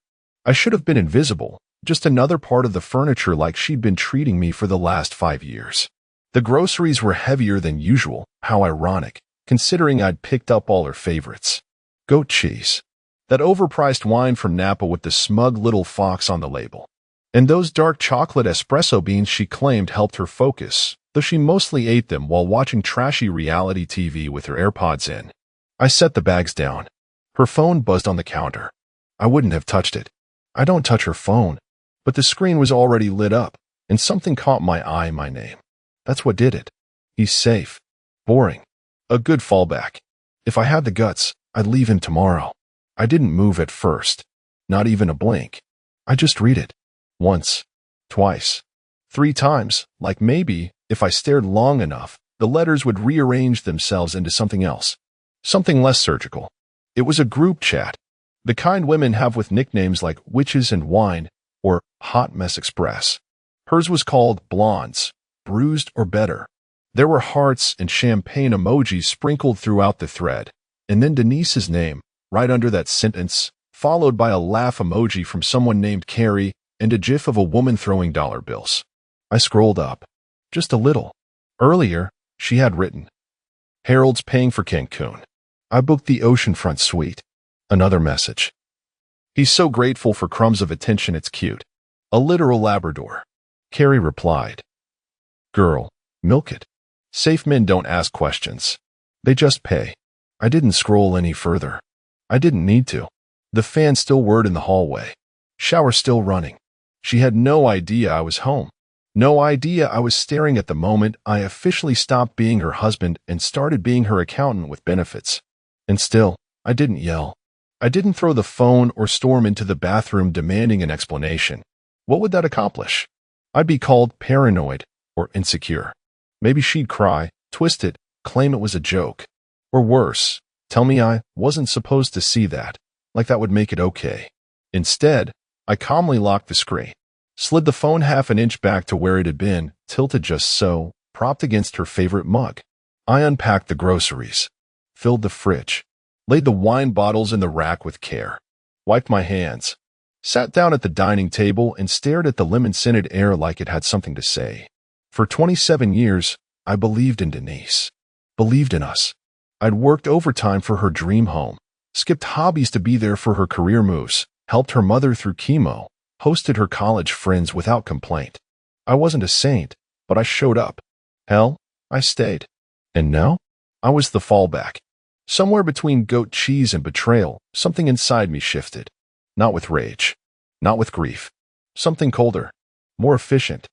I should have been invisible, just another part of the furniture like she'd been treating me for the last 5 years. The groceries were heavier than usual, how ironic, considering I'd picked up all her favorites. Goat cheese. That overpriced wine from Napa with the smug little fox on the label. And those dark chocolate espresso beans she claimed helped her focus, though she mostly ate them while watching trashy reality TV with her AirPods in. I set the bags down. Her phone buzzed on the counter. I wouldn't have touched it. I don't touch her phone. But the screen was already lit up, and something caught my eye, my name. That's what did it. He's safe. Boring. A good fallback. If I had the guts, I'd leave him tomorrow. I didn't move at first. Not even a blink. I just read it. Once. Twice. 3 times, like maybe, if I stared long enough, the letters would rearrange themselves into something else. Something less surgical. It was a group chat. The kind women have with nicknames like Witches and Wine, or Hot Mess Express. Hers was called Blondes, Bruised or Better. There were hearts and champagne emojis sprinkled throughout the thread, and then Denise's name, right under that sentence, followed by a laugh emoji from someone named Carrie and a gif of a woman throwing dollar bills. I scrolled up. Just a little. Earlier, she had written, Harold's paying for Cancun. I booked the oceanfront suite. Another message. He's so grateful for crumbs of attention it's cute. A literal Labrador. Carrie replied, Girl, milk it. Safe men don't ask questions. They just pay. I didn't scroll any further. I didn't need to. The fan still whirred in the hallway. Shower still running. She had no idea I was home. No idea I was staring at the moment I officially stopped being her husband and started being her accountant with benefits. And still, I didn't yell. I didn't throw the phone or storm into the bathroom demanding an explanation. What would that accomplish? I'd be called paranoid or insecure. Maybe she'd cry, twist it, claim it was a joke. Or worse, tell me I wasn't supposed to see that, like that would make it okay. Instead, I calmly locked the screen, slid the phone half an inch back to where it had been, tilted just so, propped against her favorite mug. I unpacked the groceries, filled the fridge, laid the wine bottles in the rack with care, wiped my hands, sat down at the dining table and stared at the lemon-scented air like it had something to say. For 27 years, I believed in Denise, believed in us. I'd worked overtime for her dream home, skipped hobbies to be there for her career moves, helped her mother through chemo, hosted her college friends without complaint. I wasn't a saint, but I showed up. Hell, I stayed. And now, I was the fallback. Somewhere between goat cheese and betrayal, something inside me shifted. Not with rage. Not with grief. Something colder. More efficient.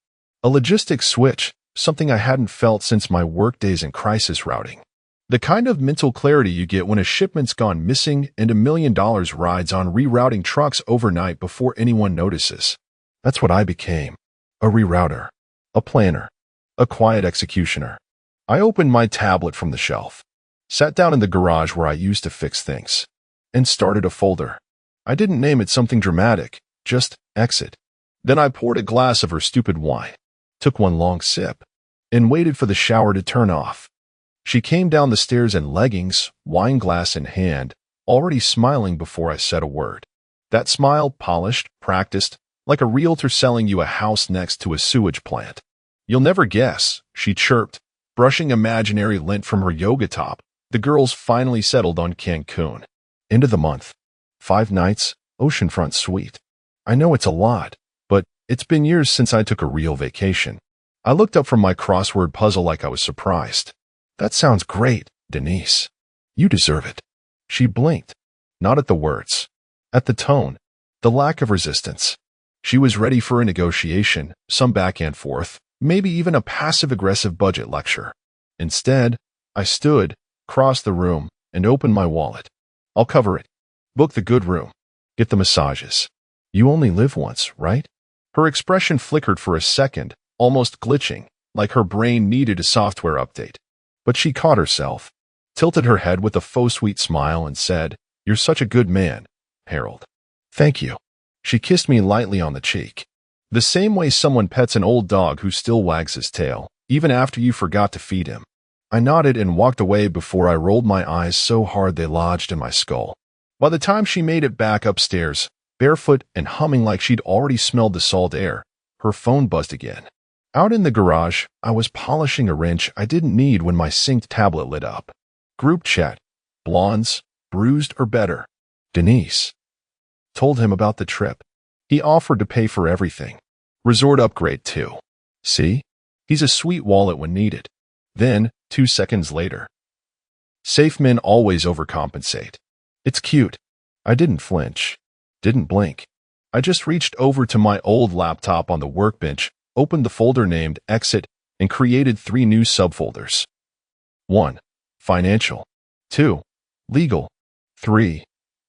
A logistics switch, something I hadn't felt since my workdays in crisis routing. The kind of mental clarity you get when a shipment's gone missing and $1 million rides on rerouting trucks overnight before anyone notices. That's what I became. A rerouter. A planner. A quiet executioner. I opened my tablet from the shelf, sat down in the garage where I used to fix things, and started a folder. I didn't name it something dramatic, just exit. Then I poured a glass of her stupid wine, took one long sip, and waited for the shower to turn off. She came down the stairs in leggings, wine glass in hand, already smiling before I said a word. That smile, polished, practiced, like a realtor selling you a house next to a sewage plant. You'll never guess, she chirped, brushing imaginary lint from her yoga top. The girls finally settled on Cancun. End of the month. 5 nights, oceanfront suite. I know it's a lot, but it's been years since I took a real vacation. I looked up from my crossword puzzle like I was surprised. That sounds great, Denise. You deserve it. She blinked, not at the words, at the tone, the lack of resistance. She was ready for a negotiation, some back and forth, maybe even a passive-aggressive budget lecture. Instead, I stood, crossed the room, and opened my wallet. I'll cover it. Book the good room. Get the massages. You only live once, right? Her expression flickered for a second, almost glitching, like her brain needed a software update. But she caught herself, tilted her head with a faux sweet smile and said, "You're such a good man, Harold." "Thank you." She kissed me lightly on the cheek. The same way someone pets an old dog who still wags his tail, even after you forgot to feed him. I nodded and walked away before I rolled my eyes so hard they lodged in my skull. By the time she made it back upstairs, barefoot and humming like she'd already smelled the salt air, her phone buzzed again. Out in the garage, I was polishing a wrench I didn't need when my synced tablet lit up. Group chat. Blondes, bruised or better. Denise. Told him about the trip. He offered to pay for everything. Resort upgrade too. See? He's a sweet wallet when needed. Then, 2 seconds later. Safe men always overcompensate. It's cute. I didn't flinch. Didn't blink. I just reached over to my old laptop on the workbench, opened the folder named Exit, and created 3 new subfolders. 1. Financial. 2. Legal. 3.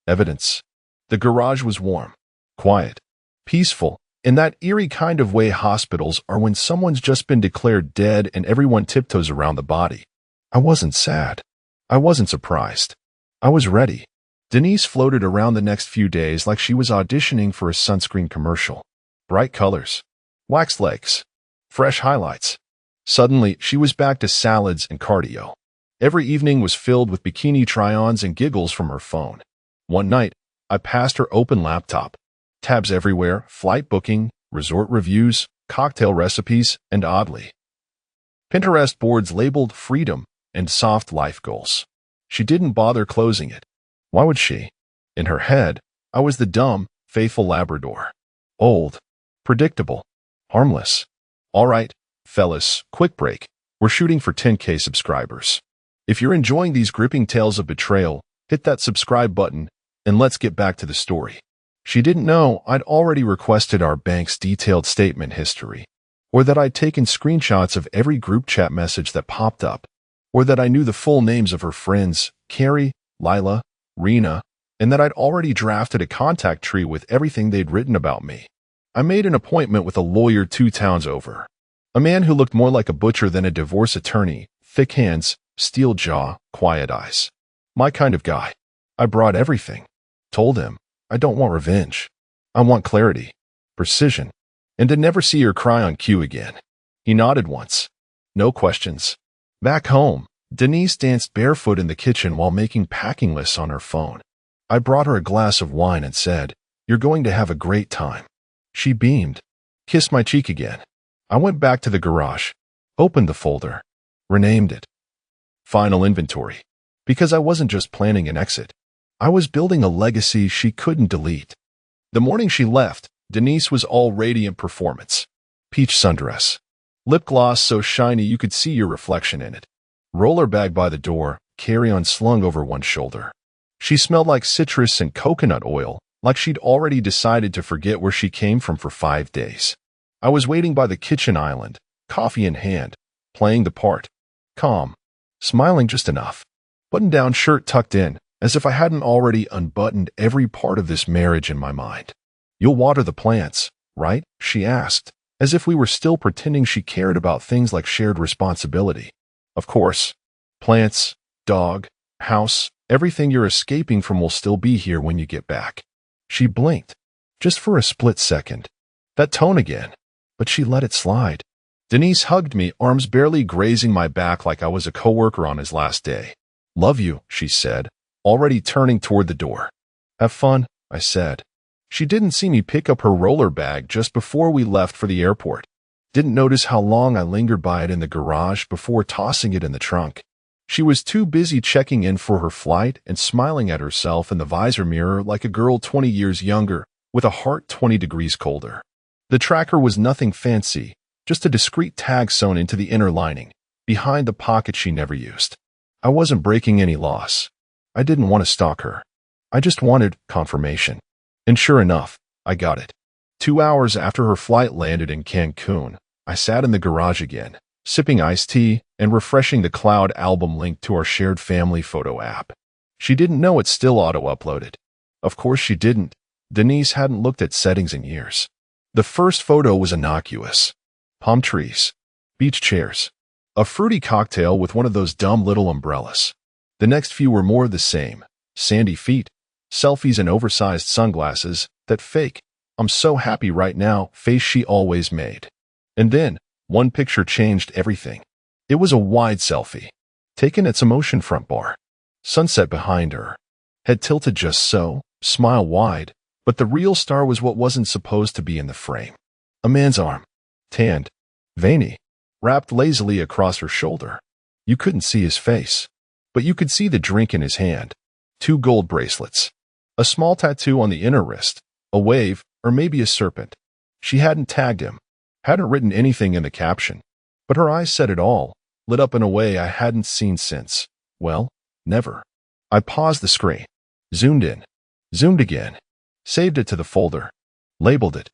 Evidence. The garage was warm, quiet, peaceful, in that eerie kind of way hospitals are when someone's just been declared dead and everyone tiptoes around the body. I wasn't sad. I wasn't surprised. I was ready. Denise floated around the next few days like she was auditioning for a sunscreen commercial. Bright colors, wax legs, fresh highlights. Suddenly, she was back to salads and cardio. Every evening was filled with bikini try-ons and giggles from her phone. One night, I passed her open laptop. Tabs everywhere, flight booking, resort reviews, cocktail recipes, and oddly, Pinterest boards labeled freedom and soft life goals. She didn't bother closing it. Why would she? In her head, I was the dumb, faithful Labrador. Old, predictable, harmless. All right, fellas, quick break. We're shooting for 10K subscribers. If you're enjoying these gripping tales of betrayal, hit that subscribe button, and let's get back to the story. She didn't know I'd already requested our bank's detailed statement history, or that I'd taken screenshots of every group chat message that popped up, or that I knew the full names of her friends, Carrie, Lila, Rena, and that I'd already drafted a contact tree with everything they'd written about me. I made an appointment with a lawyer 2 towns over, a man who looked more like a butcher than a divorce attorney, thick hands, steel jaw, quiet eyes. My kind of guy. I brought everything. Told him, I don't want revenge. I want clarity, precision, and to never see her cry on cue again. He nodded once. No questions. Back home, Denise danced barefoot in the kitchen while making packing lists on her phone. I brought her a glass of wine and said, "You're going to have a great time." She beamed, kissed my cheek again. I went back to the garage, opened the folder, renamed it. Final inventory. Because I wasn't just planning an exit. I was building a legacy she couldn't delete. The morning she left, Denise was all radiant performance. Peach sundress. Lip gloss so shiny you could see your reflection in it. Roller bag by the door, carry-on slung over one shoulder. She smelled like citrus and coconut oil, like she'd already decided to forget where she came from for 5 days. I was waiting by the kitchen island, coffee in hand, playing the part. Calm. Smiling just enough. Button-down shirt tucked in, as if I hadn't already unbuttoned every part of this marriage in my mind. "You'll water the plants, right?" she asked, as if we were still pretending she cared about things like shared responsibility. Of course. Plants, dog, house, everything you're escaping from will still be here when you get back. She blinked, just for a split second. That tone again, but she let it slide. Denise hugged me, arms barely grazing my back like I was a coworker on his last day. "Love you," she said, already turning toward the door. "Have fun," I said. She didn't see me pick up her roller bag just before we left for the airport. Didn't notice how long I lingered by it in the garage before tossing it in the trunk. She was too busy checking in for her flight and smiling at herself in the visor mirror like a girl 20 years younger, with a heart 20 degrees colder. The tracker was nothing fancy, just a discreet tag sewn into the inner lining, behind the pocket she never used. I wasn't breaking any laws. I didn't want to stalk her. I just wanted confirmation. And sure enough, I got it. 2 hours after her flight landed in Cancun, I sat in the garage again, sipping iced tea and refreshing the cloud album linked to our shared family photo app. She didn't know it still auto-uploaded. Of course she didn't. Denise hadn't looked at settings in years. The first photo was innocuous. Palm trees, beach chairs, a fruity cocktail with one of those dumb little umbrellas. The next few were more of the same. Sandy feet, selfies and oversized sunglasses, that fake, "I'm so happy right now" face she always made. And then, one picture changed everything. It was a wide selfie, taken at some oceanfront bar. Sunset behind her. Head tilted just so, smile wide, but the real star was what wasn't supposed to be in the frame. A man's arm, tanned, veiny, wrapped lazily across her shoulder. You couldn't see his face, but you could see the drink in his hand. 2 gold bracelets. A small tattoo on the inner wrist. A wave, or maybe a serpent. She hadn't tagged him, hadn't written anything in the caption. But her eyes said it all, lit up in a way I hadn't seen since, well, never. I paused the screen, zoomed in, zoomed again, saved it to the folder, labeled it.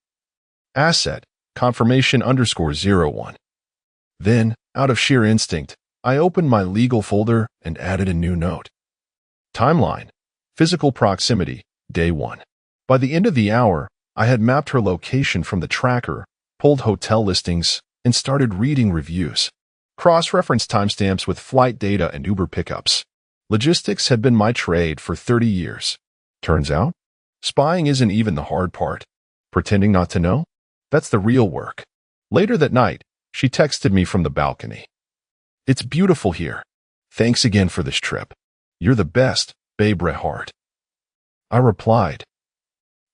Asset, confirmation _01. Then, out of sheer instinct, I opened my legal folder and added a new note. Timeline, physical proximity, day 1. By the end of the hour, I had mapped her location from the tracker, pulled hotel listings, and started reading reviews. Cross-referenced timestamps with flight data and Uber pickups. Logistics had been my trade for 30 years. Turns out, spying isn't even the hard part. Pretending not to know? That's the real work. Later that night, she texted me from the balcony. "It's beautiful here. Thanks again for this trip. You're the best, babe Rehart." I replied,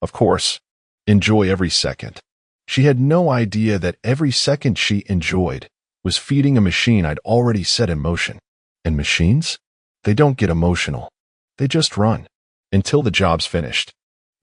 "Of course. Enjoy every second." She had no idea that every second she enjoyed was feeding a machine I'd already set in motion. And machines? They don't get emotional. They just run. Until the job's finished.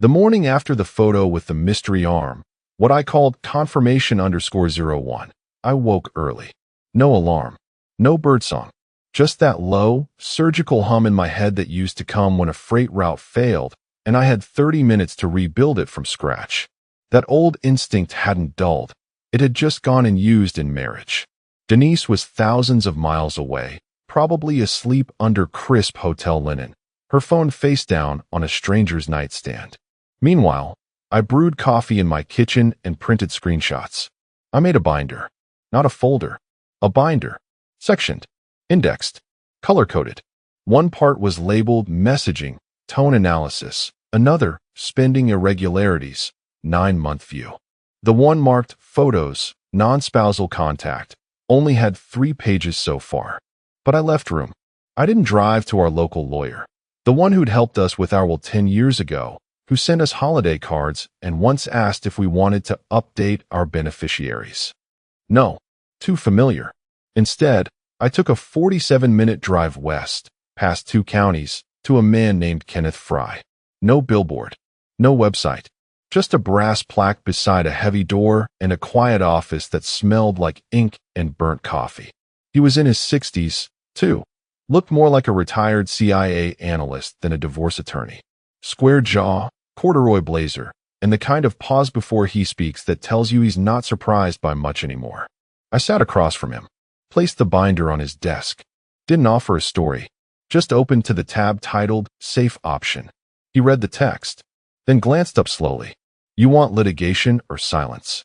The morning after the photo with the mystery arm, what I called confirmation _01, I woke early. No alarm. No birdsong. Just that low, surgical hum in my head that used to come when a freight route failed, and I had 30 minutes to rebuild it from scratch. That old instinct hadn't dulled. It had just gone unused in marriage. Denise was thousands of miles away, probably asleep under crisp hotel linen, her phone face down on a stranger's nightstand. Meanwhile, I brewed coffee in my kitchen and printed screenshots. I made a binder. Not a folder. A binder. Sectioned. Indexed. Color-coded. One part was labeled messaging, tone analysis. Another, spending irregularities, 9-month view. The one marked photos, non-spousal contact, only had 3 pages so far. But I left room. I didn't drive to our local lawyer, the one who'd helped us with our will 10 years ago, who sent us holiday cards and once asked if we wanted to update our beneficiaries. No, too familiar. Instead, I took a 47-minute drive west, past 2 counties, to a man named Kenneth Fry. No billboard, no website, just a brass plaque beside a heavy door and a quiet office that smelled like ink and burnt coffee. He was in his 60s, too. Looked more like a retired CIA analyst than a divorce attorney. Square jaw, corduroy blazer, and the kind of pause before he speaks that tells you he's not surprised by much anymore. I sat across from him, placed the binder on his desk, didn't offer a story, just opened to the tab titled Safe Option. He read the text, then glanced up slowly. "You want litigation or silence?"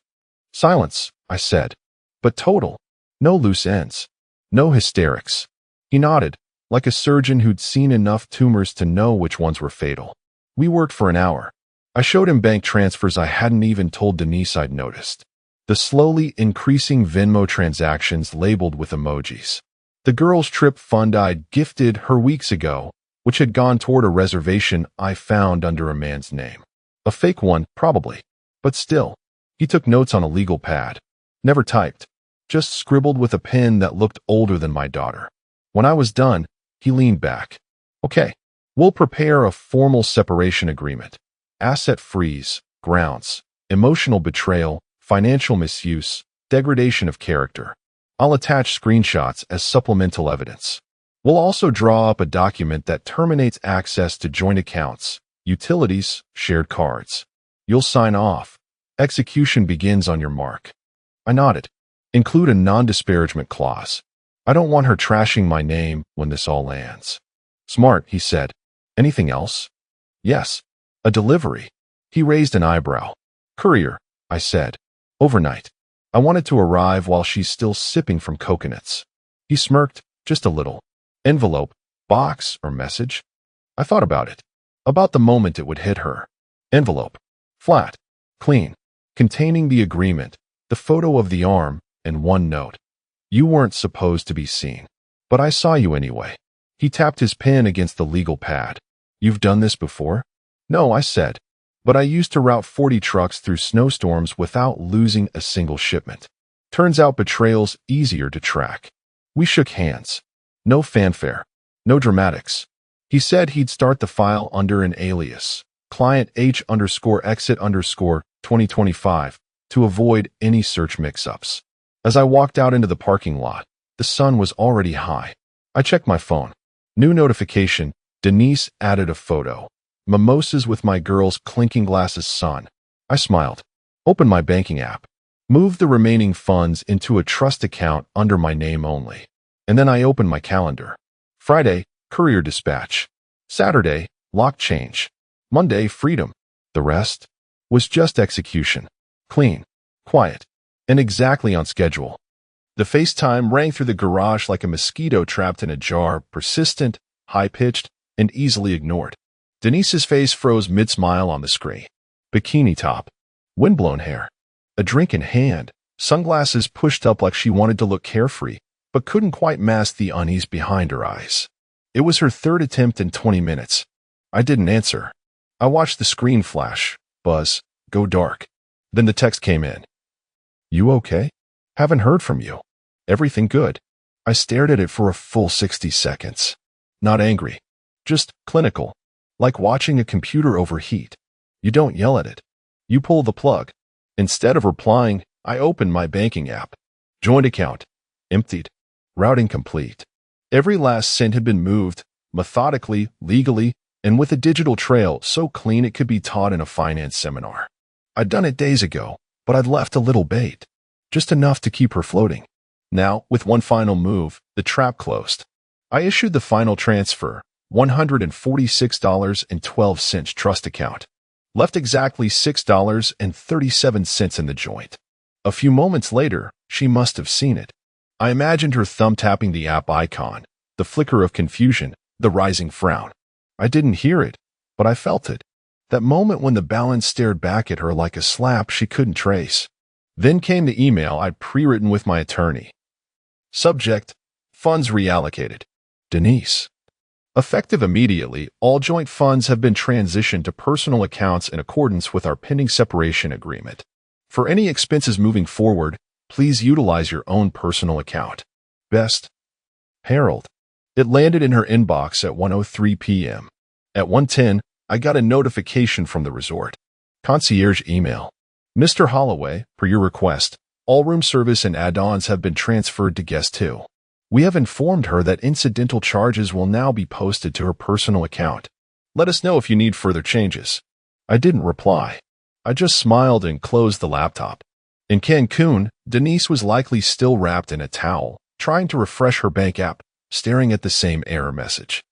"Silence," I said, "but total. No loose ends. No hysterics." He nodded, like a surgeon who'd seen enough tumors to know which ones were fatal. We worked for an hour. I showed him bank transfers I hadn't even told Denise I'd noticed. The slowly increasing Venmo transactions labeled with emojis. The girl's trip fund I'd gifted her weeks ago, which had gone toward a reservation I found under a man's name. A fake one, probably. But still, he took notes on a legal pad. Never typed. Just scribbled with a pen that looked older than my daughter. When I was done, he leaned back. Okay, we'll prepare a formal separation agreement. Asset freeze, grounds, emotional betrayal, financial misuse, degradation of character. I'll attach screenshots as supplemental evidence. We'll also draw up a document that terminates access to joint accounts, utilities, shared cards. You'll sign off. Execution begins on your mark. I nodded. Include a non-disparagement clause. I don't want her trashing my name when this all lands. Smart, he said. Anything else? Yes. A delivery. He raised an eyebrow. Courier, I said. Overnight. I want it to arrive while she's still sipping from coconuts. He smirked, just a little. Envelope, box, or message? I thought about it. About the moment it would hit her. Envelope. Flat. Clean. Containing the agreement, the photo of the arm, and one note. You weren't supposed to be seen. But I saw you anyway. He tapped his pen against the legal pad. You've done this before? No, I said. But I used to route 40 trucks through snowstorms without losing a single shipment. Turns out betrayal's easier to track. We shook hands. No fanfare. No dramatics. He said he'd start the file under an alias, client H_exit_2025, to avoid any search mix-ups. As I walked out into the parking lot, the sun was already high. I checked my phone. New notification, Denise added a photo. Mimosas with my girl's clinking glasses son. I smiled. Opened my banking app. Moved the remaining funds into a trust account under my name only. And then I opened my calendar. Friday, courier dispatch. Saturday, lock change. Monday, freedom. The rest was just execution. Clean, quiet, and exactly on schedule. The FaceTime rang through the garage like a mosquito trapped in a jar, persistent, high-pitched, and easily ignored. Denise's face froze mid-smile on the screen. Bikini top, windblown hair, a drink in hand, sunglasses pushed up like she wanted to look carefree, but couldn't quite mask the unease behind her eyes. It was her third attempt in 20 minutes. I didn't answer. I watched the screen flash, buzz, go dark. Then the text came in. You okay? Haven't heard from you. Everything good? I stared at it for a full 60 seconds. Not angry. Just clinical. Like watching a computer overheat. You don't yell at it. You pull the plug. Instead of replying, I opened my banking app. Joint account. Emptied. Routing complete. Every last cent had been moved, methodically, legally, and with a digital trail so clean it could be taught in a finance seminar. I'd done it days ago, but I'd left a little bait. Just enough to keep her floating. Now, with one final move, the trap closed. I issued the final transfer, $146.12 trust account. Left exactly $6.37 in the joint. A few moments later, she must have seen it. I imagined her thumb tapping the app icon, the flicker of confusion, the rising frown. I didn't hear it, but I felt it. That moment when the balance stared back at her like a slap she couldn't trace. Then came the email I'd pre-written with my attorney. Subject, funds reallocated. Denise. Effective immediately, all joint funds have been transitioned to personal accounts in accordance with our pending separation agreement. For any expenses moving forward, please utilize your own personal account. Best, Harold. It landed in her inbox at 1:03 p.m. At 1:10, I got a notification from the resort. Concierge email. Mr. Holloway, per your request, all room service and add-ons have been transferred to guest 2. We have informed her that incidental charges will now be posted to her personal account. Let us know if you need further changes. I didn't reply. I just smiled and closed the laptop. In Cancun, Denise was likely still wrapped in a towel, trying to refresh her bank app, staring at the same error message.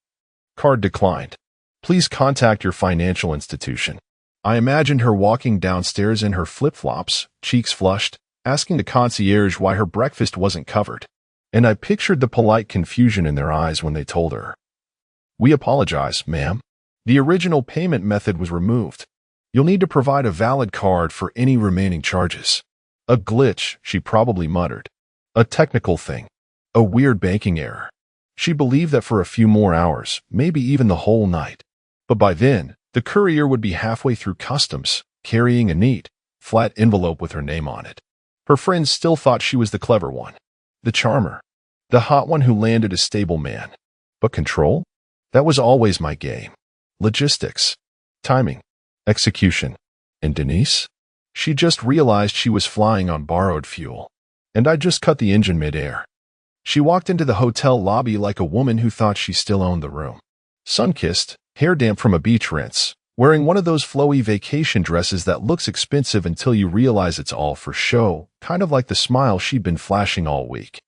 Card declined. Please contact your financial institution. I imagined her walking downstairs in her flip-flops, cheeks flushed, asking the concierge why her breakfast wasn't covered. And I pictured the polite confusion in their eyes when they told her. We apologize, ma'am. The original payment method was removed. You'll need to provide a valid card for any remaining charges. A glitch, she probably muttered. A technical thing. A weird banking error. She believed that for a few more hours, maybe even the whole night. But by then, the courier would be halfway through customs, carrying a neat, flat envelope with her name on it. Her friends still thought she was the clever one. The charmer. The hot one who landed a stable man. But control? That was always my game. Logistics. Timing. Execution. And Denise? She just realized she was flying on borrowed fuel. And I just cut the engine mid-air. She walked into the hotel lobby like a woman who thought she still owned the room. Sun-kissed, hair damp from a beach rinse, wearing one of those flowy vacation dresses that looks expensive until you realize it's all for show, kind of like the smile she'd been flashing all week.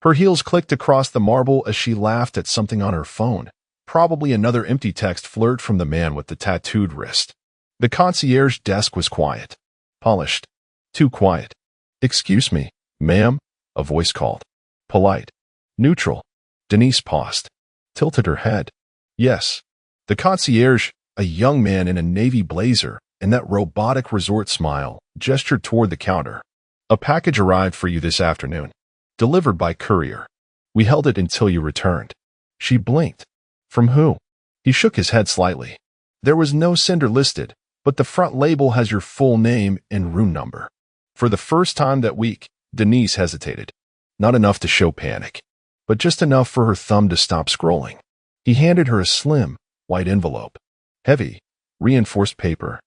Her heels clicked across the marble as she laughed at something on her phone, probably another empty text flirt from the man with the tattooed wrist. The concierge desk was quiet. Polished. Too quiet. "Excuse me, ma'am," a voice called. Polite. Neutral. Denise paused. Tilted her head. Yes. The concierge, a young man in a navy blazer and that robotic resort smile, gestured toward the counter. "A package arrived for you this afternoon. Delivered by courier. We held it until you returned." She blinked. "From who?" He shook his head slightly. "There was no sender listed, but the front label has your full name and room number." For the first time that week, Denise hesitated. Not enough to show panic, but just enough for her thumb to stop scrolling. He handed her a slim, white envelope. Heavy, reinforced paper.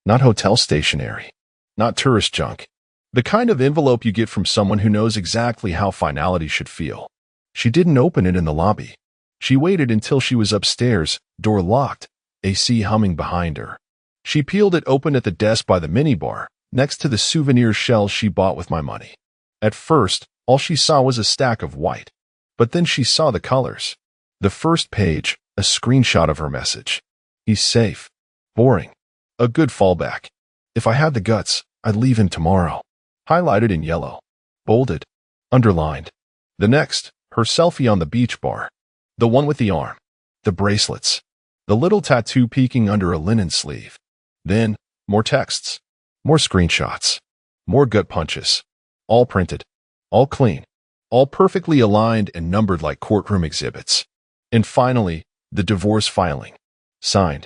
Not hotel stationery. Not tourist junk. The kind of envelope you get from someone who knows exactly how finality should feel. She didn't open it in the lobby. She waited until she was upstairs, door locked, AC humming behind her. She peeled it open at the desk by the minibar, next to the souvenir shells she bought with my money. At first, all she saw was a stack of white. But then she saw the colors. The first page, a screenshot of her message. "He's safe. Boring. A good fallback. If I had the guts, I'd leave him tomorrow." Highlighted in yellow. Bolded. Underlined. The next, her selfie on the beach bar. The one with the arm. The bracelets. The little tattoo peeking under a linen sleeve. Then, more texts. More screenshots. More gut punches. All printed. All clean. All perfectly aligned and numbered like courtroom exhibits. And finally, the divorce filing. Signed.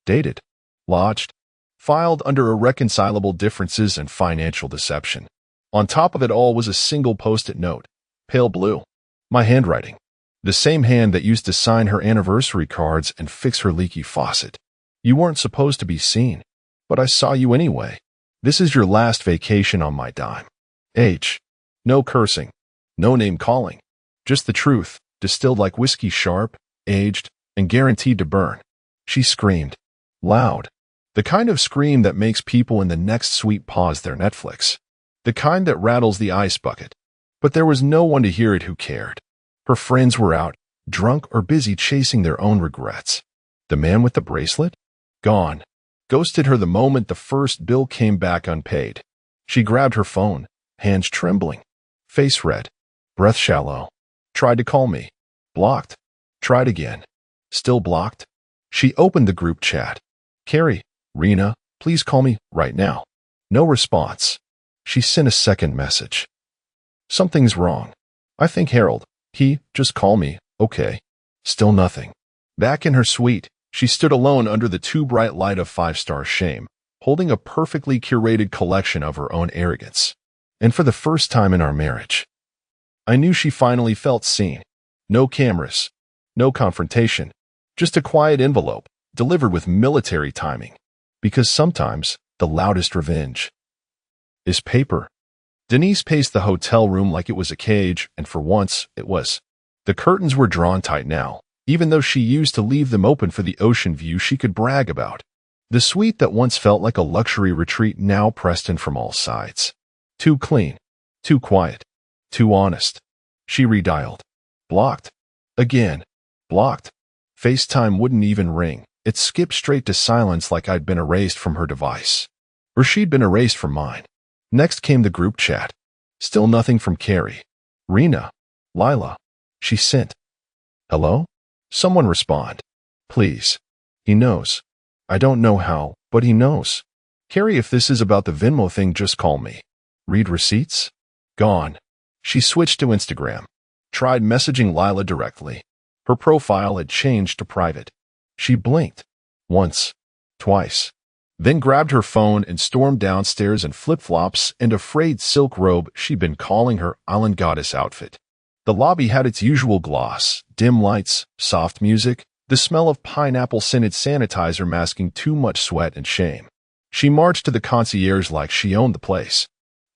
Dated. Lodged. Filed under irreconcilable differences and financial deception. On top of it all was a single post-it note. Pale blue. My handwriting. The same hand that used to sign her anniversary cards and fix her leaky faucet. "You weren't supposed to be seen, but I saw you anyway. This is your last vacation on my dime. H. No cursing. No name calling. Just the truth, distilled like whiskey, sharp, aged, and guaranteed to burn." She screamed. Loud. The kind of scream that makes people in the next suite pause their Netflix. The kind that rattles the ice bucket. But there was no one to hear it who cared. Her friends were out, drunk or busy chasing their own regrets. The man with the bracelet? Gone. Ghosted her the moment the first bill came back unpaid. She grabbed her phone, hands trembling. Face red. Breath shallow. Tried to call me. Blocked. Tried again. Still blocked. She opened the group chat. "Carrie, Rena, please call me right now." No response. She sent a second message. "Something's wrong. I think Harold. He, just call me, okay." Still nothing. Back in her suite, she stood alone under the too bright light of five-star shame, holding a perfectly curated collection of her own arrogance. And for the first time in our marriage, I knew she finally felt seen. No cameras. No confrontation. Just a quiet envelope, delivered with military timing. Because sometimes, the loudest revenge is paper. Denise paced the hotel room like it was a cage, and for once, it was. The curtains were drawn tight now, even though she used to leave them open for the ocean view she could brag about. The suite that once felt like a luxury retreat now pressed in from all sides. Too clean. Too quiet. Too honest. She redialed. Blocked. Again. Blocked. FaceTime wouldn't even ring. It skipped straight to silence like I'd been erased from her device. Or she'd been erased from mine. Next came the group chat. Still nothing from Carrie. Rena. Lila. She sent. "Hello? Someone respond. Please. He knows. I don't know how, but he knows. Carrie, if this is about the Venmo thing, just call me. Read receipts?" Gone. She switched to Instagram. Tried messaging Lila directly. Her profile had changed to private. She blinked. Once. Twice. Then grabbed her phone and stormed downstairs in flip-flops and a frayed silk robe she'd been calling her island goddess outfit. The lobby had its usual gloss, dim lights, soft music, the smell of pineapple-scented sanitizer masking too much sweat and shame. She marched to the concierge like she owned the place.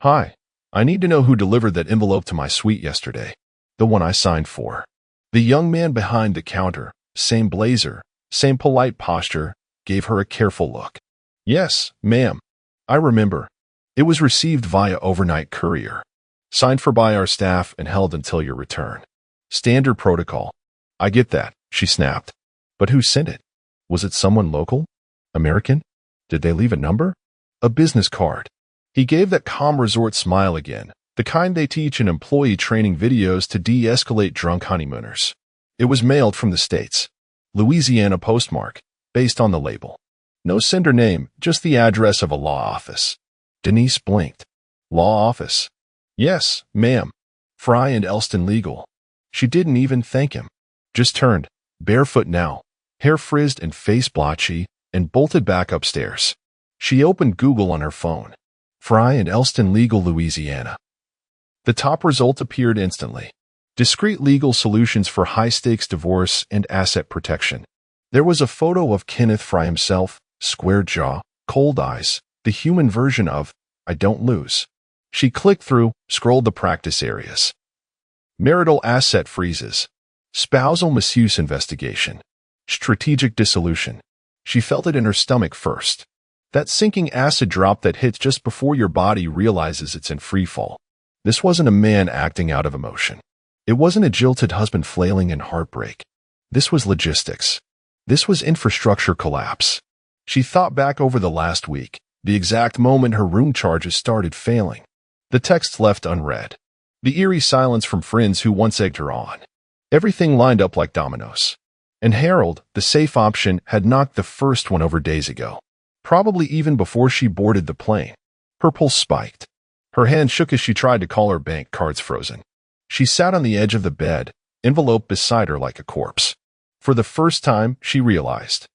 "Hi, I need to know who delivered that envelope to my suite yesterday. The one I signed for." The young man behind the counter, same blazer, same polite posture, gave her a careful look. "Yes, ma'am. I remember. It was received via overnight courier. Signed for by our staff and held until your return. Standard protocol." "I get that," she snapped. "But who sent it? Was it someone local? American? Did they leave a number?" "A business card." He gave that calm resort smile again, the kind they teach in employee training videos to de-escalate drunk honeymooners. It was mailed from the States. Louisiana postmark, based on the label. No sender name, just the address of a law office. Denise blinked. "Law office?" "Yes, ma'am. Fry and Elston Legal." She didn't even thank him. Just turned, barefoot now, hair frizzed and face blotchy, and bolted back upstairs. She opened Google on her phone. Fry and Elston Legal, Louisiana. The top result appeared instantly. Discreet legal solutions for high-stakes divorce and asset protection. There was a photo of Kenneth Fry himself, square jaw, cold eyes, the human version of, "I don't lose." She clicked through, scrolled the practice areas. Marital asset freezes. Spousal misuse investigation. Strategic dissolution. She felt it in her stomach first. That sinking acid drop that hits just before your body realizes it's in freefall. This wasn't a man acting out of emotion. It wasn't a jilted husband flailing in heartbreak. This was logistics. This was infrastructure collapse. She thought back over the last week, the exact moment her room charges started failing. The texts left unread. The eerie silence from friends who once egged her on. Everything lined up like dominoes. And Harold, the safe option, had knocked the first one over days ago. Probably even before she boarded the plane. Her pulse spiked. Her hand shook as she tried to call her bank, cards frozen. She sat on the edge of the bed, envelope beside her like a corpse. For the first time, she realized.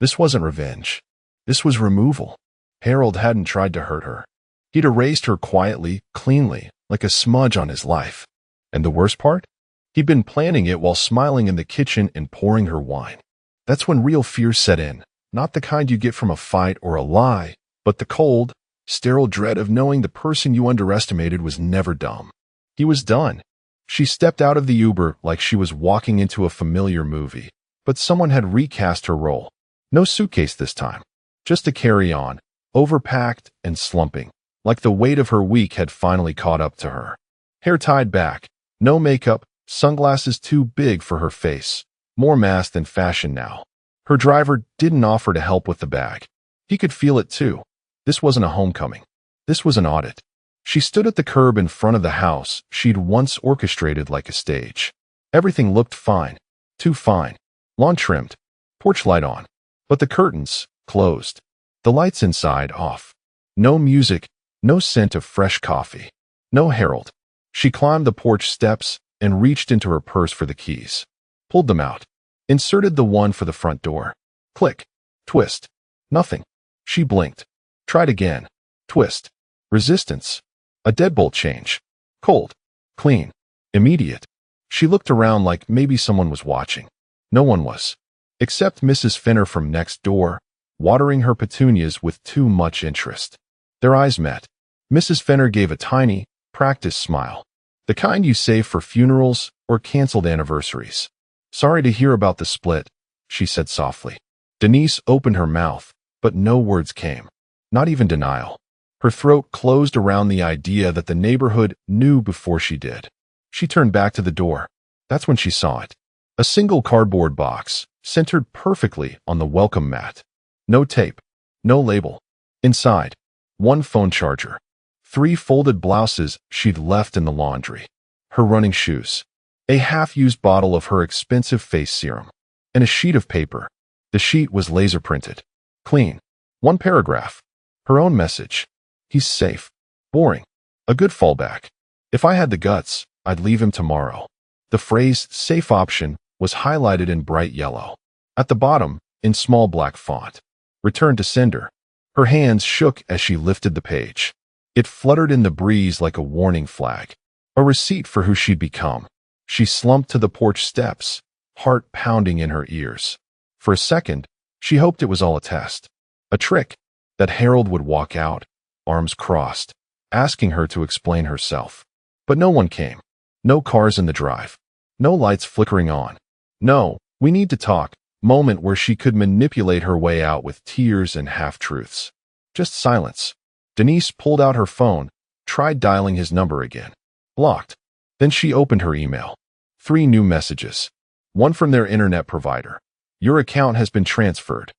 This wasn't revenge. This was removal. Harold hadn't tried to hurt her. He'd erased her quietly, cleanly, like a smudge on his life. And the worst part? He'd been planning it while smiling in the kitchen and pouring her wine. That's when real fear set in. Not the kind you get from a fight or a lie, but the cold, sterile dread of knowing the person you underestimated was never dumb. He was done. She stepped out of the Uber like she was walking into a familiar movie, but someone had recast her role. No suitcase this time. Just a carry-on, overpacked and slumping, like the weight of her week had finally caught up to her. Hair tied back, no makeup, sunglasses too big for her face, more mass than fashion now. Her driver didn't offer to help with the bag. He could feel it too. This wasn't a homecoming. This was an audit. She stood at the curb in front of the house she'd once orchestrated like a stage. Everything looked fine. Too fine. Lawn trimmed. Porch light on. But the curtains, closed. The lights inside off. No music, no scent of fresh coffee. No Harold. She climbed the porch steps and reached into her purse for the keys. Pulled them out. Inserted the one for the front door. Click. Twist. Nothing. She blinked. Tried again. Twist. Resistance. A deadbolt change. Cold. Clean. Immediate. She looked around like maybe someone was watching. No one was. Except Mrs. Fenner from next door, watering her petunias with too much interest. Their eyes met. Mrs. Fenner gave a tiny, practiced smile. The kind you save for funerals or canceled anniversaries. "Sorry to hear about the split," she said softly. Denise opened her mouth, but no words came. Not even denial. Her throat closed around the idea that the neighborhood knew before she did. She turned back to the door. That's when she saw it. A single cardboard box, centered perfectly on the welcome mat. No tape. No label. Inside, one phone charger. 3 folded blouses she'd left in the laundry. Her running shoes. A half-used bottle of her expensive face serum. And a sheet of paper. The sheet was laser printed. Clean. 1 paragraph. Her own message. "He's safe." Boring. A good fallback. "If I had the guts, I'd leave him tomorrow." The phrase "safe option" was highlighted in bright yellow. At the bottom, in small black font. "Return to sender." Her hands shook as she lifted the page. It fluttered in the breeze like a warning flag. A receipt for who she'd become. She slumped to the porch steps, heart pounding in her ears. For a second, she hoped it was all a test. A trick, that Harold would walk out, arms crossed, asking her to explain herself. But no one came. No cars in the drive. No lights flickering on. No, we need to talk, moment where she could manipulate her way out with tears and half-truths. Just silence. Denise pulled out her phone, tried dialing his number again. Blocked. Then she opened her email. 3 new messages. One from their internet provider. Your account has been transferred.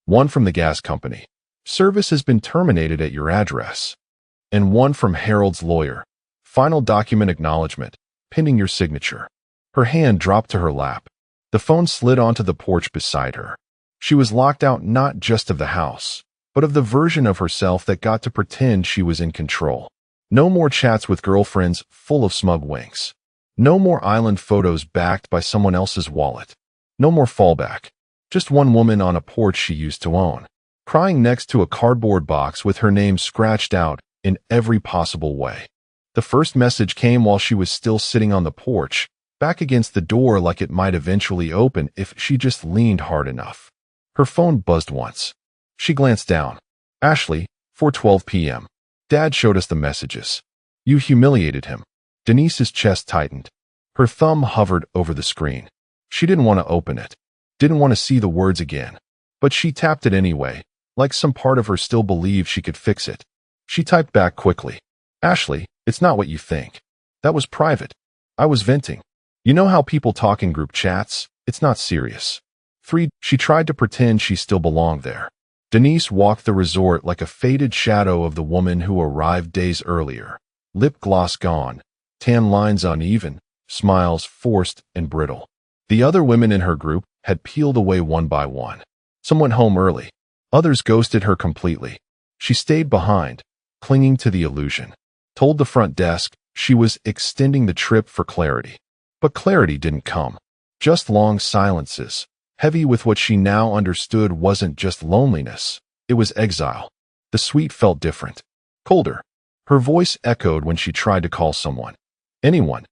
One from the gas company. Service has been terminated at your address. And one from Harold's lawyer. Final document acknowledgement, pending your signature. Her hand dropped to her lap. The phone slid onto the porch beside her. She was locked out not just of the house, but of the version of herself that got to pretend she was in control. No more chats with girlfriends full of smug winks. No more island photos backed by someone else's wallet. No more fallback. Just one woman on a porch she used to own, crying next to a cardboard box with her name scratched out in every possible way. The first message came while she was still sitting on the porch, back against the door like it might eventually open if she just leaned hard enough. Her phone buzzed once. She glanced down. Ashley, 4:12 p.m. Dad showed us the messages. You humiliated him. Denise's chest tightened. Her thumb hovered over the screen. She didn't want to open it. Didn't want to see the words again. But she tapped it anyway, like some part of her still believed she could fix it. She typed back quickly. Ashley, it's not what you think. That was private. I was venting. You know how people talk in group chats? It's not serious. 3. She tried to pretend she still belonged there. Denise walked the resort like a faded shadow of the woman who arrived days earlier. Lip gloss gone, tan lines uneven, smiles forced and brittle. The other women in her group had peeled away one by one. Some went home early. Others ghosted her completely. She stayed behind, clinging to the illusion. Told the front desk she was extending the trip for clarity. But clarity didn't come. Just long silences, heavy with what she now understood wasn't just loneliness, it was exile. The suite felt different. Colder. Her voice echoed when she tried to call someone. Anyone.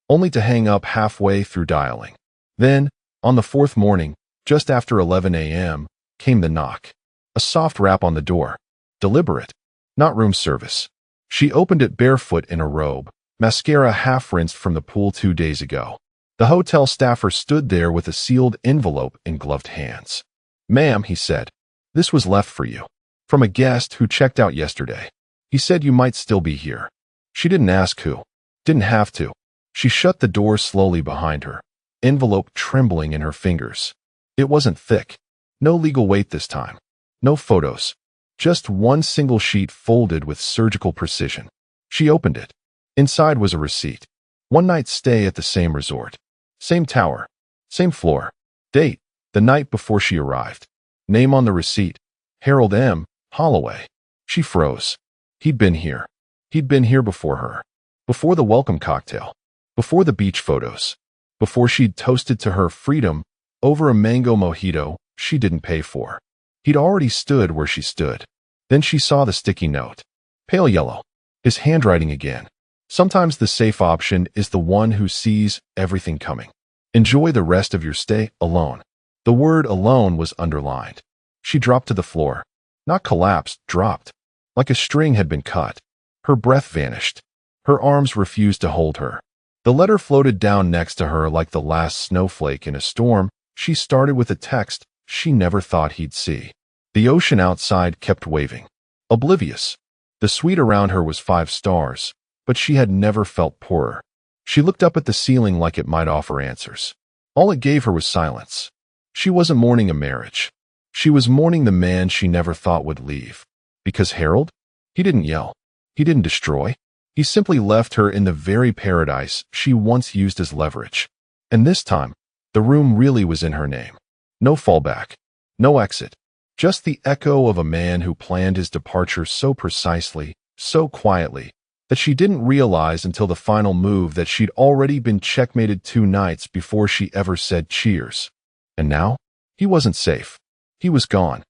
Only to hang up halfway through dialing. Then, on the 4th morning, just after 11 a.m., came the knock. A soft rap on the door. Deliberate. Not room service. She opened it barefoot in a robe, mascara half-rinsed from the pool 2 days ago. The hotel staffer stood there with a sealed envelope in gloved hands. Ma'am, he said, this was left for you. From a guest who checked out yesterday. He said you might still be here. She didn't ask who. Didn't have to. She shut the door slowly behind her, envelope trembling in her fingers. It wasn't thick. No legal weight this time. No photos. Just one single sheet folded with surgical precision. She opened it. Inside was a receipt. 1 night stay at the same resort. Same tower. Same floor. Date. The night before she arrived. Name on the receipt. Harold M. Holloway. She froze. He'd been here. He'd been here before her. Before the welcome cocktail. Before the beach photos. Before she'd toasted to her freedom over a mango mojito she didn't pay for. He'd already stood where she stood. Then she saw the sticky note. Pale yellow. His handwriting again. Sometimes the safe option is the one who sees everything coming. Enjoy the rest of your stay alone. The word alone was underlined. She dropped to the floor. Not collapsed, dropped. Like a string had been cut. Her breath vanished. Her arms refused to hold her. The letter floated down next to her like the last snowflake in a storm. She started with a text she never thought he'd see. The ocean outside kept waving. Oblivious. The suite around her was 5 stars, but she had never felt poorer. She looked up at the ceiling like it might offer answers. All it gave her was silence. She wasn't mourning a marriage. She was mourning the man she never thought would leave. Because Harold? He didn't yell. He didn't destroy. He simply left her in the very paradise she once used as leverage. And this time, the room really was in her name. No fallback. No exit. Just the echo of a man who planned his departure so precisely, so quietly, that she didn't realize until the final move that she'd already been checkmated 2 nights before she ever said cheers. And now? He wasn't safe. He was gone.